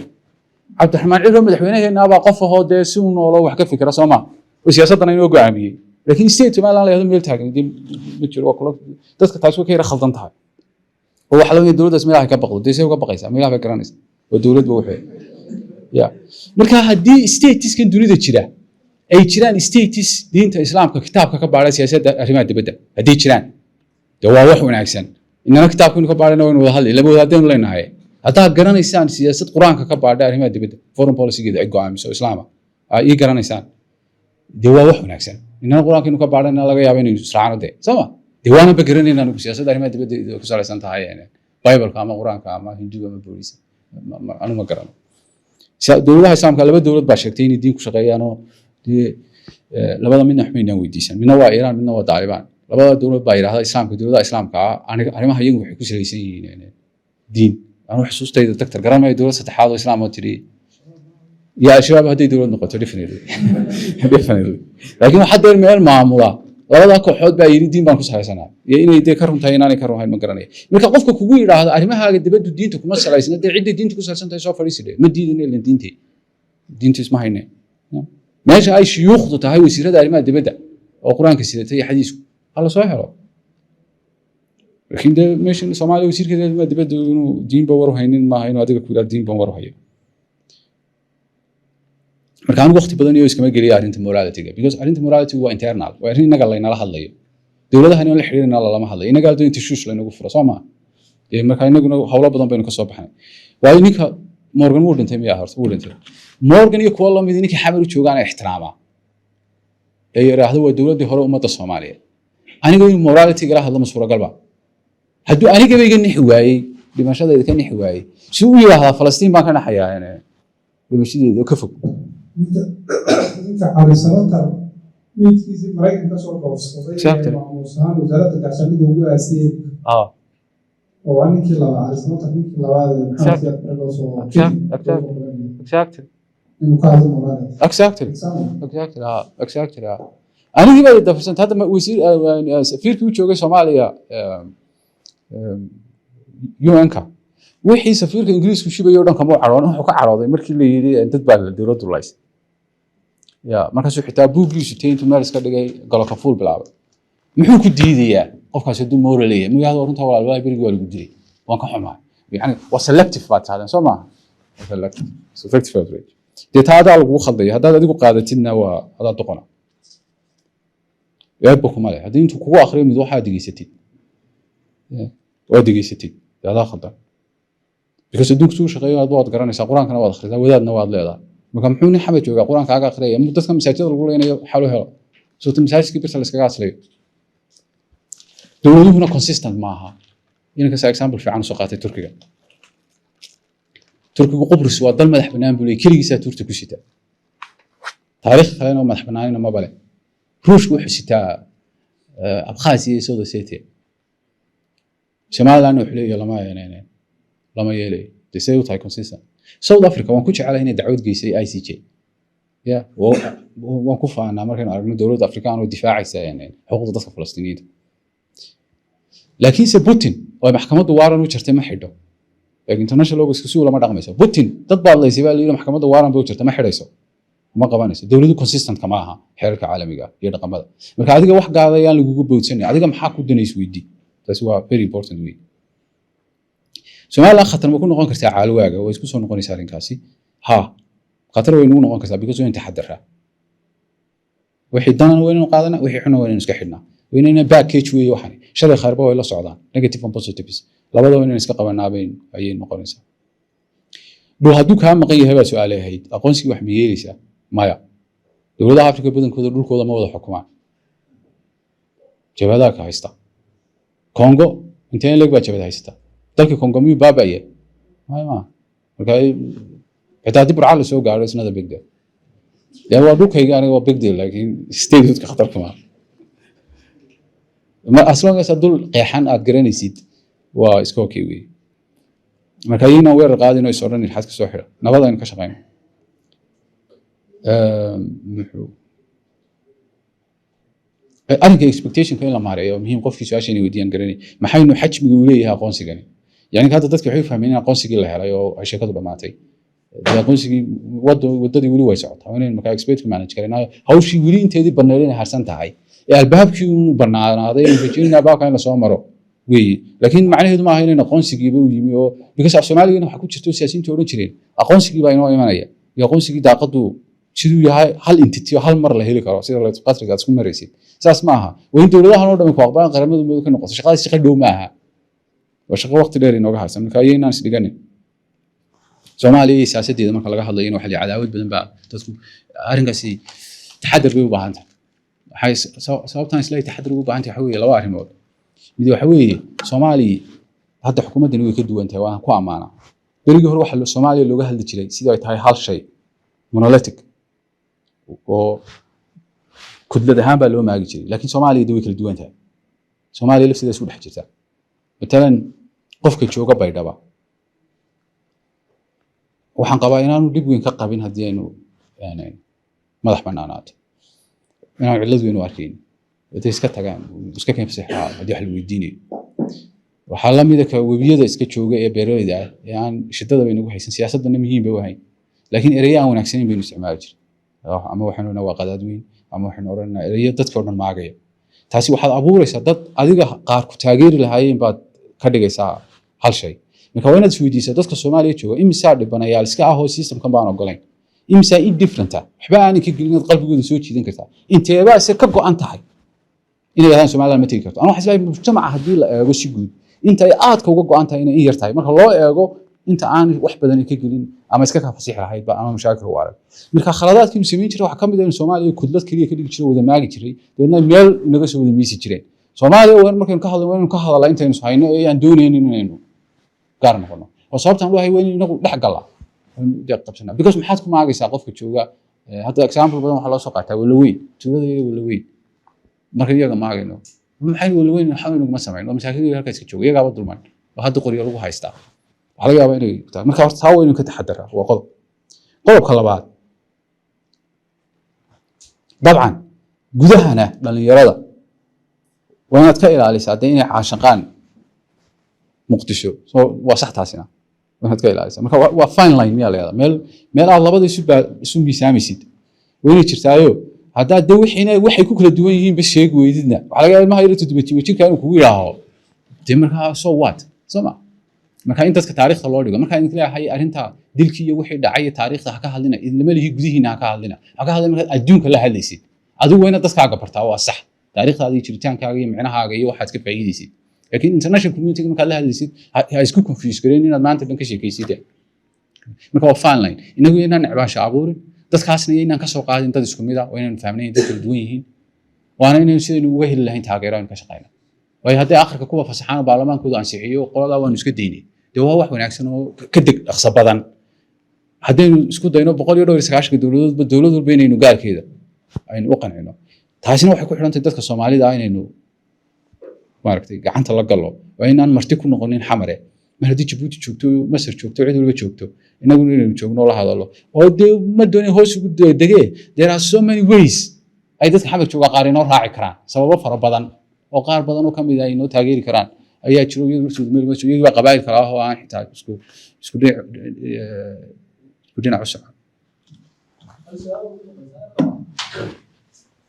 B: cabdiraxmaan ciro madaxweynaheena baa qof ahoo dee si uu noolo wax ka fikira soo maa oo siyaasadana inoo go'aamiyey laakiin state somaliland la yahdo meel taagan dee ma jiro waa kula dadka taas way ka yara khaldan tahay oo waxa laga dowladdaas meelaha ka baqdo dee say uga baqaysaa meelaha bay garanaysaa oo dowladba waxay ya marka haddii stateskan dunida jira ay jiraan states diinta islaamka kitaabka ka baadha siyaasadda arrimaha dibadda haddii jiraan dee waa wax wanaagsan inana kitaabkanu ka baadhana waynu wada hadlay laba wadaadaynu leenahay haddaad garanaysaan siyaasad qur-aanka ka baadha arrimaha dibadda foreign policygeeda ay go'aamiso islaama ii garanaysaan dee waa wax wanaagsan inana qur-aankaynu ka baadhana laga yaaba inaynu israacno dee sooma dee waanaba garanayna anigu siyaasadda arrimaha dibadda ku salaysan tahay bibleka ama qur-aanka ama hinduga ama booliisa anu ma garano dowladaha islaamka laba dowlad baa sheegtay inay diin ku shaqeeyaanoo dee labada midna waxmaynaan weydiisan midna waa iiraan midna waa taalibaan labada dowlad baa yidhahda islaamka dowladaha islaamka arrimaha iyagu waxay ku salaysan yihiin diin anu xusuustayda doctor garanmaya dowlad saddexaad oo islaam oo tiri iyo al-shabaab hadday dowlad noqoto definitely laakiin waxaa deer meel maamula labada kooxood baa yidhi diin baan ku salaysanaa iyo inay dee ka runtahay inaanay ka runhayn ma garanaya marka qofka kugu yidhaahdo arrimahaaga dibaddu diinta kuma salaysna dee cidday diinta ku salaysan tahay soo fadhiisidhe ma diidin ilan diinta isma hayne meesha ay shuyuukhdu tahay wasiirada arrimaha dibadda oo qur-aanka sidatay iyo xadiisku hala soo helo laakiin dee meeshan soomaaliya wasiirkeeda arrimaha dibadda inuu diinba war haynin maaha inuu adiga ku yidhahdo diinban war hayo marka anigu waqti badan iyo iskama geliya arrinta moralityga because arrinta morality waa internal waa arrin inaga laynala hadlayo dowladahan in la xiriirina lama hadlayo inaga hadda inta shuush laynagu furo soo maa marka inaguna howlo badan baynu ka soo baxnay waayo ninka morgan wuu dhintay miyaa horta wuu dhintay morgan iyo kuwa lamid ninkii xamar u joogaan ixtiraamaa ee yidhaahdo waa dowladdii hore ummadda soomaaliyeed aniga in moralityga la hadlo ma suuragalba hadduu anigaba iga nixi waayey dhimashadayda ka nixi waayey si u yidhaahdaa falastiin baan ka naxayaa dhimashadeeda ka fog
H: ninka calisanata midkiisii maraykan kasoo dhoofsaday maamuusahaan wasaaradda gaashaandhigga ugu aasiyey oo waa ninkii labaad calisanata ninkii labaad inuu ka hadlo
B: exactly anigii baa dafarsanta hadda wasiir safiirkii u joogay soomaaliya UN-ka wixii safiirka ingiriisku shibayo dhan kama caroon wuxuu ka carooday markii la yiri dad baa dowladdu lays ya markaasuu xitaa buuggiisu tayntu meel iska dhigay galoka fuul bilaabay muxuu ku diidayaa qofkaas hadduu moral leeyahay magaada runta walaalbaa berigi waa lagu dilay waan ka xumaa yani waa selective baad tahdeen soo maaha selective outrage dee taa adaa lagugu khaldaya haddaad adigu qaadatidna waa adaa doqona eebba kuma leh haddii intuu kugu akriyo mid waxaad degeysatid waad degeysatid adaa khaldan because adduunka suu shaqeeyo aad waad garanaysaa qur-aankana waad akhrisaa wadaadna waad leedahay marka muxuu nin xamad joogaa qur-aanka aga akhriyaya dadka masaajidada lagu leynayo xal u helo soota masaajidkii birta layskaga aslayo dowladuhuna consistent maaha inankaasa example fiican usoo qaatay turkiga turkigu qubrus waa dal madax bannaan buu leeyay keligiisaa tuurta ku sita taariikh kalena oo madax bannaanina ma bale ruushku wuxuu sitaa abkhaasiya iyo south ossetia somalilandna wuxuu leeyahay lama yeelayo dee say u tahay consistent south africa waan ku jecelahay inay dacwad geysay ICJ ya waan ku faanaa markaynu aragno dowladda afrikaan oo difaacaysa xuquuqda dadka falastiiniyiinta laakiinse putin oo maxkamaddu waaran u jirtay ma xidho international law isku lama dhaqmayso putin dad baad laysay baa layidhi maxkamadda waaran bay u jirta ma xidhayso ma qabanayso dowladdu consistent kama aha xeerarka caalamiga iyo dhaqamada marka adiga wax gaadayaan lagugu boodsanay adiga maxaa ku danays weydii taasi waa very important way Somaliland khatar ma ku noqon kartaa caalwaaga way isku soo noqonaysaa arrinkaasi ha khatar way nagu noqon kartaa because way taxaddaraa wixii danan waynu qaadana wixii xuna waynu iska xidhnaa waynayna package weey waxan shalay kharba way la socdaan negative and positives labada waynu iska qabanaa ayay noqonaysaa dhul hadduu kaa maqan yahay baa su-aale ahayd aqoonsigii wax ma yeelaysaa maya dowladaha afrika badankooda dhulkooda ma wada xukumaan jabhadaha ka haysta congo intee in leeg baa jabhad haysata dalkii congo miyuu baaba'ya maya maa marka xitaa haddii burca la soo gaaro isnada big deal dee waa dhulkayga aniga waa big deal laakiin statehoodka khatar kuma as long as dul qeexan aad garanaysid waa iska okay wey marka iyagana weerar qaadino is odhan ilxaad ka soo xidha nabad aynu ka shaqayno arrinka expectationka in la maareeyo muhiim qofkii su-aasha inay weydiiyaan garanay maxaynu xajmiga uu leeyahay aqoonsigani yani hadda dadka waxay fahmeen in aqoonsigii la helay oo ay sheekadu dhammaatay aqoonsigii wadadii weli way socotaa inaynu markaa expertka manage garanayo hawshii weli inteedii banneed inay harsan tahay ee albaabkii uu bannaanaaday in rajaynaa baabka in la soo maro weeye laakiin macnaheedu maaha inaynu aqoonsigiiba u yimi oo because af soomaaligana waxaa ku jirto siyaasiyiinta odhan jireen aqoonsigii baa inoo imanaya iyo aqoonsigii daaqadu siduu yahay hal entity oo hal mar la heli karo sida qasriga aad isku maraysid saas ma aha waa in dowladahan oo dhan ku aqbalaan qaramada midoobay ka noqoto shaqadaas shaqo dhow ma aha waa shaqo waqti dheer inooga harsan marka ayaynaan is dhiganin soomaaliya iyo siyaasadeeda marka laga hadlayo in waxa la cadaawad badan baa dadku arrinkaasi taxadar bay u baahan tahay sababtan isla taxadar ugu baahan tahay waxa weeye laba arrimood mid waxa weeye Soomaaliya hadda xukuumaddan way ka duwan tahay waan ku amaana berigii hore waxa Soomaaliya looga hadli jiray sidoo ay tahay hal shay monolithic oo kudlad ahaan baa loo maagi jiray laakiin Soomaaliya way kala duwan tahay Soomaaliya lafteeda isku dhex jirta matalan qofka jooga Baydhaba waxaan qabaa inaanu dib weyn ka qabin haddii aynu madax bannaanaato inaan cillad weyn u arkayn intay iska tagaan iska keenfasixaa haddii wax la weydiinayo waxaa la mid ah webiyada iska jooga ee beeraleyda ah ee aan shidada bay nagu haysan siyaasadana muhiim bay u ahayn laakiin ereyo aan wanaagsaneyn baynu isticmaali jiray ama waxaynu odhanaa waa qadaad weyn ama waxaynu odhanaa ereyo dadka oo dhan maagaya taasi waxaad abuuraysaa dad adiga qaar ku taageeri lahaayeen baad ka dhigaysaa hal shay marka waa inaad isweydiisaa dadka Soomaaliya jooga imisaa dhibanayaal iska ah oo systemkan baan ogolayn imisaa indifferent ah waxba aanay ka gelin qalbigooda soo jiidan kartaa inteebaa se ka go'an tahay inay yahaan Soomaaliya ma tegi karto ana waxay mujtamaca haddii la eego si guud inta ay aadka uga go'an tahay inay in yar tahay marka loo eego inta aan wax badan ka gelin ama iska ka fasix lahayd ba ama mashaakil u arag marka khaladaadkii uu sameyn jiray waxa kamid ah in Soomaaliya kudlad kaliya ka dhigi jiray wada maagi jiray dadna meel inaga soo wada miisi jireen Soomaaliya markaan ka hadlayno inaan ka hadalaa intaynu hayno ee aan doonaynin inaynu gaar noqono oo sababtan waxay weyn inagu dhex galaa deeq qabsana because maxaad ku maagaysaa qofka jooga hadda example badan waxa loo soo qaataa wala weyn tuulada wala weyn marka iyaga maagayno maxay wala weyn waxa inagu ma sameeyno masaakilada halka iska jooga iyaga dulman oo hadda qoriyo lagu haystaa waxa laga yaabaa inay marka horta taa weyn ka taxadaraa waa qodobka labaad dabcan gudahana dhalinyarada waa inaad ka ilaalisaa hadda inay caashaqaan muqdisho waa sax taasina waxaad ka ilaalisaa marka waa fine line miyaa la yiraahdaa meel aad labada isu miisaamisid wayna jirtaayo haddaa de waxay ku kala duwan yihiin bas sheeg weydidna waxa laga yaabaa hay'adda todobati jirka inuu kugu yiraahdo de marka so what soma marka in dadka taariikhda loo dhigo marka in leeyahay arrinta dilkii iyo wixii dhacay taariikhda ha ka hadlina idinama lihi gudihiina ha ka hadlina marka adduunka la hadlaysid adigu wayna dadkaaga bartaa waa sax taariikhdaada iyo jiritaankaaga iyo micnahaaga iyo waxaad ka faa'iidaysid laakiin international community marka la hadlaysid ha isku confuse gareyn inaad maanta dhan ka sheekaysid marka waa fine line inagu inaan cibaasho abuurin dadkaasna inaan ka soo qaadin dad isku mid ah oo inaan fahmanayn dad kala duwan yihiin waana inaan sidaynu uga heli lahayn taageero ka shaqeyna way haddii aakhirka kuwa fasaxaan baarlamaankooda ansixiyo qolada waanu iska daynay de waa wax wanaagsan oo ka deg dhaqso badan haddaynu isku dayno 199 dowladoodba dowlad walba inaynu gaarkeeda aynu u qancino taasina waxay ku xidhantahay dadka Soomaalida ah inaynu maaragtay gacanta la galo waa inaan marti ku noqonin xamare mar haddii Djibouti joogto Masar joogto cid walba joogto inagu inaynu joogno la hadalo oo de ma doonay hoos ugu degay there are so many ways ay dadka xamar jooga qaar inoo raaci karaan sababo fara badan oo qaar badan oo kamid ah inoo taageeri karaan ayaa jiro iyaga qabaayil kala ah oo aan xitaa isku dhinac u socon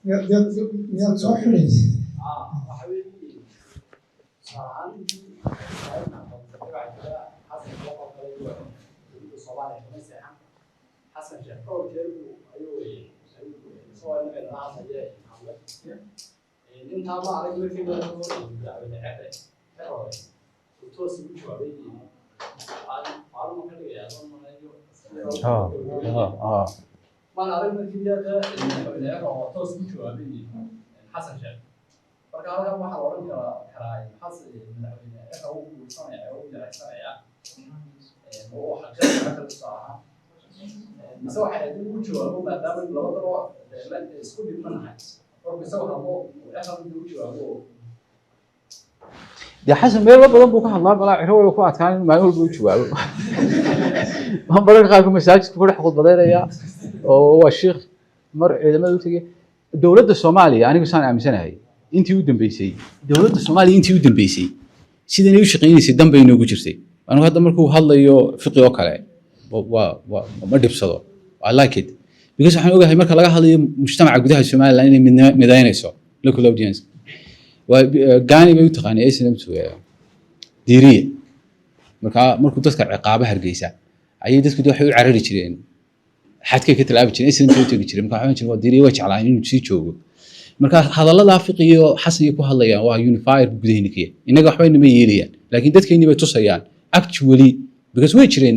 H: يا صاحبي
P: intaa ma arag markii la waan arag markii diyada madaxweynaha oo toos u jawaabay xasan sheekh marka halkan waxaa la oran karaa xasan madaxweynaha uu guursanaya oo jaraysanaya oo xaqeeqa ka saaha mise waxay aad ugu jawaabo maadaama labadaba la isku dhibanahay oo mise waxa uu ugu jawaabo
B: dee xasan meelo badan buu ka hadlaa balaa ciro way ku adkaan in maalin walba u jawaabo waxaan baranka qaarku masaajidka ku dhex khudbadeynaya oo waa sheekh mar ciidamada u tegay dowladda Soomaaliya anigu saan aaminsanahay intii u dambeysay dowladda Soomaaliya intii u dambeysay sidii ay u shaqeynaysay dambe inoogu jirtay anigu hadda markuu hadlayo fiqi oo kale ma dhibsado I like it because waxaan ogahay marka laga hadlayo mujtamaca gudaha Soomaaliland inay midaynayso local audience gaani bay u taqaanay ay sinabtu diiriye markuu dadka ciqaaba hargeysa ayay dadku waxay u carari jireen xadkay ka talaabi jireen sinabtu u tagi jireen marka waxaan jiray waa diiriye waa jeclaan inuu sii joogo marka hadallada fiqiyo xasan ku hadlayaan waa unified gudaheennii inaga waxba inama yeelayaan laakiin dadkeennii bay tusayaan actually because way jireen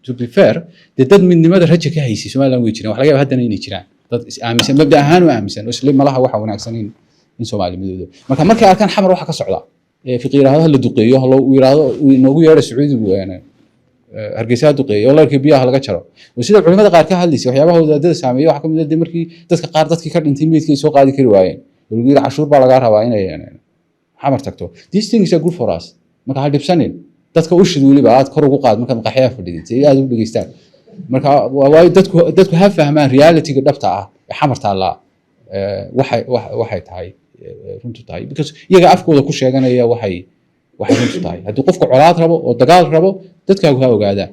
B: to be fair dad midnimada raja ka haysay Soomaaliland way jireen wax laga yaabaa haddana inay jiraan dad aaminsan mabda ahaan oo aaminsan oo isla malaha waxa wanaagsan in Soomaali midoodo marka arkaan xamar waxa ka socda fiqiiradaha la duqeeyo loo yiraahdo inoogu yeero Sacuudigu hargeysa duqeeyo walaalkii biyaha laga jaro sida culimada qaar ka hadlaysay waxyaabaha wadaadada saameeyo waxa kamid ah markii dadka qaar dadkii ka dhintay meedkii soo qaadi kari waayeen lagu yiri cashuur baa laga rabaa inay xamar tagto these things are good for us marka ha dhibsanin dadka u shid waliba aad kor ugu qaad marka maqaxyaa fadhidid si aad u dhageystaan marka waa dadku ha fahmaan reality-ga dhabta ah ee xamar taala waxay tahay runtu tahay because iyaga afkooda ku sheeganaya waxay runtu tahay haddii qofku colaad rabo oo dagaal rabo dadkaagu ha ogaadaan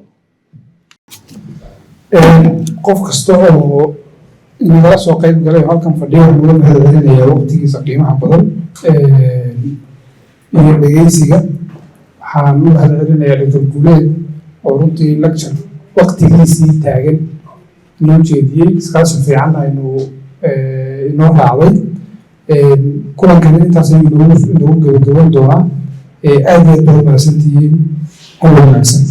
H: qof kasta oo inagala soo qayb galay halkan fadhiyo nala mahadcelinaya waqtigiisa qiimaha badan iyo dhegeysiga waxaan u mahadcelinayaa Dr. Guuleed oo runtii lecture waqtigiisii taagan inoo jeediyey iskaasoo fiican aynu inoo raacday kulankan intaas ayuu inoogu gabagaban doonaa aad iyo aad baad mahadsantihiin ha wanaagsan